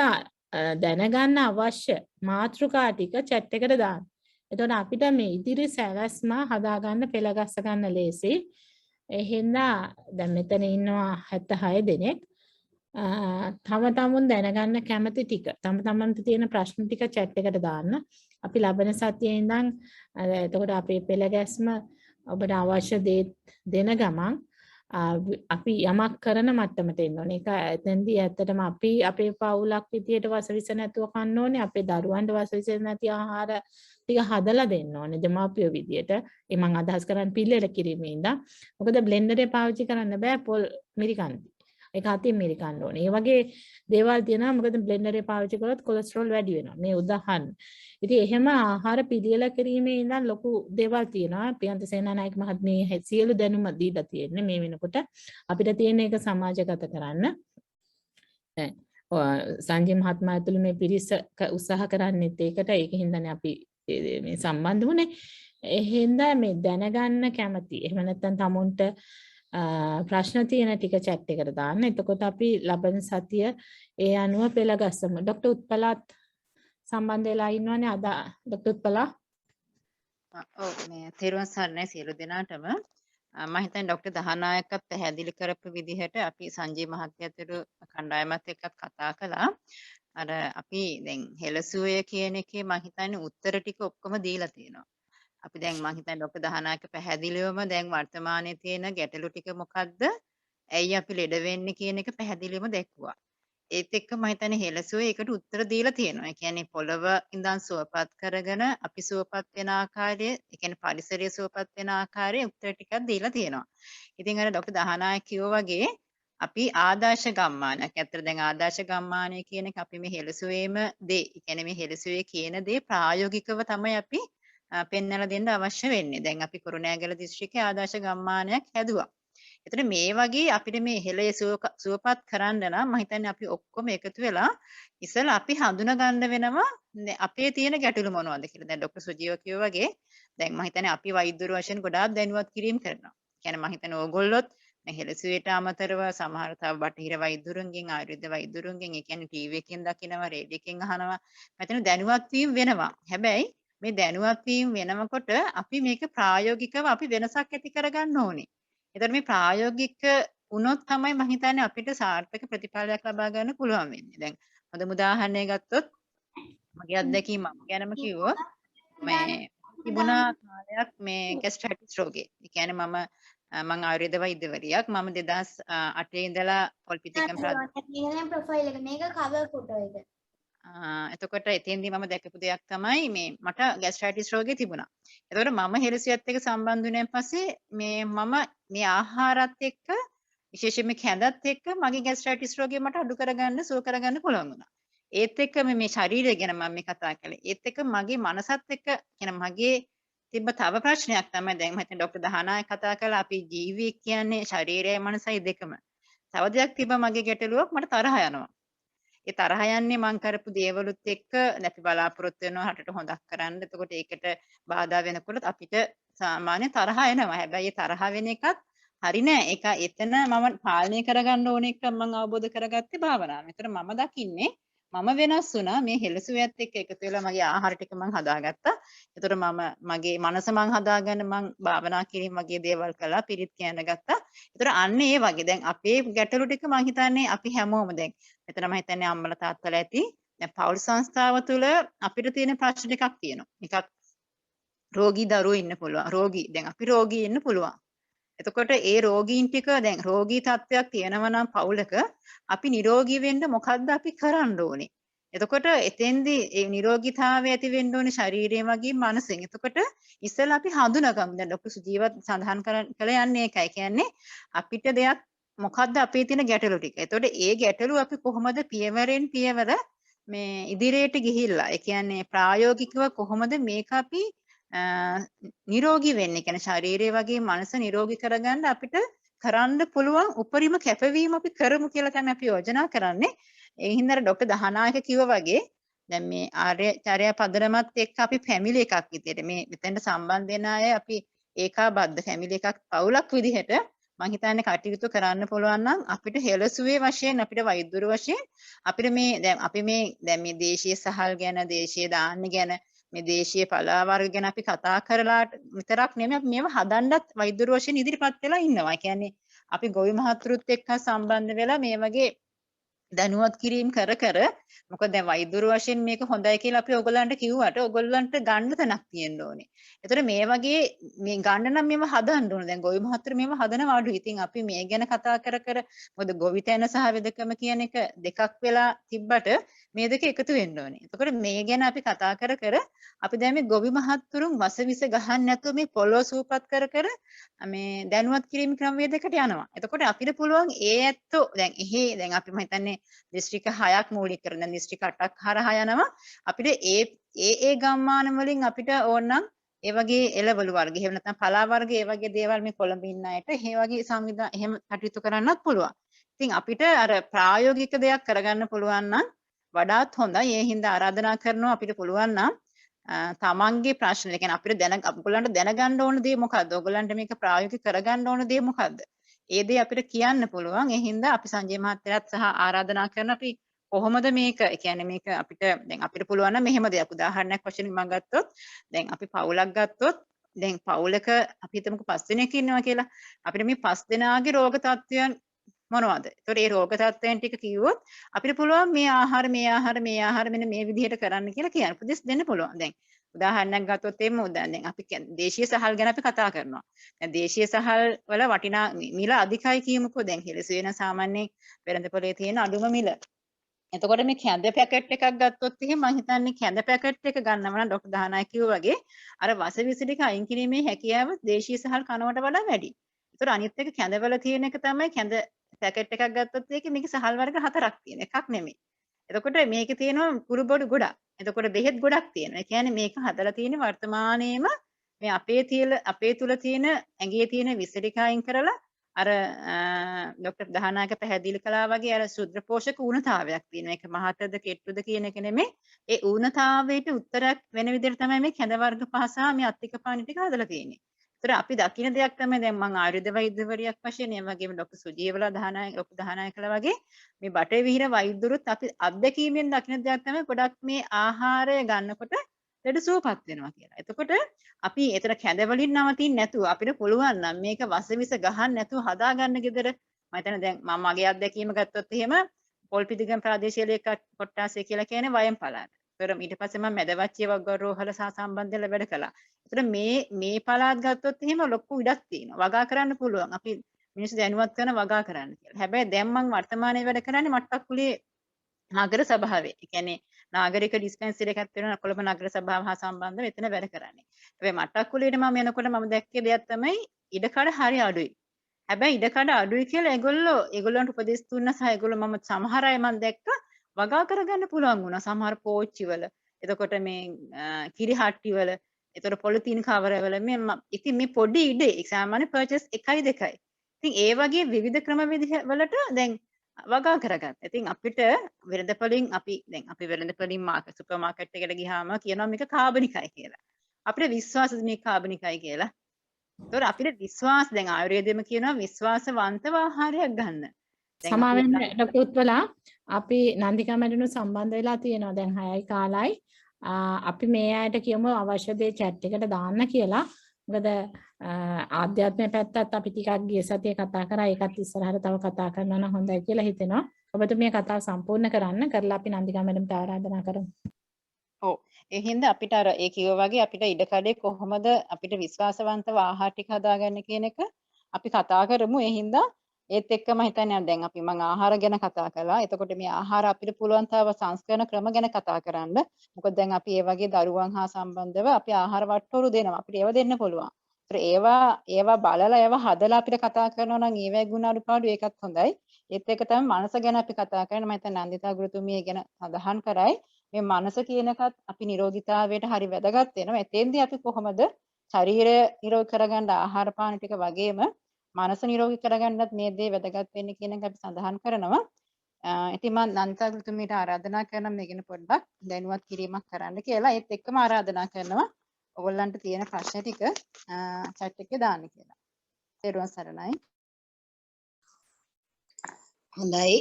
දැනගන්න අවශ්‍ය මාතෘකා ටික chat එකට දාන්න. එතකොට අපිට මේ ඉදිරි සැලැස්ම හදාගන්න පෙළගස්ස ගන්න ලේසි. එහෙනම් දැන් මෙතන ඉන්නවා 76 දෙනෙක්. තම තමුන් දැනගන්න කැමති ටික තම තමන්ට තියෙන ප්‍රශ්න ටික chat එකට දාන්න. අපි ලබන සතියේ ඉඳන් එතකොට අපේ පෙළගැස්ම ඔබට අවශ්‍ය දේ දෙන ගමන් අපි යමක් කරන මට්ටමට එන්න ඕනේ. ඒක එතෙන්දී ඇත්තටම අපි අපේ පවුලක් විදියට වසවිස නැතුව කන්න ඕනේ. අපේ දරුවන්ට වසවිස නැති ආහාර ටික හදලා දෙන්න ඕනේ දෙමාපියෝ විදියට. ඒ මම අදහස් කරන්නේ පිළියෙල කිරීමේ ඉඳන්. මොකද බ්ලෙන්ඩරේ පාවිච්චි කරන්න බෑ පොල් මිරිකන්න. ඒක අතින් මිරිකන්න ඕනේ. ඒ වගේ දේවල් තියෙනවා. මොකද බ්ලෙන්ඩරේ පාවිච්චි කරොත් කොලෙස්ටරෝල් වැඩි වෙනවා. මේ උදාහරණ. ඉතින් එහෙම ආහාර පිළියෙල කිරීමේ ඉඳන් ලොකු දේවල් තියෙනවා. ප්‍රියන්ත සේනානායක මහත්මිය සියලු දැනුම දීලා තියෙන්නේ මේ වෙනකොට. අපිට තියෙන එක සමාජගත කරන්න. සංජය මහත්මයා ඇතුළු මේ පිරිස උත්සාහ කරන්නේත් ඒකට. ඒකින්දනේ අපි මේ සම්බන්ධ වුණේ. එහෙනම් මේ දැනගන්න කැමති. එහෙම නැත්නම් තමුන්ට ප්‍රශ්න තියෙන ටික chat එකට දාන්න. එතකොට අපි ලබන සතිය ඒ අනුව පෙළගස්සමු. ડોક્ટર උත්පලත් සම්බන්ධ වෙලා ඉන්නවනේ අද ડોક્ટર උත්පලා. ඔව් මේ තෙරුවන් සරණයි සියලු දෙනාටම. මම හිතන්නේ ડોક્ટર දහනායකත් පැහැදිලි කරපු විදිහට අපි සංජය මහත්තයාට කණ්ඩායමත් එක්කත් කතා කළා. අර අපි දැන් හෙළසුවය කියන එකේ මම හිතන්නේ උත්තර ටික ඔක්කොම දීලා තියෙනවා. අපි දැන් මම හිතන්නේ ડોક્ટર දහනායක පැහැදිලිවම දැන් වර්තමානයේ තියෙන ගැටලු ටික මොකද්ද? ඇයි අපි ලෙඩ වෙන්නේ කියන එක පැහැදිලිවම දැක්වුවා. ඒත් එක්ක මම හිතන්නේ හෙළසුවේ ඒකට උත්තර දීලා තියෙනවා. ඒ කියන්නේ පොළව ඉඳන් සුවපත් කරගෙන අපි සුවපත් වෙන ආකාරය, ඒ කියන්නේ පරිසරය සුවපත් වෙන ආකාරයේ උත්තර ටිකක් දීලා තියෙනවා. ඉතින් අර ડોક્ટર දහනායක කිව්වා වගේ අපි ආදර්ශ ගම්මානයක්. ඇත්තට දැන් ආදර්ශ ගම්මානය කියන එක අපි මේ හෙළසුවේම දේ. ඒ කියන්නේ මේ හෙළසුවේ කියන දේ ප්‍රායෝගිකව තමයි අපි පෙන්වලා දෙන්න අවශ්‍ය වෙන්නේ. දැන් අපි කුරුණෑගල දිස්ත්‍රික්කයේ ආදර්ශ ගම්මානයක් හැදුවා. එතකොට මේ වගේ අපිට මේ හෙළය සුවපත් කරන්න නම් මම හිතන්නේ අපි ඔක්කොම එකතු වෙලා ඉස්සෙල්ලා අපි හඳුනා ගන්න වෙනවා අපේ තියෙන ගැටලු මොනවද කියලා. දැන් ડોક્ટર සුජීව කිව්වා වගේ දැන් මම හිතන්නේ අපි වෛද්‍යවරු වශයෙන් ගොඩාක් දැනුවත් කිරීම කරනවා. කියන්නේ මම හිතන්නේ ඕගොල්ලොත් මේ හෙළසුවේට අමතරව සමහර තව බටහිර වෛද්‍යවරුන්ගෙන් ආයුර්වේද වෛද්‍යවරුන්ගෙන් ඒ කියන්නේ ටීවී එකෙන් දකිනවා රේඩියෝ එකෙන් අහනවා. මම හිතන්නේ දැනුවත් වීම වෙනවා. හැබැයි මේ දැනුවත් වීම වෙනකොට අපි මේක ප්‍රායෝගිකව අපි වෙනසක් ඇති කරගන්න ඕනේ. එතකොට මේ ප්‍රායෝගික වුණොත් තමයි මම හිතන්නේ අපිට සාර්ථක ප්‍රතිඵලයක් ලබා ගන්න පුළුවන් වෙන්නේ. දැන් හොඳම උදාහරණයක් ගත්තොත් මගේ අත්දැකීම මම ගැනම කිව්වොත් මේ තිබුණා කාලයක් මේ ગેස්ට්‍රයිටිස් රෝගේ. ඒ කියන්නේ මම ආයුර්වේද වෛද්‍යවරියක්. මම 2008 ඉඳලා පොල්පිටිකම් ප්‍රොෆයිල් එක මේක කවර් ෆොටෝ එක. එතකොට එතෙන්දී මම දැකපු දෙයක් තමයි මේ මට ગેස්ට්‍රයිටිස් රෝගේ තිබුණා. එතකොට මම හෙළසියත් එක්ක සම්බන්ධ වුණාන් පස්සේ මම මේ ආහාරات එක්ක විශේෂයෙන්ම කැඳත් එක්ක මගේ ગેස්ට්‍රයිටිස් රෝගය මට අඩු කරගන්න සුව කරගන්න පුළුවන් වුණා. ඒත් එක්ක මේ ශරීරය ගැන මම මේ කතා කළේ. ඒත් එක්ක මගේ මනසත් එක්ක කියන මගේ තිබ්බ තව ප්‍රශ්නයක් තමයි දැන් මම හිතන්නේ ડોક્ટર දහනායක කතා කළා අපි ජීවි කියන්නේ ශරීරයයි මනසයි දෙකම. තව දෙයක් තිබ්බා මගේ ගැටලුවක් මට තරහ යනවා. ඒ තරහ යන්නේ මං කරපු දේවලුත් එක්ක අපි බලාපොරොත්තු වෙනවා රටට හොදක් කරන්න. එතකොට ඒකට බාධා වෙනකොට අපිට සාමාන්‍ය තරහ එනවා. හැබැයි ඒ තරහ වෙන එකත් හරි නෑ. ඒක එතන මම පාලනය කරගන්න ඕන එක මම අවබෝධ කරගත්තේ භාවනාවෙන්. ඒතර මම දකින්නේ මම වෙනස් වුණා මේ හෙළසුවේත් එක්ක එකතු වෙලා මගේ ආහාර ටික මම හදාගත්තා. ඒතර මගේ මනස මං හදාගන්න මං භාවනා කිරීම වගේ දේවල් කළා. පිරිත් කියන්න ගත්තා. ඒතර අන්න ඒ වගේ දැන් අපේ ගැටලු ටික මං හිතන්නේ අපි හැමෝම දැන් මෙතන මම හිතන්නේ අම්මලා තාත්තලා ඇති දැන් පෞල් සංස්ථාව තුළ අපිට තියෙන ප්‍රශ්න ටිකක් තියෙනවා. එකක් රෝගී දරුවෝ ඉන්න පුළුවන්. රෝගී දැන් අපි රෝගී ඉන්න පුළුවන්. එතකොට ඒ රෝගීන් ටික දැන් රෝගී තත්ත්වයක් තියෙනවා නම් පවුලක අපි නිරෝගී වෙන්න මොකද්ද අපි කරන්න ඕනේ? එතකොට එතෙන්දී ඒ නිරෝගීතාවය ඇති වෙන්න ඕනේ ශරීරයෙන් වගේ මනසෙන්. එතකොට ඉස්සෙල්ලා අපි හඳුනගමු. දැන් ડોક્ટર සුජීවත් සඳහන් කළ යන්නේ ඒකයි. කියන්නේ අපිට දෙයක් මොකද්ද අපේ තියෙන ගැටලු ටික. එතකොට ඒ ගැටලු අපි කොහොමද පියවරෙන් පියවර මේ ඉදිරියට ගිහිල්ලා ඒ කියන්නේ ප්‍රායෝගිකව කොහොමද මේක අපි නිරෝගී වෙන්නේ. කියන්නේ ශරීරය වගේ මනස නිරෝගී කරගන්න අපිට කරන්න පුළුවන් උපරිම කැපවීම අපි කරමු කියලා තමයි අපි යෝජනා කරන්නේ. ඒ හින්දා ડોક્ટર දහනායක කිව්වා වගේ දැන් මේ ආර්යචර්යා පදනමත් එක්ක අපි ෆැමිලි එකක් විදියට මේ මෙතෙන්ට සම්බන්ධ වෙන අය අපි ඒකාබද්ධ ෆැමිලි එකක් පවුලක් විදිහට මම හිතන්නේ කටයුතු කරන්න පුළුවන් නම් අපිට හෙළසුවේ වශයෙන් අපිට වෛද්‍යවරු වශයෙන් අපිට මේ දැන් අපි මේ දේශීය සහල් ගැන දේශීය දාන්න ගැන මේ දේශීය පලා වර්ග ගැන අපි කතා කරලා විතරක් නෙමෙයි අපි මේව හදන්නත් වෛද්‍යවරු වශයෙන් ඉදිරිපත් වෙලා ඉන්නවා. ඒ කියන්නේ අපි ගොවි මහතුරුත් එක්ක සම්බන්ධ වෙලා මේ වගේ දැනුවත් කිරීම කර මොකද දැන් වෛද්‍යවරු වශයෙන් මේක හොඳයි කියලා අපි ඔයගලන්ට කිව්වට ඔයගලන්ට ගන්න තැනක් තියෙන්න ඕනේ. ඒතර මේ වගේ මේ ගන්න නම් මේව හදන්න ඕනේ. දැන් ගොවි මහත්තයෝ මේව හදනවා අඩුයි. ඉතින් අපි මේ ගැන කතා කර මොකද ගොවි තැන සහ වෙදකම කියන එක දෙකක් වෙලා තිබ්බට මේ දෙක එකතු වෙන්න ඕනේ. එතකොට මේ ගැන අපි කතා කර අපි දැන් මේ ගොවි මහත්තුරුන් වසවිස ගහන්න නැතුව මේ පොළොව සූපත් කර මේ දැනුවත් කිරීම ක්‍රමවේදයකට යනවා. එතකොට අපිට පුළුවන් ඒ ඇත්තෝ දැන් අපි මම හිතන්නේ දිස්ත්‍රික්ක 6ක් මූලික කරන දිස්ත්‍රික්ක 8ක් හරහා යනවා. අපිට ඒ ගම්මාන වලින් අපිට ඕනනම් ඒ වගේ එළවලු වර්ග එහෙම නැත්නම් පලා වර්ග ඒ වගේ දේවල් මේ කොළඹ ඉන්න අයට ඒ වගේ සංවිධාන එහෙම කටයුතු කරන්නත් පුළුවන්. ඉතින් අපිට අර ප්‍රායෝගික දෙයක් කරගන්න පුළුවන් නම් වඩාත් හොඳයි. ඒ හින්දා ආරාධනා කරනවා අපිට පුළුවන් නම් තමන්ගේ ප්‍රශ්න ඒ කියන්නේ අපිට ඔයගොල්ලන්ට දැනගන්න ඕන දේ මොකද්ද? ඔයගොල්ලන්ට මේක ප්‍රායෝගික කරගන්න ඕන දේ මොකද්ද? ඒ දේ අපිට කියන්න පුළුවන්. ඒ හින්දා අපි සංජය මහත්තයාත් සහ ආරාධනා කරන අපි කොහොමද මේක ඒ කියන්නේ මේක අපිට දැන් අපිට පුළුවන් නම් මෙහෙම දෙයක් උදාහරණයක් වශයෙන් මම ගත්තොත් දැන් අපි පවුලක් ගත්තොත් දැන් පවුලක අපි හිතමුකෝ 5 දෙනෙක් ඉන්නවා කියලා. අපිට මේ 5 දෙනාගේ රෝග තත්ත්වයන් මොනවද? ඒතකොට ඒ රෝග තත්ත්වයන් ටික කිව්වොත් අපිට පුළුවන් මේ ආහාර මෙන්න මේ විදිහට කරන්න කියලා කියන උපදෙස් දෙන්න පුළුවන්. දැන් උදාහරණයක් ගත්තොත් එimhe දැන් අපි දේශීය සහල් ගැන අපි කතා කරනවා. දැන් දේශීය සහල් වල වටිනා මිල අධිකයි කියමුකෝ. දැන් හෙළසු වෙන සාමාන්‍යයෙන් වෙළඳපොලේ තියෙන අඩුම මිල. එතකොට මේ කැඳ පැකට් එකක් ගත්තොත් එහෙම මම හිතන්නේ කැඳ පැකට් එක ගන්නව නම් ડોක්ටර් දහනායක කිව්වා වගේ අර වසවිස ටික අයින් කිරීමේ හැකියාව දේශීය සහල් කනවට වඩා වැඩි. ඒතර අනිත් එක කැඳවල තියෙන එක තමයි කැඳ පැකට් එකක් ගත්තොත් මේකේ සහල් වර්ග 4ක් තියෙන එකක් නෙමෙයි. එතකොට මේකේ තියෙනවා කුරුබොඩු ගොඩක්. එතකොට බෙහෙත් ගොඩක් තියෙනවා. ඒ කියන්නේ මේක හදලා තියෙන වර්තමානයේම මේ අපේ තුල තියෙන ඇඟේ තියෙන විස ටික අයින් කරලා අර ડોක්ටර් දහනායක පැහැදිලි කළා වගේ අර ශුද්ධ පෝෂක ඌනතාවයක් තියෙනවා. ඒක මහතද කෙට්ටුද කියන එක නෙමෙයි. ඒ ඌනතාවයට උත්තරයක් වෙන විදිහට තමයි මේ කැඳ වර්ග පහ සහ මේ අත්තික පානි ටික හදලා තියෙන්නේ. ඒතර අපි දකින්න දෙයක් තමයි දැන් මම ආයුර්වේද වෛද්‍යවරියක් වශයෙන් ඒ වගේම ડોක්ටර් සුජීවලා දහනායකලා වගේ මේ බටවිහිර වෛද්‍යවරුත් අපි අත්දැකීමෙන් දකින්න දෙයක් තමයි ගොඩක් මේ ආහාරය ගන්නකොට ලෙඩ සුවපත් වෙනවා කියලා. එතකොට අපි එතන කැඳ වලින් නවතින්නේ නැතුව අපිට පුළුවන් නම් මේක වසවිස ගහන්න නැතුව හදාගන්න ගෙදර. මම හිතන්නේ දැන් මම මගේ අත්දැකීම ගත්තොත් එහෙම පොල්පිටිගම් ප්‍රාදේශීය ලේක කොට්ටාසේ කියලා කියන්නේ වයම් පළාත. ඒතර ඊට පස්සේ මම මැදවච්චිය වග්ගරෝහල සහ සම්බන්ධල වැඩ කළා. ඒතර මේ පළාත් ගත්තොත් එහෙම ලොකු ඉඩක් තියෙනවා. වගා කරන්න පුළුවන්. අපි මිනිස්සු දැනුවත් කරන වගා කරන්න කියලා. හැබැයි දැන් මම වර්තමානයේ වැඩ කරන්නේ මට්ටක්කුලේ නගර සභාවේ. ඒ කියන්නේ නාගරික ඩිස්පෙන්සරි එකක් තියෙනවා කොළඹ නගර සභාව හා සම්බන්ධව එතන වැඩ කරන්නේ. හැබැයි මට්ටක්කුලේට මම එනකොට මම දැක්කේ දෙයක් තමයි ඉඩකඩ හරි අඩුයි. හැබැයි ඉඩකඩ අඩුයි කියලා ඒගොල්ලන්ට උපදෙස් දුන්නා සහ ඒගොල්ලෝ මම සමහර අය මම දැක්ක වගා කරගන්න පුළුවන් වුණා. සමහර පෝච්චිවල. එතකොට මේ කිරි හට්ටිවල, එතකොට පොලිතීන් කවරවල ඉතින් මේ පොඩි ඉඩේ සාමාන්‍ය පර්චේස් 1යි 2යි. ඉතින් ඒ වගේ විවිධ ක්‍රමවිධ වලට දැන් වගා කරගන්න. ඉතින් අපිට වෙළඳපොලින් අපි වෙළඳපොලින් සුපර් මාකට් එකට ගියාම කියනවා මේක කාබනිකයි කියලා. අපිට විශ්වාසද මේ කාබනිකයි කියලා. ඒතකොට අපිට විශ්වාස දැන් ආයුර්වේදෙම කියනවා විශ්වාසවන්තව ආහාරයක් ගන්න. සමාවෙන්න ડોක්ටර් උත්පලා අපි නන්දිකා මැඩිනු සම්බන්ධ වෙලා තියෙනවා දැන් 6යි කාලයි. අපි මේ අයට කියමු අවශ්‍ය දේ chat එකට දාන්න කියලා. මොකද ආධ්‍යාත්මය පැත්තත් අපි ටිකක් ගිය සතියේ කතා කරා. ඒකත් ඉස්සරහට තව කතා කරනවා නම් හොඳයි කියලා හිතෙනවා. ඔබතුමිය කතාව සම්පූර්ණ කරන්න කරලා අපි නන්දිකා මැඩම්ට ආරාධනා කරමු. ඔව්. ඒ හින්දා අපිට අර ඒ කිව්වා වගේ අපිට ඉඩකඩේ කොහොමද අපිට විශ්වාසවන්තව ආහාර ටික හදාගන්න කියන එක අපි කතා කරමු. ඒ හින්දා ඒත් එක්කම හිතන්නේ දැන් අපි මම ආහාර ගැන කතා කළා. එතකොට මේ ආහාර අපිට පුළුවන් තව සංස්කරණ ක්‍රම ගැන කතා කරන්න. මොකද දැන් අපි ඒ වගේ දරුවන් හා සම්බන්ධව අපි ආහාර වට්ටෝරු දෙනවා. අපිට ඒව දෙන්න පුළුවන්. ඒවා බලලා ඒවා හදලා අපිට කතා කරනවා නම් ඒවැ ගුණ අඩුපාඩු ඒකත් හොඳයි. ඒත් එක තමයි මනස ගැන අපි කතා කරන්නේ. මම හිතන්නේ නන්දිතා ගුරුතුමිය ගැන සඳහන් කරයි. මේ මනස කියන එකත් අපි නිරෝගීතාවයට හරි වැදගත් වෙනවා. එතෙන්දී අපි කොහොමද ශරීරය නිරෝගී කරගන්න ආහාර පාන ටික වගේම මනස නිරෝගී කරගන්නත් මේ දේ වැදගත් වෙන්නේ කියන එක අපි සඳහන් කරනවා. ඉතින් මම නන්දිතා ගුරුතුමියට ආරාධනා කරනවා මේ ගැන පොඩ්ඩක් දැනුවත් කිරීමක් කරන්න කියලා. ඒත් එක්කම ආරාධනා කරනවා ඔයගොල්ලන්ට තියෙන ප්‍රශ්න ටික chat එකේ දාන්න කියලා. තෙරුවන් සරණයි. හොඳයි.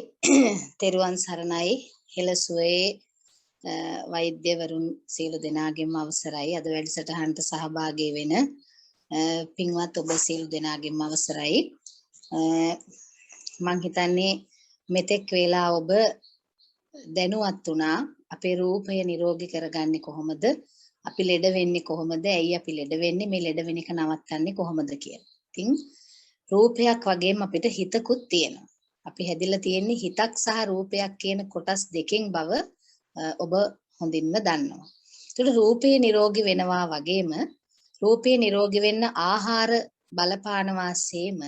තෙරුවන් සරණයි. හෙළසුවේ වෛද්‍යවරුන් සියලු දෙනාගේම අවසරයි. අද වැඩසටහනට සහභාගී වෙන පින්වත් ඔබ සියලු දෙනාගේම අවසරයි. මම හිතන්නේ මෙතෙක් වේලා ඔබ දැනුවත් වුණා අපේ රූපය නිරෝගී කරගන්නේ කොහොමද? අපි ලෙඩ වෙන්නේ කොහොමද? ඇයි අපි ලෙඩ වෙන්නේ? මේ ලෙඩ වෙන එක නවත්තන්නේ කොහොමද කියලා. ඉතින් රූපයක් වගේම අපිට හිතකුත් තියෙනවා. අපි හැදිලා තියෙන්නේ හිතක් සහ රූපයක් කියන කොටස් දෙකෙන් බව ඔබ හොඳින්ම දන්නවා. ඒතකොට රූපේ නිරෝගී වෙනවා වගේම රූපේ නිරෝගී වෙන්න ආහාර බලපානවා සේම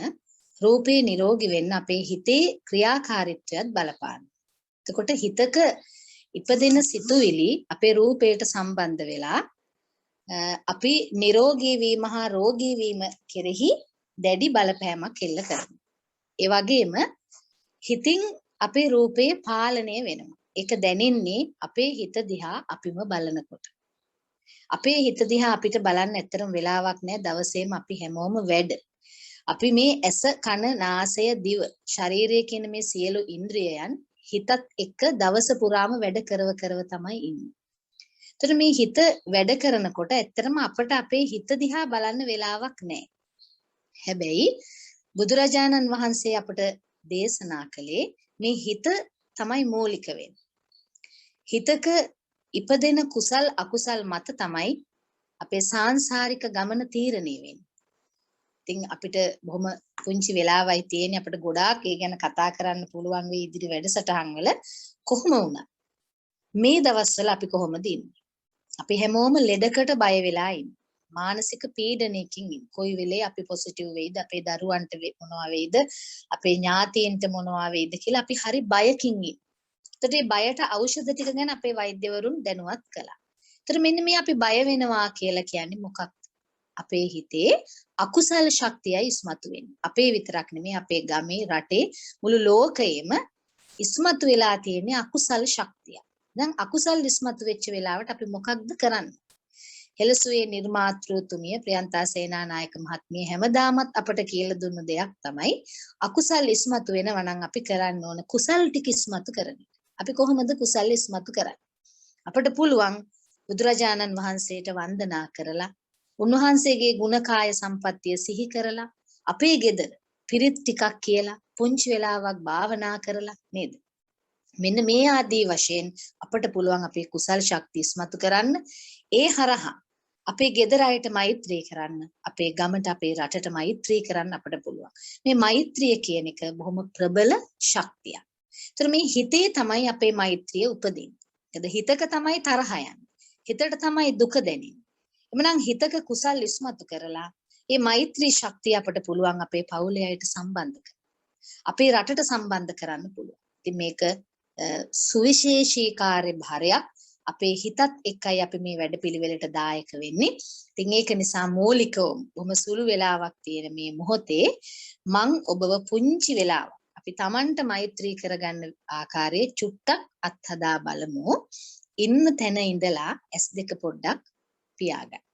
රූපේ නිරෝගී වෙන්න අපේ හිතේ ක්‍රියාකාරීත්වයත් බලපානවා. එතකොට හිතක ඉපදෙන සිතුවිලි අපේ රූපයට සම්බන්ධ වෙලා අපි නිරෝගී වීම හා රෝගී වීම කෙරෙහි දැඩි බලපෑමක් එල්ල කරනවා. ඒ වගේම හිතින් අපේ රූපය පාලනය වෙනවා. ඒක දැනෙන්නේ අපේ හිත දිහා අපිම බලනකොට. අපේ හිත දිහා අපිට බලන්න ඇත්තටම වෙලාවක් නැහැ. දවසේම අපි හැමෝම වැඩ. අපි මේ ඇස, කන, නාසය, දිව, ශරීරය කියන මේ සියලු ඉන්ද්‍රියයන් හිතත් එක්ක දවස පුරාම වැඩ කරව තමයි ඉන්නේ. ඒතර මේ හිත වැඩ කරනකොට ඇත්තටම අපට අපේ හිත දිහා බලන්න වෙලාවක් නැහැ. හැබැයි බුදුරජාණන් වහන්සේ අපට දේශනා කළේ මේ හිත තමයි මූලික වෙන්නේ. හිතක ඉපදෙන කුසල් අකුසල් මත තමයි අපේ සාංශාරික ගමන තීරණය වෙන්නේ. ඉතින් අපිට බොහොම පුංචි වෙලාවයි තියෙන්නේ අපිට ගොඩාක් ඒ ගැන කතා කරන්න පුළුවන් වෙයි ඉදිරි වැඩසටහන් වල. කොහොම වුණත් මේ දවස්වල අපි කොහොමද ඉන්නේ? අපි හැමෝම ලෙඩකට බය වෙලා ඉන්නේ. මානසික පීඩනයකින් ඉන්නේ. කොයි වෙලේ අපි පොසිටිව් වෙයිද, අපේ දරුවන්ට මොනවා වෙයිද, අපේ ඥාතීන්ට මොනවා වෙයිද කියලා අපි හරි බයකින් ඉන්නේ. ඒතට මේ බයට ඖෂධ ටික ගැන අපේ වෛද්‍යවරුන් දැනුවත් කළා. ඒතර මෙන්න මේ අපි බය වෙනවා කියලා කියන්නේ මොකක්ද? අපේ හිතේ අකුසල ශක්තියයි ඉස්මතු වෙන්නේ. අපේ විතරක් නෙමෙයි අපේ ගමේ රටේ මුළු ලෝකයේම ඉස්මතු වෙලා තියෙන අකුසල ශක්තිය. දැන් අකුසල් ඉස්මතු වෙච්ච වෙලාවට අපි මොකක්ද කරන්නේ? හෙළසුවේ නිර්මාතෘතුමිය ප්‍රියන්තා සේනානායක මහත්මිය හැමදාමත් අපට කියලා දුන්න දෙයක් තමයි අකුසල් ඉස්මතු වෙනවා නම් අපි කරන්න ඕන කුසල් ටික ඉස්මතු කරන එක. අපි කොහොමද කුසල් ඉස්මතු කරන්නේ? අපිට පුළුවන් බුදුරජාණන් වහන්සේට වන්දනා කරලා උන්වහන්සේගේ ගුණකාය සම්පත්තිය සිහි කරලා අපේ ගෙදර පිරිත් ටිකක් කියලා පුංචි වෙලාවක් භාවනා කරලා නේද? මෙන්න මේ ආදී වශයෙන් අපට පුළුවන් අපේ කුසල් ශක්තිය ඉස්මතු කරන්න. ඒ හරහා අපේ ගෙදර අයට මෛත්‍රී කරන්න, අපේ ගමට අපේ රටට මෛත්‍රී කරන්න අපට පුළුවන්. මේ මෛත්‍රිය කියන එක බොහොම ප්‍රබල ශක්තියක්. ඒතර මේ හිතේ තමයි අපේ මෛත්‍රිය උපදින්නේ. ඒකද හිතක තමයි තරහ යන්නේ. හිතට තමයි දුක දැනෙන්නේ. එමනම් හිතක කුසල් ඉස්මතු කරලා මේ මෛත්‍රී ශක්තිය අපට පුළුවන් අපේ පවුලේ අයට සම්බන්ධ කරන්න. අපේ රටට සම්බන්ධ කරන්න පුළුවන්. ඉතින් මේක සුවිශේෂී කාර්යභාරයක්. අපේ හිතත් එක්කයි අපි මේ වැඩපිළිවෙලට දායක වෙන්නේ. ඉතින් ඒක නිසා මූලිකව බොහොම සුළු වෙලාවක් තියෙන මේ මොහොතේ මං ඔබව පුංචි වෙලාවක් අපි Tamanට මෛත්‍රී කරගන්න ආකාරයේ චුට්ටක් අත්හදා බලමු. ඉන්න තැන ඉඳලා S2 පොඩ්ඩක් පියාගන්න.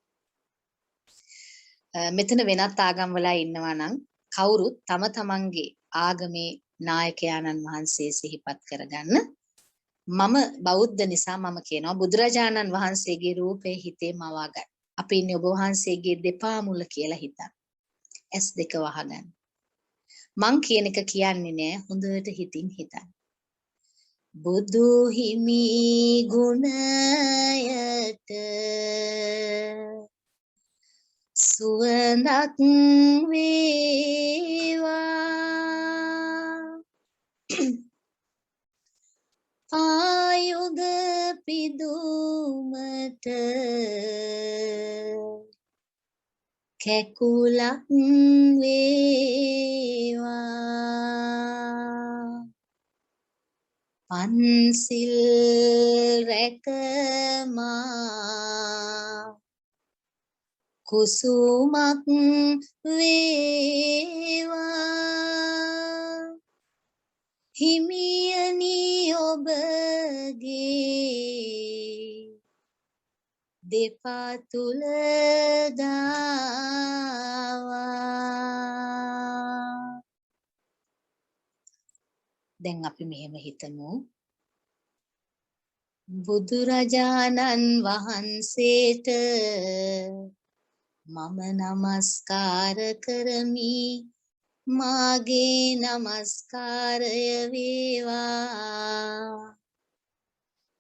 මෙතන වෙනත් ආගම් වල ඉන්නවා නම් කවුරුත් තම තමන්ගේ ආගමේ නායකයාණන් වහන්සේ සිහිපත් කරගන්න. මම බෞද්ධ නිසා මම කියනවා බුදුරජාණන් වහන්සේගේ රූපේ හිතේ මවා ගන්න. අපි ඉන්නේ ඔබ වහන්සේගේ දෙපා මුල කියලා හිතන්න. S2 වහගන්න. මං කියන එක කියන්නේ නෑ හොඳට හිතින් හිතන්න. බුදු හිමි ගුණයට සුවඳක් වේවා ආයුධ පිදුමට කැකුලක් වේවා පන්සිල් රැකමා කුසුමක් වේවා හිමියනි ඔබගේ දෙපා තුල දාවා. දැන් අපි මෙහෙම හිතමු බුදුරජාණන් වහන්සේට මම නමස්කාර කරමි මාගේ නමස්කාරය වේවා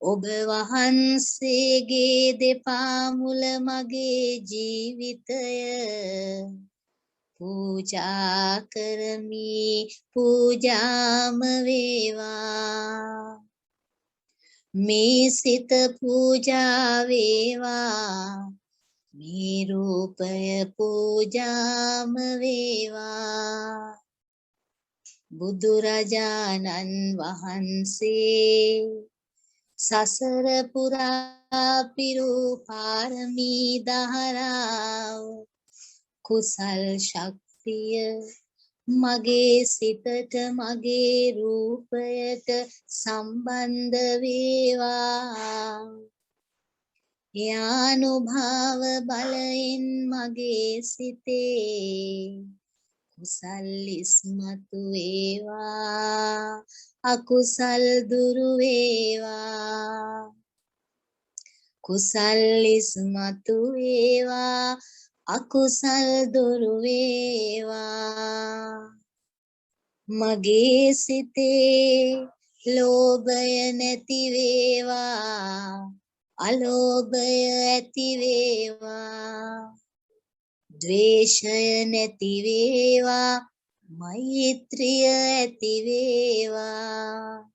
ඔබ වහන්සේගේ දෙපා මුල මගේ ජීවිතය පූජා කරමි පූජාම වේවා මේ සිත පූජා වේවා මේ රූපය පූජාම වේවා බුදුරජාණන් වහන්සේ සසර පුරා පිරූ පාරමී දහරාව කුසල් ශක්තිය මගේ සිතට මගේ රූපයට සම්බන්ධ වේවා යානුභාව බලයෙන් මගේ සිතේ කුසල් ඉස්මතු වේවා අකුසල් දුරු වේවා කුසල් ඉස්මතු වේවා අකුසල් දුරු වේවා මගේ සිතේ ලෝභය නැති වේවා අලෝභය ඇති වේවා ද්වේෂය නැති වේවා මෛත්‍රිය ඇති වේවා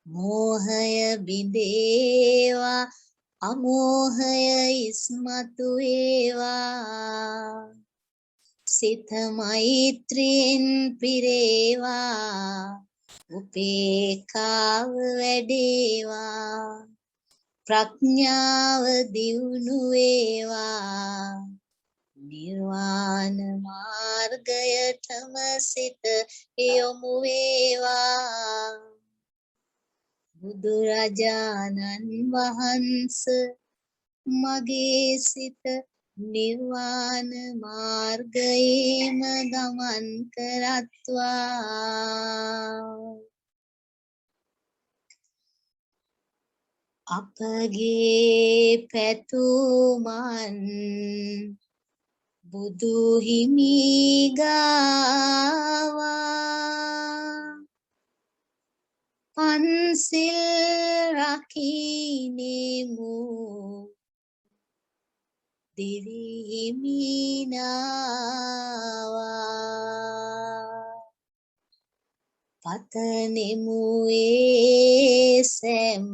මෝහය බිඳේවා අමෝහය ඉස්මතු වේවා සිත මෛත්‍රියෙන් පිරේවා උපේක්ඛාව වැඩේවා ප්‍රඥාව දියුණු වේවා නිර්වාණ මාර්ගයටම සිත යොමු වේවා බුදුරජාණන් වහන්සේ මගේ සිත නිර්වාණ මාර්ගයේම ගමන් කරත්වා අපගේ පැතුමන් බුදු හිමි ගාවා පන්සිල් රකිනෙමු දිවි හිමිනාවා පතනෙමු ඒ සෑම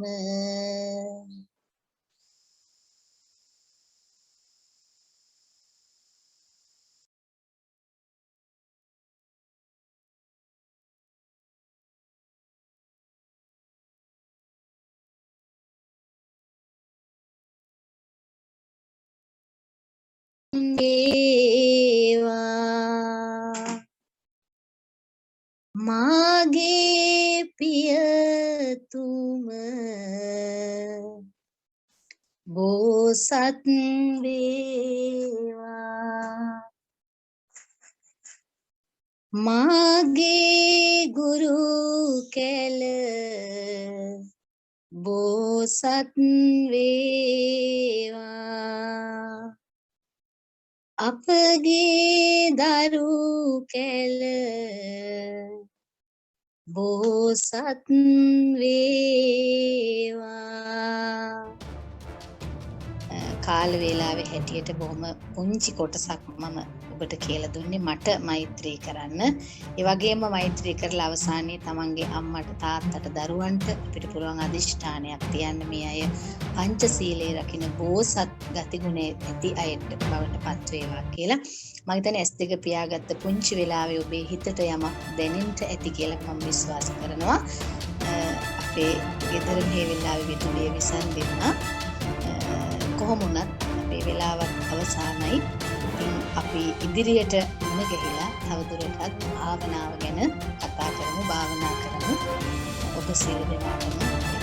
මාගේ පියතුම බෝසත් වේවා මාගේ ගුරු කැල බෝසත් වේවා අපගේ දරු කැල බෝසත් වේවා කාල වේලාවේ හැටියට බොහොම පුංචි කොටසක් මම ඔබට කියලා දුන්නේ මට මෛත්‍රී කරන්න. ඒ වගේම මෛත්‍රී කරලා අවසානයේ තමන්ගේ අම්මට තාත්තට දරුවන්ට අපිට පුළුවන් අදිෂ්ඨානයක් තියන්න මේ අය පංචශීලයේ රකින්න බෝසත් ගතිගුණ ඇති අයට බවට පත් වේවා කියලා. මම හිතන්නේ S2 පියාගත්ත පුංචි වෙලාවේ ඔබේ හිතට යමක් දැනෙන්න ඇති කියලා මම විශ්වාස කරනවා. අපේ ගෙදර මේ වෙලාවේ විදුලිය විසන්දින්න කොහොම වුණත් අපේ වෙලාවත් අවසానයි. ඉතින් අපි ඉදිරියට මුණ ගැහිලා තවදුරටත් භාවනාව ගැන කතා කරමු, භාවනා කරමු. ඔබ සියලු දෙනාටම